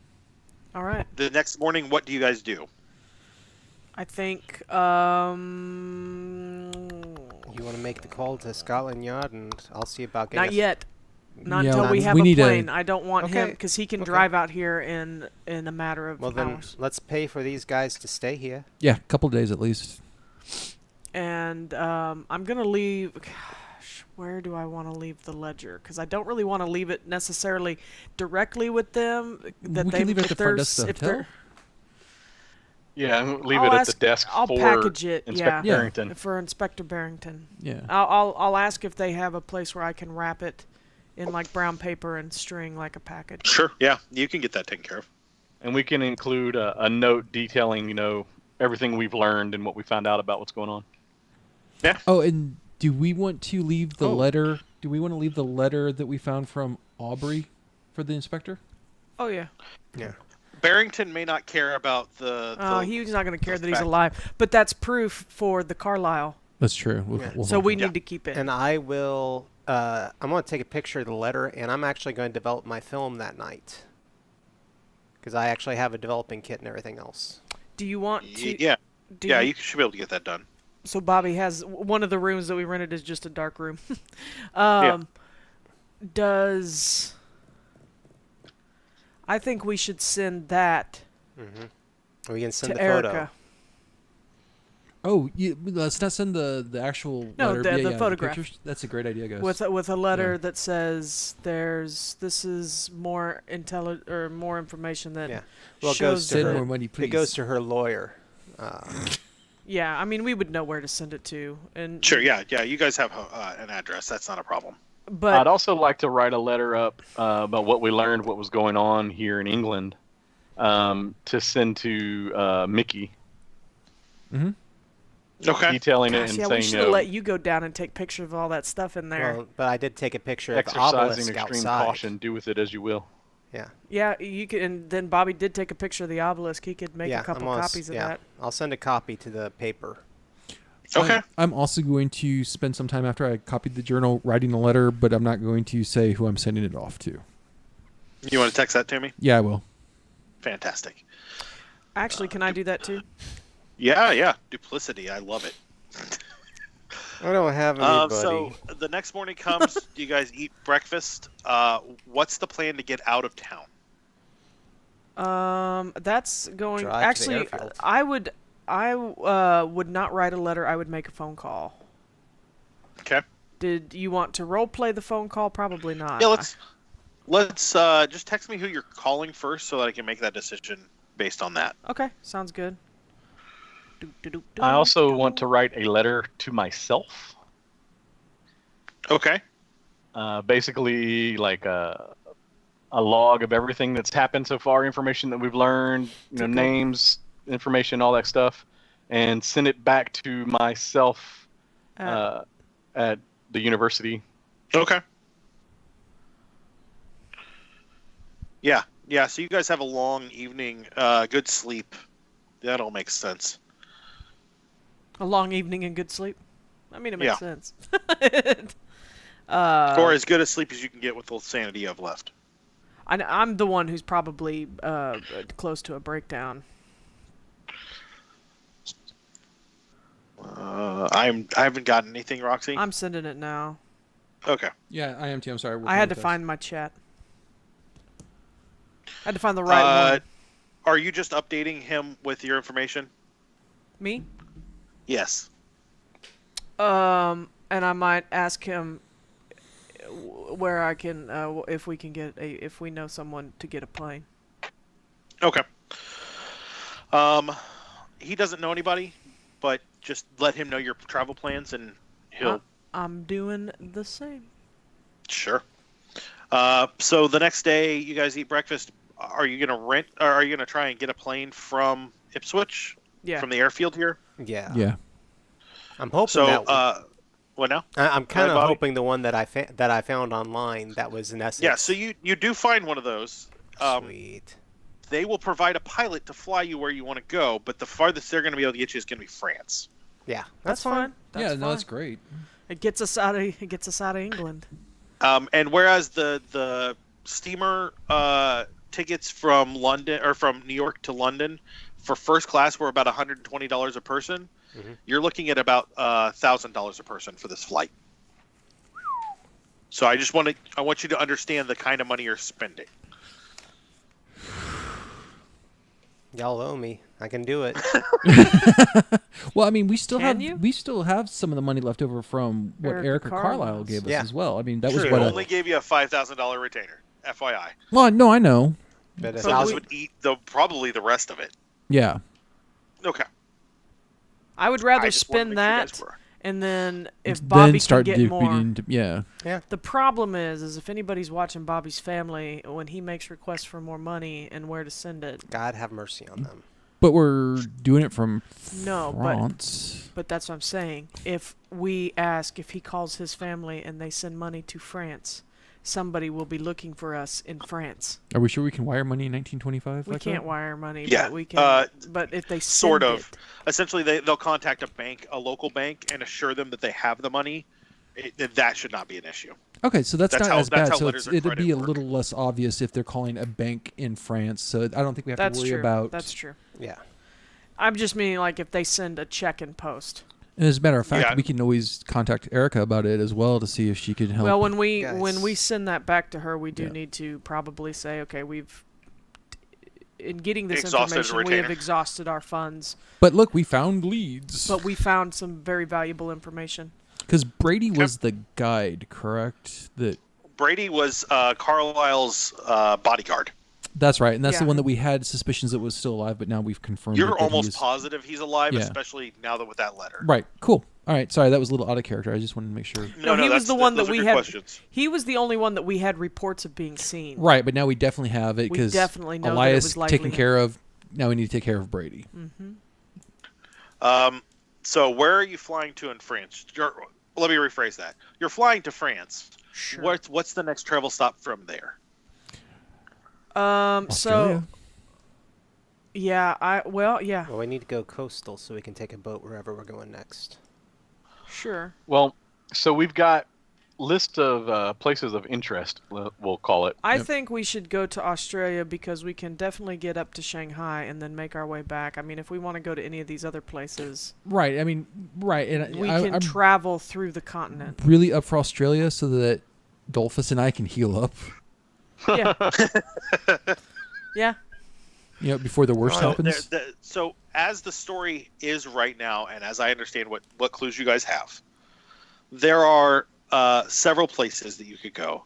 All right. the next morning, what do you guys do? I think You want to make the call to Scotland Yard, and I'll see about getting not yet. Not Yeah, until we have we a need plane. I don't want him Okay, because he can okay. drive out here in a matter of Well, then hours. let's pay for these guys to stay here. Yeah, a couple days at least. And I'm gonna leave. Gosh, where do I want to leave the ledger? Because I don't really want to leave it necessarily directly with them. That We they can leave it at if the front there's- desk of the if they're- hotel. Yeah, leave I'll it at ask- the desk I'll for package it. Inspector Yeah. Barrington. for Inspector Barrington. Yeah. I'll ask if they have a place where I can wrap it in like brown paper and string like a package. Sure. Yeah, you can get that taken care of. And we can include a note detailing, everything we've learned and what we found out about what's going on. Oh, and do we want to leave the Oh. letter? Do we want to leave the letter that we found from Aubrey for the inspector? Oh yeah. Yeah. Barrington may not care about the. He's not going to care that he's fact- alive, but that's proof for the Carlisle. That's true. Yeah. So we Yeah. need to keep it. And I will. I'm going to take a picture of the letter, and I'm actually going to develop my film that night. Because I actually have a developing kit and everything else. Do you want to? Yeah. do Yeah, you- you should be able to get that done. So Bobby has one of the rooms that we rented is just a dark room. Does I think we should send that We can send to the photo. Erica? Oh, let's not send the actual No, letter. the photograph. pictures. That's a great idea, guys. With a letter Yeah. that says this is more or more information that Yeah. Well, it shows goes to Send her. more money, please. It goes to her lawyer. Yeah, I mean we would know where to send it to, and Sure. Yeah. You guys have an address. That's not a problem. but I'd also like to write a letter up about what we learned, what was going on here in England, to send to Mickey, Mm-hmm. Okay. detailing it gosh, and yeah, we saying, should have let you go down and take pictures of all that stuff in there. Well, but I did take a picture of the exercising obelisk extreme outside. caution, do with it as you will. Yeah. Yeah, you could, and then Bobby did take a picture of the obelisk. He could make yeah, a couple I'm gonna copies of that. I'll send a copy to the paper. Okay. I'm also going to spend some time after I copied the journal writing a letter, but I'm not going to say who I'm sending it off to. You want to text that to me? Yeah, I will. Fantastic. Actually, can I do that too? Yeah. Duplicity. I love it. I don't have anybody. So the next morning comes. Do you guys eat breakfast? What's the plan to get out of town? That's going. Drive to the Actually, airfield. I would not write a letter. I would make a phone call. Okay. Did you want to role play the phone call? Probably not. Yeah. Let's just text me who you're calling first, so that I can make that decision based on that. Okay, sounds good. I also want to write a letter to myself, Okay. basically like a log of everything that's happened so far, information that we've learned, To go- names, information, all that stuff, and send it back to myself Uh, at the university. Okay. Yeah. Yeah. So you guys have a long evening, good sleep. That all makes sense. a long evening and good sleep. I mean, it makes Yeah. sense. Or as good a sleep as you can get with the sanity you have left. I'm the one who's probably close to a breakdown. I haven't gotten anything, Roxy. I'm sending it now. Okay. Yeah, I am too. I'm sorry. I had to find my chat. I had to find the right one. Are you just updating him with your information? Me? Yes. And I might ask him where I can, if we can get if we know someone to get a plane. Okay. He doesn't know anybody, but just let him know your travel plans, and he'll. I'm doing the same. Sure. So the next day, you guys eat breakfast. Are you gonna rent? Or are you gonna try and get a plane from Ipswich? Yeah. From the airfield here. Yeah. Yeah. I'm hoping So, that. what now? I'm kind of Bobby? hoping the one that I found online that was in Essex. Yeah. So you do find one of those. Sweet. They will provide a pilot to fly you where you want to go, but the farthest they're going to be able to get you is going to be France. Yeah, That's fine. Yeah, That's no, that's fine. great. It gets us out of England. And whereas the steamer tickets from London or from New York to London for first class were about $120 a person, you're looking at about $1,000 a person for this flight. So I want you to understand the kind of money you're spending. Y'all owe me. I can do it. Well, I mean, we still Can you? have some of the money left over from what Erica Erica Carlisle Carlisle's. gave us Yeah. as well. I mean, that was She what. only gave you a $5,000 retainer, FYI. Well, no, I know. But a So this thousand, would eat probably the rest of it. Yeah. Okay. I would rather I just wanted to spend make sure you that, guys were. and then if Bobby then start can get more. dipping into, yeah. The problem is if anybody's watching Bobby's family, when he makes requests for more money and where to send it. God have mercy on them. But we're doing it from No, France. but that's what I'm saying. If we ask if he calls his family and they send money to France, somebody will be looking for us in France. Are we sure we can wire money in 1925? We like can't that? wire money, Yeah, but we can. But if they Sort send of. it, Essentially, they'll contact a local bank, and assure them that they have the money. That should not be an issue. Okay, so that's not as that's bad. how So letters of it'd be credit a work. little less obvious if they're calling a bank in France. So I don't think we have that's to worry true. about. That's true. Yeah. I'm just meaning like if they send a check and post. And as a matter of fact, Yeah. we can always contact Erica about it as well to see if she can help. Well, when we Guys. send that back to her, we do Yeah. need to probably say, okay, in getting this Exhausted information, we have retainer. exhausted our funds, But look, we found leads. but we found some very valuable information. Because Brady was the guide, correct? Brady was Carlisle's bodyguard. That's right, and that's the Yeah. one that we had suspicions that was still alive, but now we've confirmed. You're that he almost is- positive he's alive, Yeah. especially now that with that letter. Right. Cool. All right. Sorry, that was a little out of character. I just wanted to make sure. No, he was the one that those are we good had. questions. He was the only one that we had reports of being seen. Right, but now we definitely have it We because definitely know that it Elias was likely taken him. care of. Now we need to take care of Brady. So where are you flying to in France? Let me rephrase that. You're flying to France. Sure. What's the next travel stop from there? So Australia? yeah, Well, we need to go coastal so we can take a boat wherever we're going next. sure. Well, so we've got list of places of interest, we'll call it. I think we should go to Australia because we can definitely get up to Shanghai and then make our way back. I mean, if we want to go to any of these other places, Right. I mean, right. And we I, can I'm travel through the continent. really up for Australia so that Dalphus and I can heal up. Yeah. Yeah. You know, before the worst So, happens. so as the story is right now, and as I understand what clues you guys have, there are several places that you could go.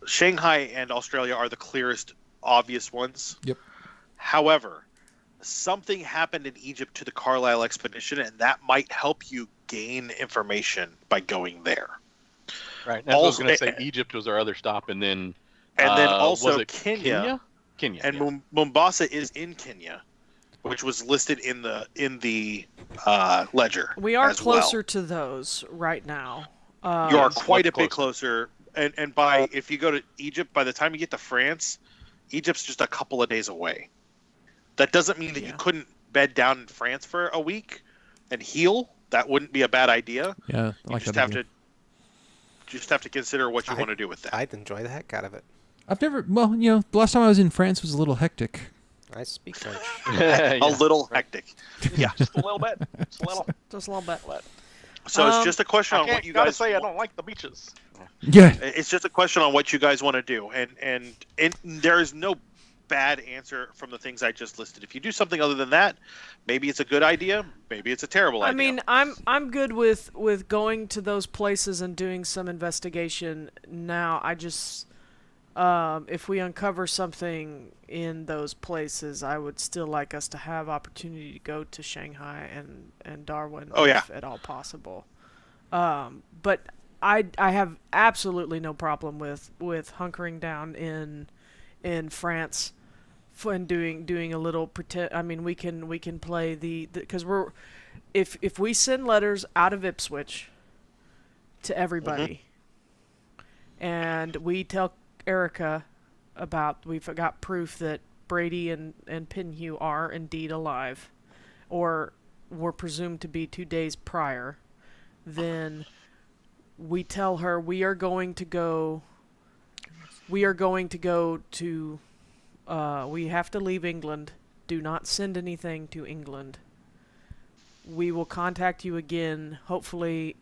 Shanghai and Australia are the clearest, obvious ones. Yep. However, something happened in Egypt to the Carlisle expedition, and that might help you gain information by going there. Right. That's what I was Also- going to say. Egypt was our other stop, and then And then was also it Kenya. Kenya, And yeah. Mombasa is in Kenya. which was listed in the ledger. We are as closer well. to those right now. You are Yes, quite a much bit closer. And if you go to Egypt, by the time you get to France, Egypt's just a couple of days away. That doesn't mean that you couldn't bed down in France for a week and heal. That wouldn't be a bad idea. Yeah, I like that idea. You just have to consider what you want to do with that. I'd enjoy the heck out of it. I've never. Well, the last time I was in France was a little hectic. I speak French. A little hectic. Yeah, Just a little bit. Just a little. Just a little bit. So it's just a question on what you gotta guys say I don't like the beaches. Yeah. It's just a question on what you guys want to do, and there is no bad answer from the things I just listed. If you do something other than that, maybe it's a good idea, maybe it's a terrible idea. I mean, I'm good with going to those places and doing some investigation now. I just if we uncover something in those places, I would still like us to have opportunity to go to Shanghai and Darwin if at all possible. But I have absolutely no problem with hunkering down in France and doing a little pretend. I mean, we can play because if we send letters out of Ipswich to everybody, and we tell Erica we've got proof that Brady and Pinhue are indeed alive, or were presumed to be 2 days prior, then we tell her we are going to go to we have to leave England. Do not send anything to England. We will contact you again, hopefully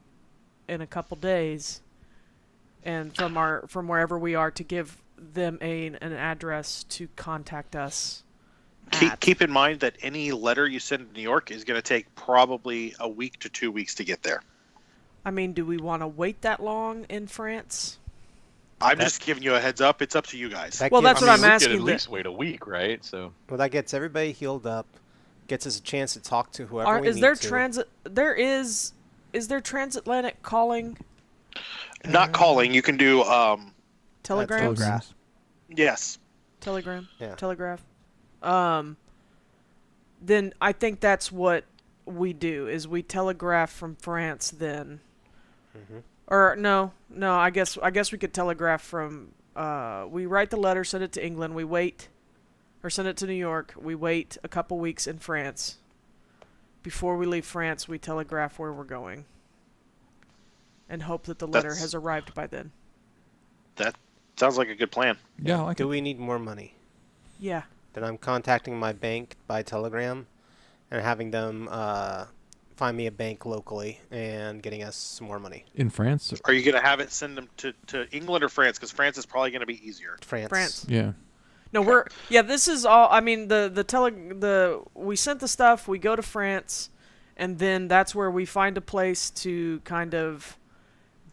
in a couple days, and from wherever we are, to give them an address to contact us. Keep in mind that any letter you send to New York is going to take probably a week to 2 weeks to get there. I mean, do we want to wait that long in France? I'm just giving you a heads up. It's up to you guys. Well, that's what I'm asking. We could at least wait a week, right? So. Well, that gets everybody healed up, gets us a chance to talk to whoever we need to. Is there transatlantic calling? Not calling. You can do Telegrams? Telegrams. Yes. Telegram? Yeah. Telegraph? Then I think that's what we do, is we telegraph from France then. Or no, I guess we could telegraph from we write the letter, send it to England, we wait, or send it to New York, we wait a couple weeks in France. Before we leave France, we telegraph where we're going. And hope that the letter has arrived by then. That sounds like a good plan. Yeah, I like Do we need more money? Yeah. Then I'm contacting my bank by telegram and having them find me a bank locally and getting us some more money. In France? Are you going to have it send them to England or France? Because France is probably going to be easier. France. Yeah. No, this is all. I mean, we sent the stuff. We go to France, and then that's where we find a place to kind of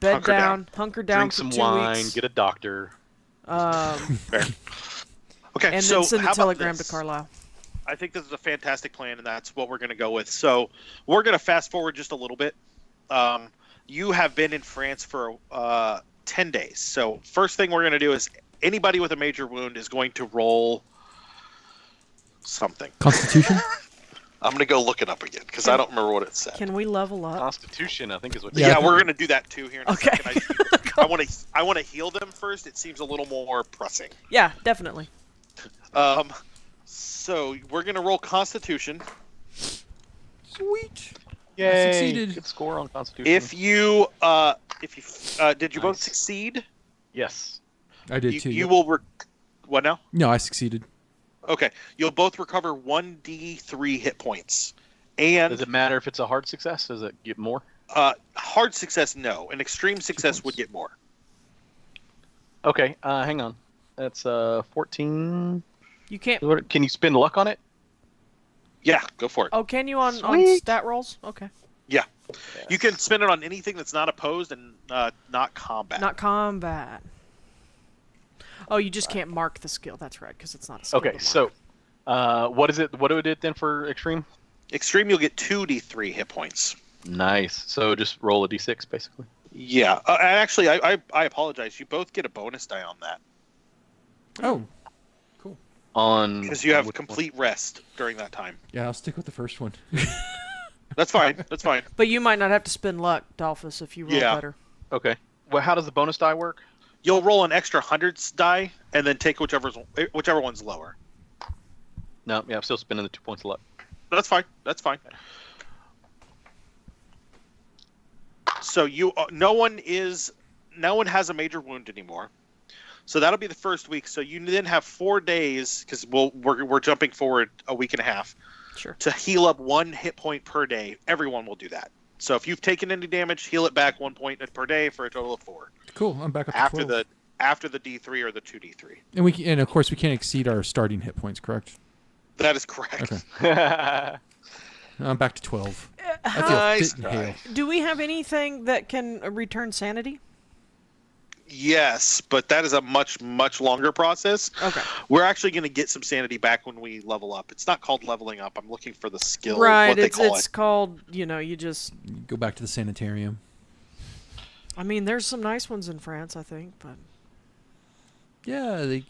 hunker down, drink for some 2 wine, weeks. get a doctor. Fair. Okay, And so then send a how about telegram to this? Carlisle. I think this is a fantastic plan, and that's what we're going to go with. So we're going to fast forward just a little bit. You have been in France for 10 days. So first thing we're going to do is anybody with a major wound is going to roll something. Constitution? I'm going to go look it up again because I don't remember what it said. Can we level up? Constitution, I think, is what. Yeah, we're going to do that too here in a Okay. second. I want to heal them first. It seems a little more pressing. Yeah, definitely. So we're going to roll Constitution. Sweet. Yay! I succeeded. Good score on Constitution. If you did you both succeed? Yes. I did too. You will. What now? No, I succeeded. Okay, you'll both recover 1d3 hit points. And Does it matter if it's a hard success? Does it get more? hard success, no. An extreme success would get more. Okay, hang on. That's 14. You can't. Can you spend luck on it? Yeah, go for it. Oh, can you on Sweet. stat rolls? Okay. Yeah. You can spend it on anything that's not opposed and not combat. Not combat. Oh, you just can't mark the skill. That's right, because it's not a skill. Okay, to so what is it? What do it then for extreme? Extreme, you'll get 2d3 hit points. Nice. So just roll a d6, basically. Yeah. And actually, I apologize. You both get a bonus die on that. Oh, cool. On Because you have which complete rest during that time. Yeah, I'll stick with the first one. That's fine. That's fine. But you might not have to spend luck, Dalphus, if you roll better. one? Okay. Well, how does the bonus die work? You'll roll an extra hundreds die and then take whichever one's lower. No, yeah, I'm still spending the 2 points of luck. That's fine. That's fine. So no one has a major wound anymore. So that'll be the first week. So you then have 4 days, because we're jumping forward a week and a half. Sure. To heal up 1 hit point per day. Everyone will do that. So if you've taken any damage, heal it back 1 point per day for a total of 4. Cool. I'm back up to After 12. the D3 or the 2D3. And of course we can't exceed our starting hit points, correct? That is correct. Okay. I'm back to 12. I feel Nice fit and try. hale. Do we have anything that can return sanity? Yes, but that is a much, much longer process. Okay. We're actually going to get some sanity back when we level up. It's not called leveling up. I'm looking for the skill. Right. What they call It's it. called, you just... You go back to the sanitarium. I mean, there's some nice ones in France, I think, but... Yeah, they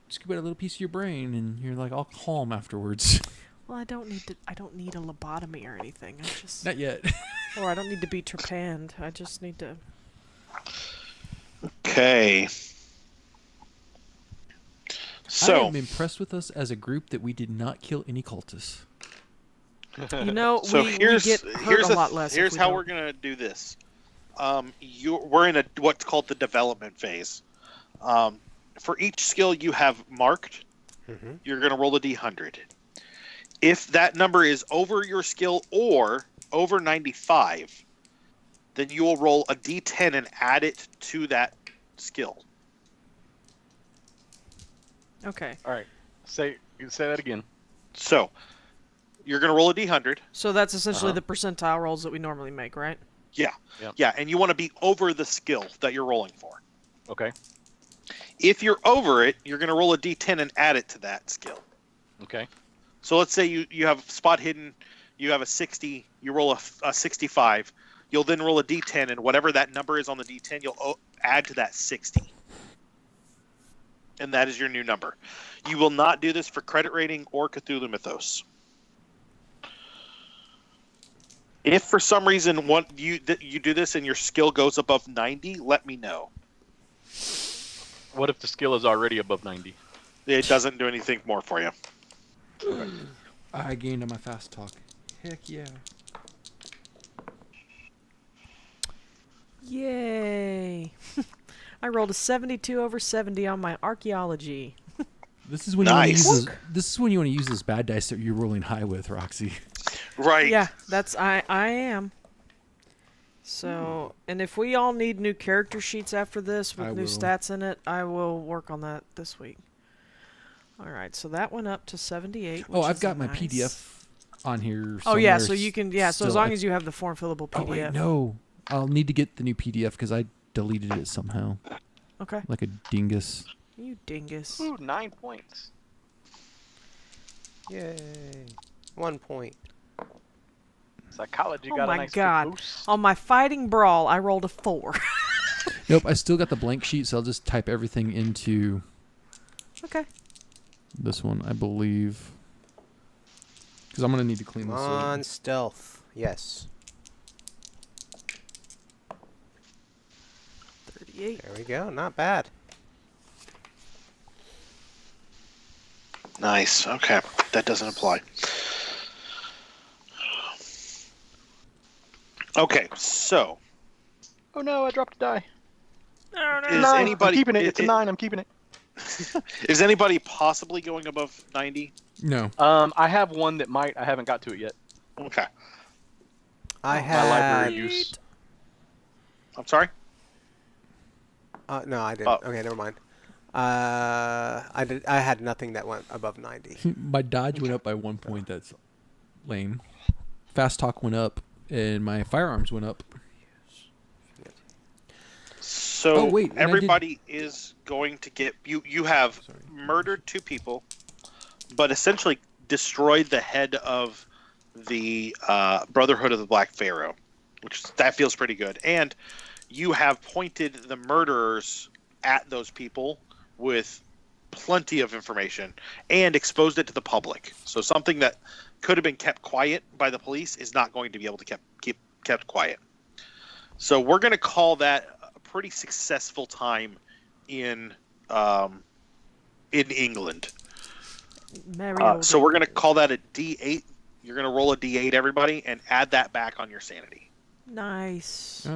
scoop out a little piece of your brain, and you're like all calm afterwards. Well, I don't need a lobotomy or anything. I just... Not yet. Or I don't need to be trepanned. I just need to... Okay. I So, am impressed with us as a group that we did not kill any cultists. You know, so we here's get hurt a lot less. Here's if we how don't. we're going to do this. We're in what's called the development phase. For each skill you have marked, you're going to roll a D100. If that number is over your skill or over 95, then you will roll a D10 and add it to that skill. Okay. All right. Say that again. So, you're going to roll a D100. So that's essentially the percentile rolls that we normally make, right? Yeah. Yep. Yeah, and you want to be over the skill that you're rolling for. Okay. If you're over it, you're going to roll a D10 and add it to that skill. Okay. So let's say you have spot hidden, you have a 60, you roll a 65. You'll then roll a D10, and whatever that number is on the D10, you'll add to that 60. And that is your new number. You will not do this for credit rating or Cthulhu Mythos. If for some reason you do this and your skill goes above 90, let me know. What if the skill is already above 90? It doesn't do anything more for you. I gained on my fast talk. Heck yeah. Yay! I rolled a 72 over 70 on my archaeology. This is when Nice. you want to use this is when you want to use those bad dice that you're rolling high with, Roxy. Right. Yeah, I am. So, and if we all need new character sheets after this with I new will. stats in it, I will work on that this week. All right, so that went up to 78. Oh, which I've is got my nice. PDF on here. Oh yeah, so somewhere you can so as still. long as you have the form fillable PDF. Oh wait, no. I'll need to get the new PDF because I deleted it somehow, Okay. like a dingus. You dingus. Ooh, 9 points. Yay. 1 point. Psychology Oh got a my nice God. boost. On my fighting brawl, I rolled a 4. Nope, I still got the blank sheet, so I'll just type everything into Okay. this one, I believe. Because I'm gonna need to clean Come this on, up. stealth. Yes. 38. There we go. Not bad. Nice. Okay. That doesn't apply. Okay, so Oh no, I dropped a die. Oh, no. is Nine. anybody I'm keeping it. It's a 9. I'm keeping it. is anybody possibly going above 90? No. I have one that might. I haven't got to it yet. Okay. I My library had... use. I'm sorry? no, I didn't. Oh. Okay, never mind. I had nothing that went above 90. My dodge went up by 1 point. That's lame. Fast talk went up, and my firearms went up. So Oh, wait, and I everybody is going to get you have Sorry. murdered 2 people, but essentially destroyed the head of the Brotherhood of the Black Pharaoh, that feels pretty good. And you have pointed the murderers at those people with plenty of information and exposed it to the public. So something that could have been kept quiet by the police is not going to be able to keep kept quiet. So we're going to call that a pretty successful time in England. So we're going to call that a D8. You're going to roll a D8, everybody, and add that back on your sanity. Nice.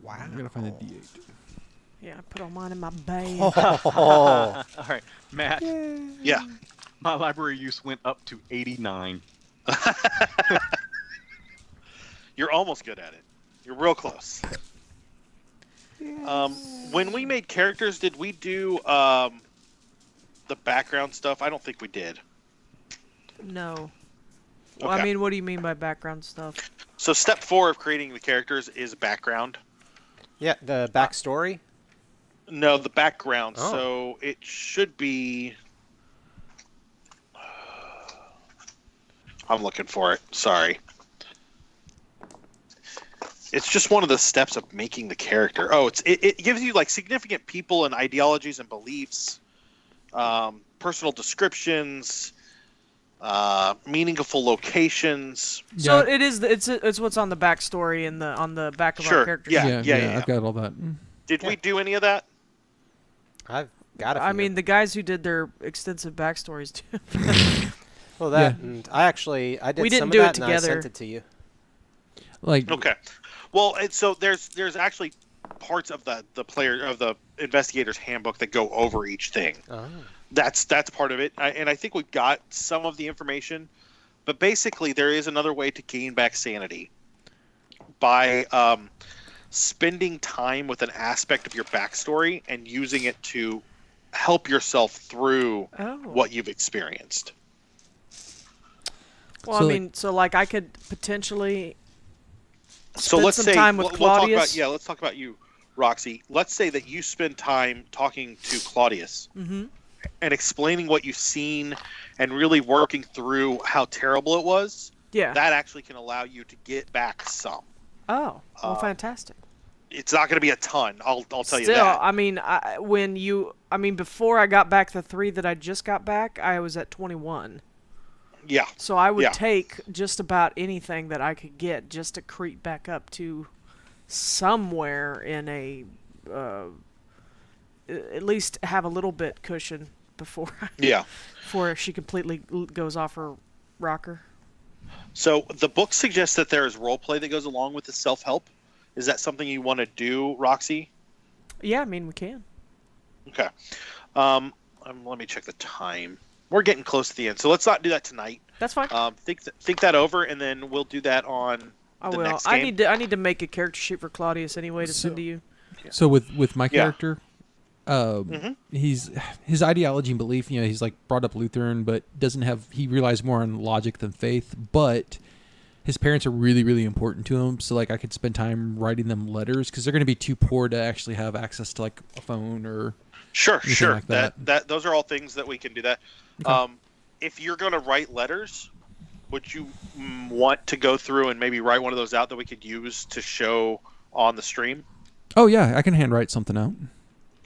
Wow. I'm going to find a D8. Yeah, I put all mine in my bag. All right, Matt. Yeah. My library use went up to 89. You're almost good at it. You're real close. When we made characters, did we do the background stuff? I don't think we did. No. Well, Okay. I mean, what do you mean by background stuff? So step 4 of creating the characters is background. Yeah, the backstory. No, the background. Oh. So it should be... I'm looking for it. Sorry. It's just one of the steps of making the character. Oh, it gives you like significant people and ideologies and beliefs, personal descriptions, meaningful locations. So it is. It's what's on the backstory and on the back of our character Yeah. sheet. I've got all that. Did we do any of that? I've got a few. I mean, the guys who did their extensive backstories too. Well, that and I did We didn't some do of it that and I together. sent it to you. Like, Okay. Well, so there's actually parts of the investigator's handbook that go over each thing. Oh. That's part of it, and I think we've got some of the information, but basically there is another way to gain back sanity by spending time with an aspect of your backstory and using it to help yourself through what you've experienced. Well, So, I mean, so like I could potentially So spend let's some say time with Claudius. let's talk about you, Roxy. Let's say that you spend time talking to Claudius and explaining what you've seen and really working through how terrible it was. Yeah. That actually can allow you to get back some. Oh, well, fantastic. It's not going to be a ton. I'll tell you Still, that. I mean, before I got back the 3 that I just got back, I was at 21. Yeah. So I would take just about anything that I could get just to creep back up to somewhere in a, at least have a little bit cushion before before she completely goes off her rocker. So the book suggests that there is role play that goes along with the self-help. Is that something you want to do, Roxy? Yeah, I mean, we can. Okay. Let me check the time. We're getting close to the end, so let's not do that tonight. That's fine. Think that over, and then we'll do that on the next game. I need to make a character sheet for Claudius anyway to send to you. So with my character, his ideology and belief, he's like brought up Lutheran, but he relies more on logic than faith. But his parents are really, really important to him. So like I could spend time writing them letters because they're going to be too poor to actually have access to like a phone or Sure. like that. Those are all things that we can do that. Okay. If you're going to write letters, would you want to go through and maybe write one of those out that we could use to show on the stream? Oh yeah, I can handwrite something out.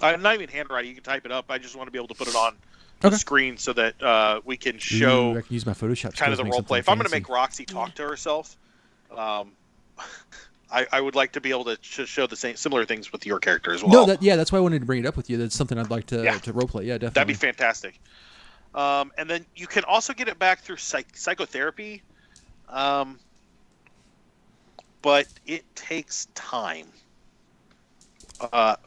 Not even handwriting. You can type it up. I just want to be able to put it on the screen so that we can show I can use my Photoshop kind of the skills, make role play. If something I'm going to fancy. make Roxy talk to herself, I would like to be able to show the similar things with your character as well. No, that's why I wanted to bring it up with you. That's something I'd like to roleplay. Yeah, definitely. That'd be fantastic. And then you can also get it back through psychotherapy, but it takes time.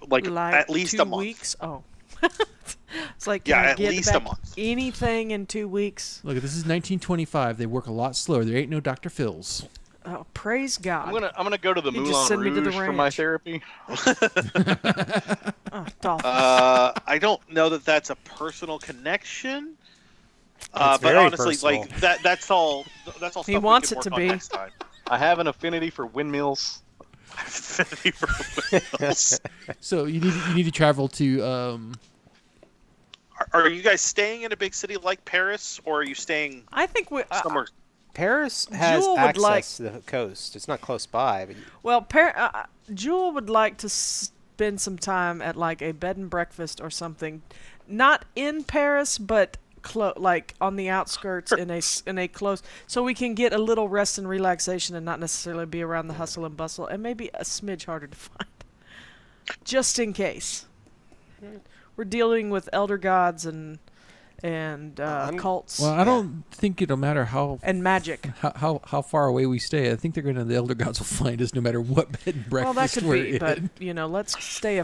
Like at least 2 a month. weeks. Oh, it's like at get least a back month. anything in 2 weeks. Look, this is 1925. They work a lot slower. There ain't no Dr. Phil's. Oh, praise God. I'm gonna go to the You just Moulin send me to the Rouge for my ranch. therapy. Oh, Dalphus. I don't know that that's a personal connection. It's But very honestly, personal. like that's all. That's all. He Stuff wants we can it to work on be. next time. I have an affinity for windmills. Affinity for windmills. So you need to travel to. Are you guys staying in a big city like Paris, or are you staying I think we. somewhere? Paris has Jewell would access like- to the coast. It's not close by, but Well, Jewell would like to spend some time at like a bed and breakfast or something, not in Paris, but like on the outskirts in a close, so we can get a little rest and relaxation and not necessarily be around the hustle and bustle, and maybe a smidge harder to find, just in case. We're dealing with elder gods and cults. Well, I don't think it'll matter and magic. how far away we stay. I think the elder gods will find us no matter what bed and breakfast Well, that could we're be, in. but let's stay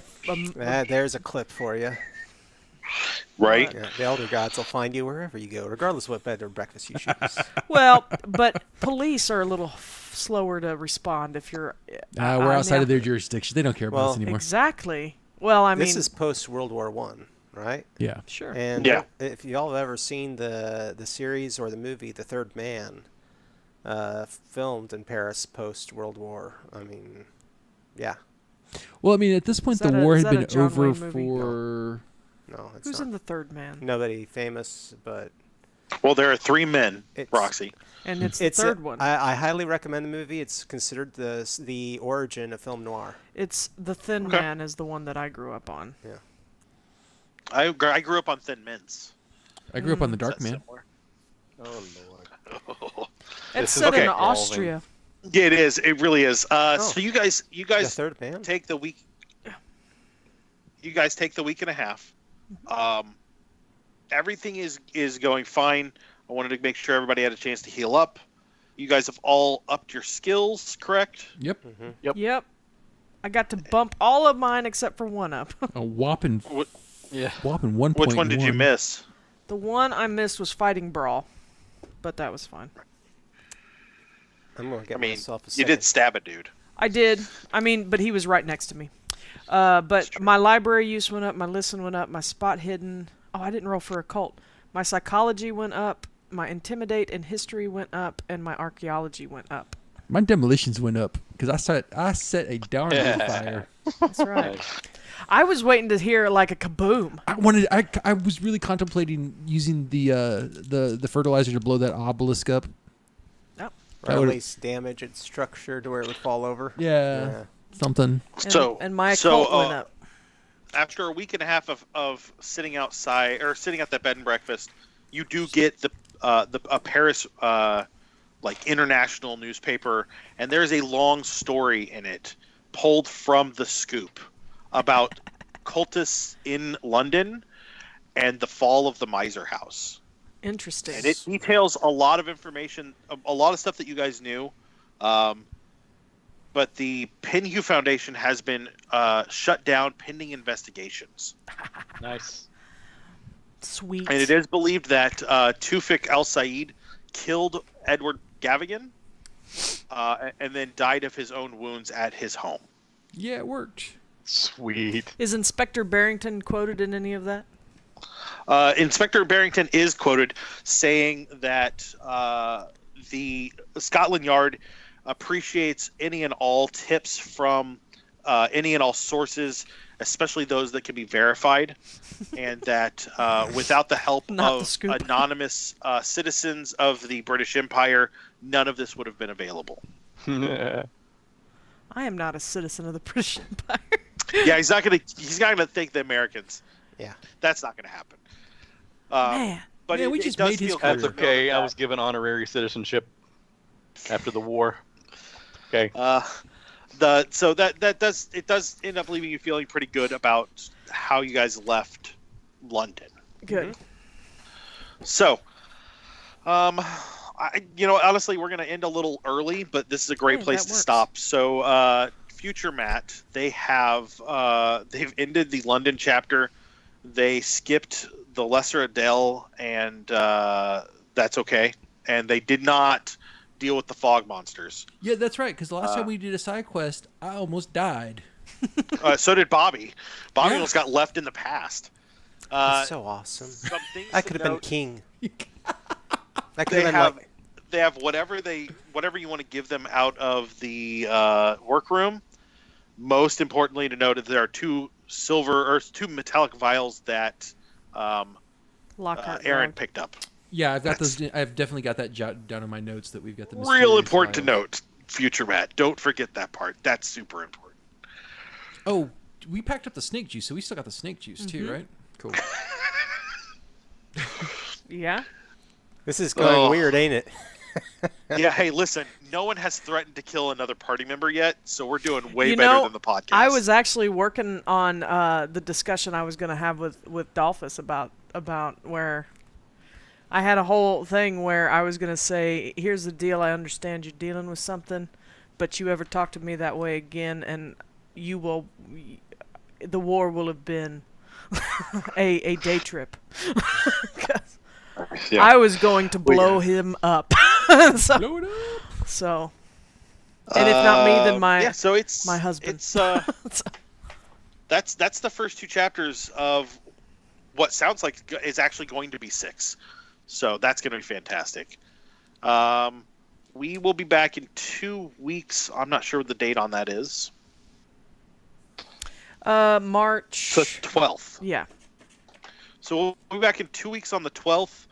There's a clip for you. Right? Yeah, the elder gods will find you wherever you go, regardless of what bed or breakfast you choose. Well, but police are a little slower to respond if you're. We're outside of their jurisdiction. They don't care about us anymore. Exactly. Well, I mean, this is post World War One, right? Yeah. Sure. And Yeah. if y'all have ever seen the series or the movie The Third Man, filmed in Paris post World War, I mean, yeah. Well, I mean, at this point, Is that the a- war is had that a been John over Wayne movie? for. No, it's Who's not. in The Third Man? Nobody famous, but Well, there are 3 men, It's- Roxy. And it's the third one. I highly recommend the movie. It's considered the origin of film noir. It's The Thin Okay. Man is the one that I grew up on. Yeah. I grew up on Thin Mints. I grew up on the Is Dark that Man. similar? Oh Lord. It's This is set in okay. Austria. Yeah, it is. It really is. Oh. So you guys The Third Man. take the week. You guys take the week and a half. Everything is going fine. I wanted to make sure everybody had a chance to heal up. You guys have all upped your skills, correct? Yep. Yep. I got to bump all of mine except for one up. A whopping Yeah. 1.1. Which one did you miss? The one I missed was Fighting Brawl, but that was fine. I'm gonna get I mean, myself a you second. did stab a dude. I did. I mean, but he was right next to me. But my library use went up, my listen went up, my spot hidden. Oh, I didn't roll for occult. My psychology went up, my intimidate and history went up, and my archaeology went up. My demolitions went up because I set a darn good fire. That's right. I was waiting to hear like a kaboom. I was really contemplating using the fertilizer to blow that obelisk up. Yep. Or at would've- least damage its structure to where it would fall over. Yeah. Something. And my so, occult went up. After a week and a half of sitting outside or sitting at that bed and breakfast, you do get a Paris like international newspaper, and there's a long story in it pulled from the Scoop about cultists in London and the fall of the Miser House. Interesting. And it details a lot of information, a lot of stuff that you guys knew. But the Pinhue Foundation has been shut down pending investigations. Nice. Sweet. And it is believed that Tufik Al-Said killed Edward Gavigan and then died of his own wounds at his home. Yeah, it worked. Sweet. Is Inspector Barrington quoted in any of that? Inspector Barrington is quoted saying that the Scotland Yard appreciates any and all tips from any and all sources, especially those that can be verified, and that without the help Not the of Scoop. anonymous citizens of the British Empire, none of this would have been available. I am not a citizen of the British Empire. Yeah, he's not gonna thank the Americans. Yeah. That's not gonna happen. Man. But Yeah, it, we it just does made his feel career. good That's to know okay. I that- was given honorary citizenship after the war. Okay. So that does end up leaving you feeling pretty good about how you guys left London. Good. So, honestly, we're gonna end a little early, but this is a great Hey, place that to works. stop. So, Future Matt, they've ended the London chapter. They skipped the Lesser Adele, and that's okay. And they did not deal with the fog monsters. Yeah, that's right. Because the last time we did a side quest, I almost died. So did Bobby. Bobby Yeah. almost got left in the past. That's so awesome. Some things I to could have been note, king. I could They have been have like, they have whatever you want to give them out of the workroom. Most importantly to note is there are two metallic vials that Lockhart. Aaron Road. picked up. Yeah, I've got those. I've definitely got that jotted down in my notes that we've got the Real mysterious important to vials. note, Future Matt. Don't forget that part. That's super important. Oh, we packed up the snake juice, so we still got the snake juice too, right? Cool. Yeah. This is going weird, ain't it? Yeah, hey, listen, no one has threatened to kill another party member yet, so we're doing way better than the podcast. I was actually working on the discussion I was going to have with Dalphus about where I had a whole thing where I was going to say, here's the deal, I understand you're dealing with something, but you ever talk to me that way again, and the war will have been a day trip. Yeah. I was going to blow him up. Blow it up. So, and if not me, then my my husband. It's that's the first 2 chapters of what sounds like is actually going to be 6. So that's going to be fantastic. We will be back in 2 weeks. I'm not sure what the date on that is. March The 12th. Yeah. So we'll be back in 2 weeks on the 12th.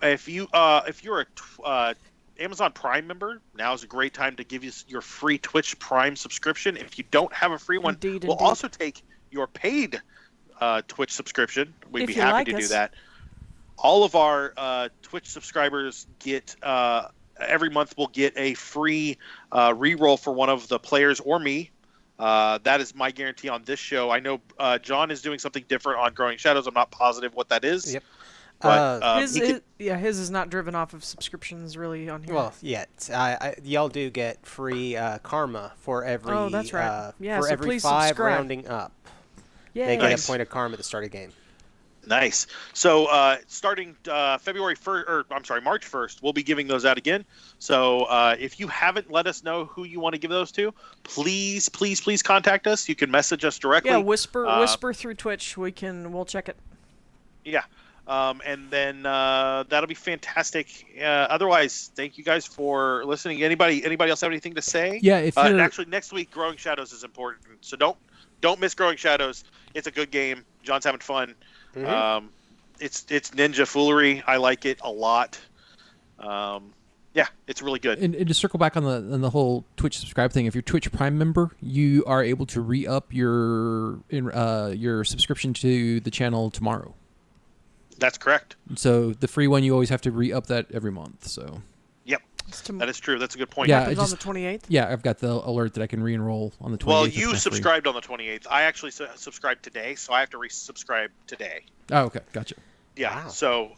If you're a Amazon Prime member, now is a great time to give you your free Twitch Prime subscription. If you don't have a free one, we'll also take your paid Twitch subscription. We'd be happy to do that. All of our Twitch subscribers get every month we'll get a free reroll for one of the players or me. That is my guarantee on this show. I know John is doing something different on Growing Shadows. I'm not positive what that is. Yep. But, his is not driven off of subscriptions really on here. Well, yet y'all do get free karma for every. Oh, that's right. For so every please 5 subscribe. rounding up. Yay. They get a point of karma at the start of the game. Nice. So starting March 1st, we'll be giving those out again. So if you haven't let us know who you want to give those to, please contact us. You can message us directly. Yeah, whisper through Twitch. We'll check it. Yeah. And then that'll be fantastic. Otherwise, thank you guys for listening. Anybody else have anything to say? Yeah, if you're... actually next week Growing Shadows is important. So don't miss Growing Shadows. It's a good game. John's having fun. Mm-hmm. It's ninja foolery. I like it a lot. Yeah, it's really good. And to circle back on the whole Twitch subscribe thing, if you're Twitch Prime member, you are able to re-up your subscription to the channel tomorrow. That's correct. So the free one, you always have to re-up that every month. So. Yep, that is true. That's a good point. Yeah, happens on the 28th? Yeah, I've got the alert that I can re-enroll on the 28th. Well, you subscribed on the 28th. I actually subscribed today, so I have to resubscribe today. Oh, okay. Gotcha. Yeah, wow. So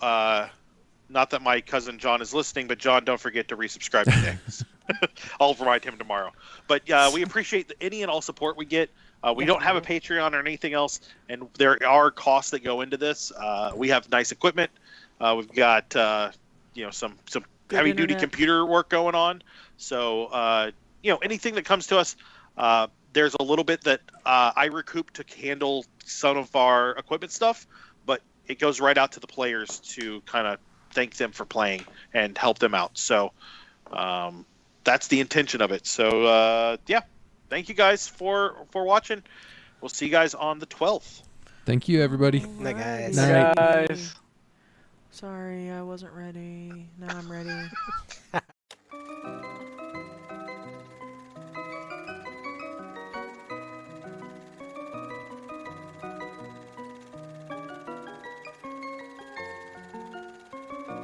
not that my cousin John is listening, but John, don't forget to resubscribe today. I'll remind him tomorrow. But we appreciate any and all support we get. We don't have a Patreon or anything else, and there are costs that go into this. We have nice equipment. We've got some heavy-duty computer work going on. So anything that comes to us, there's a little bit that I recoup to handle some of our equipment stuff, but it goes right out to the players to kind of thank them for playing and help them out. So that's the intention of it. So thank you guys for watching. We'll see you guys on the 12th. Thank you, everybody. Night, guys. Night. Guys. Sorry, I wasn't ready. Now I'm ready.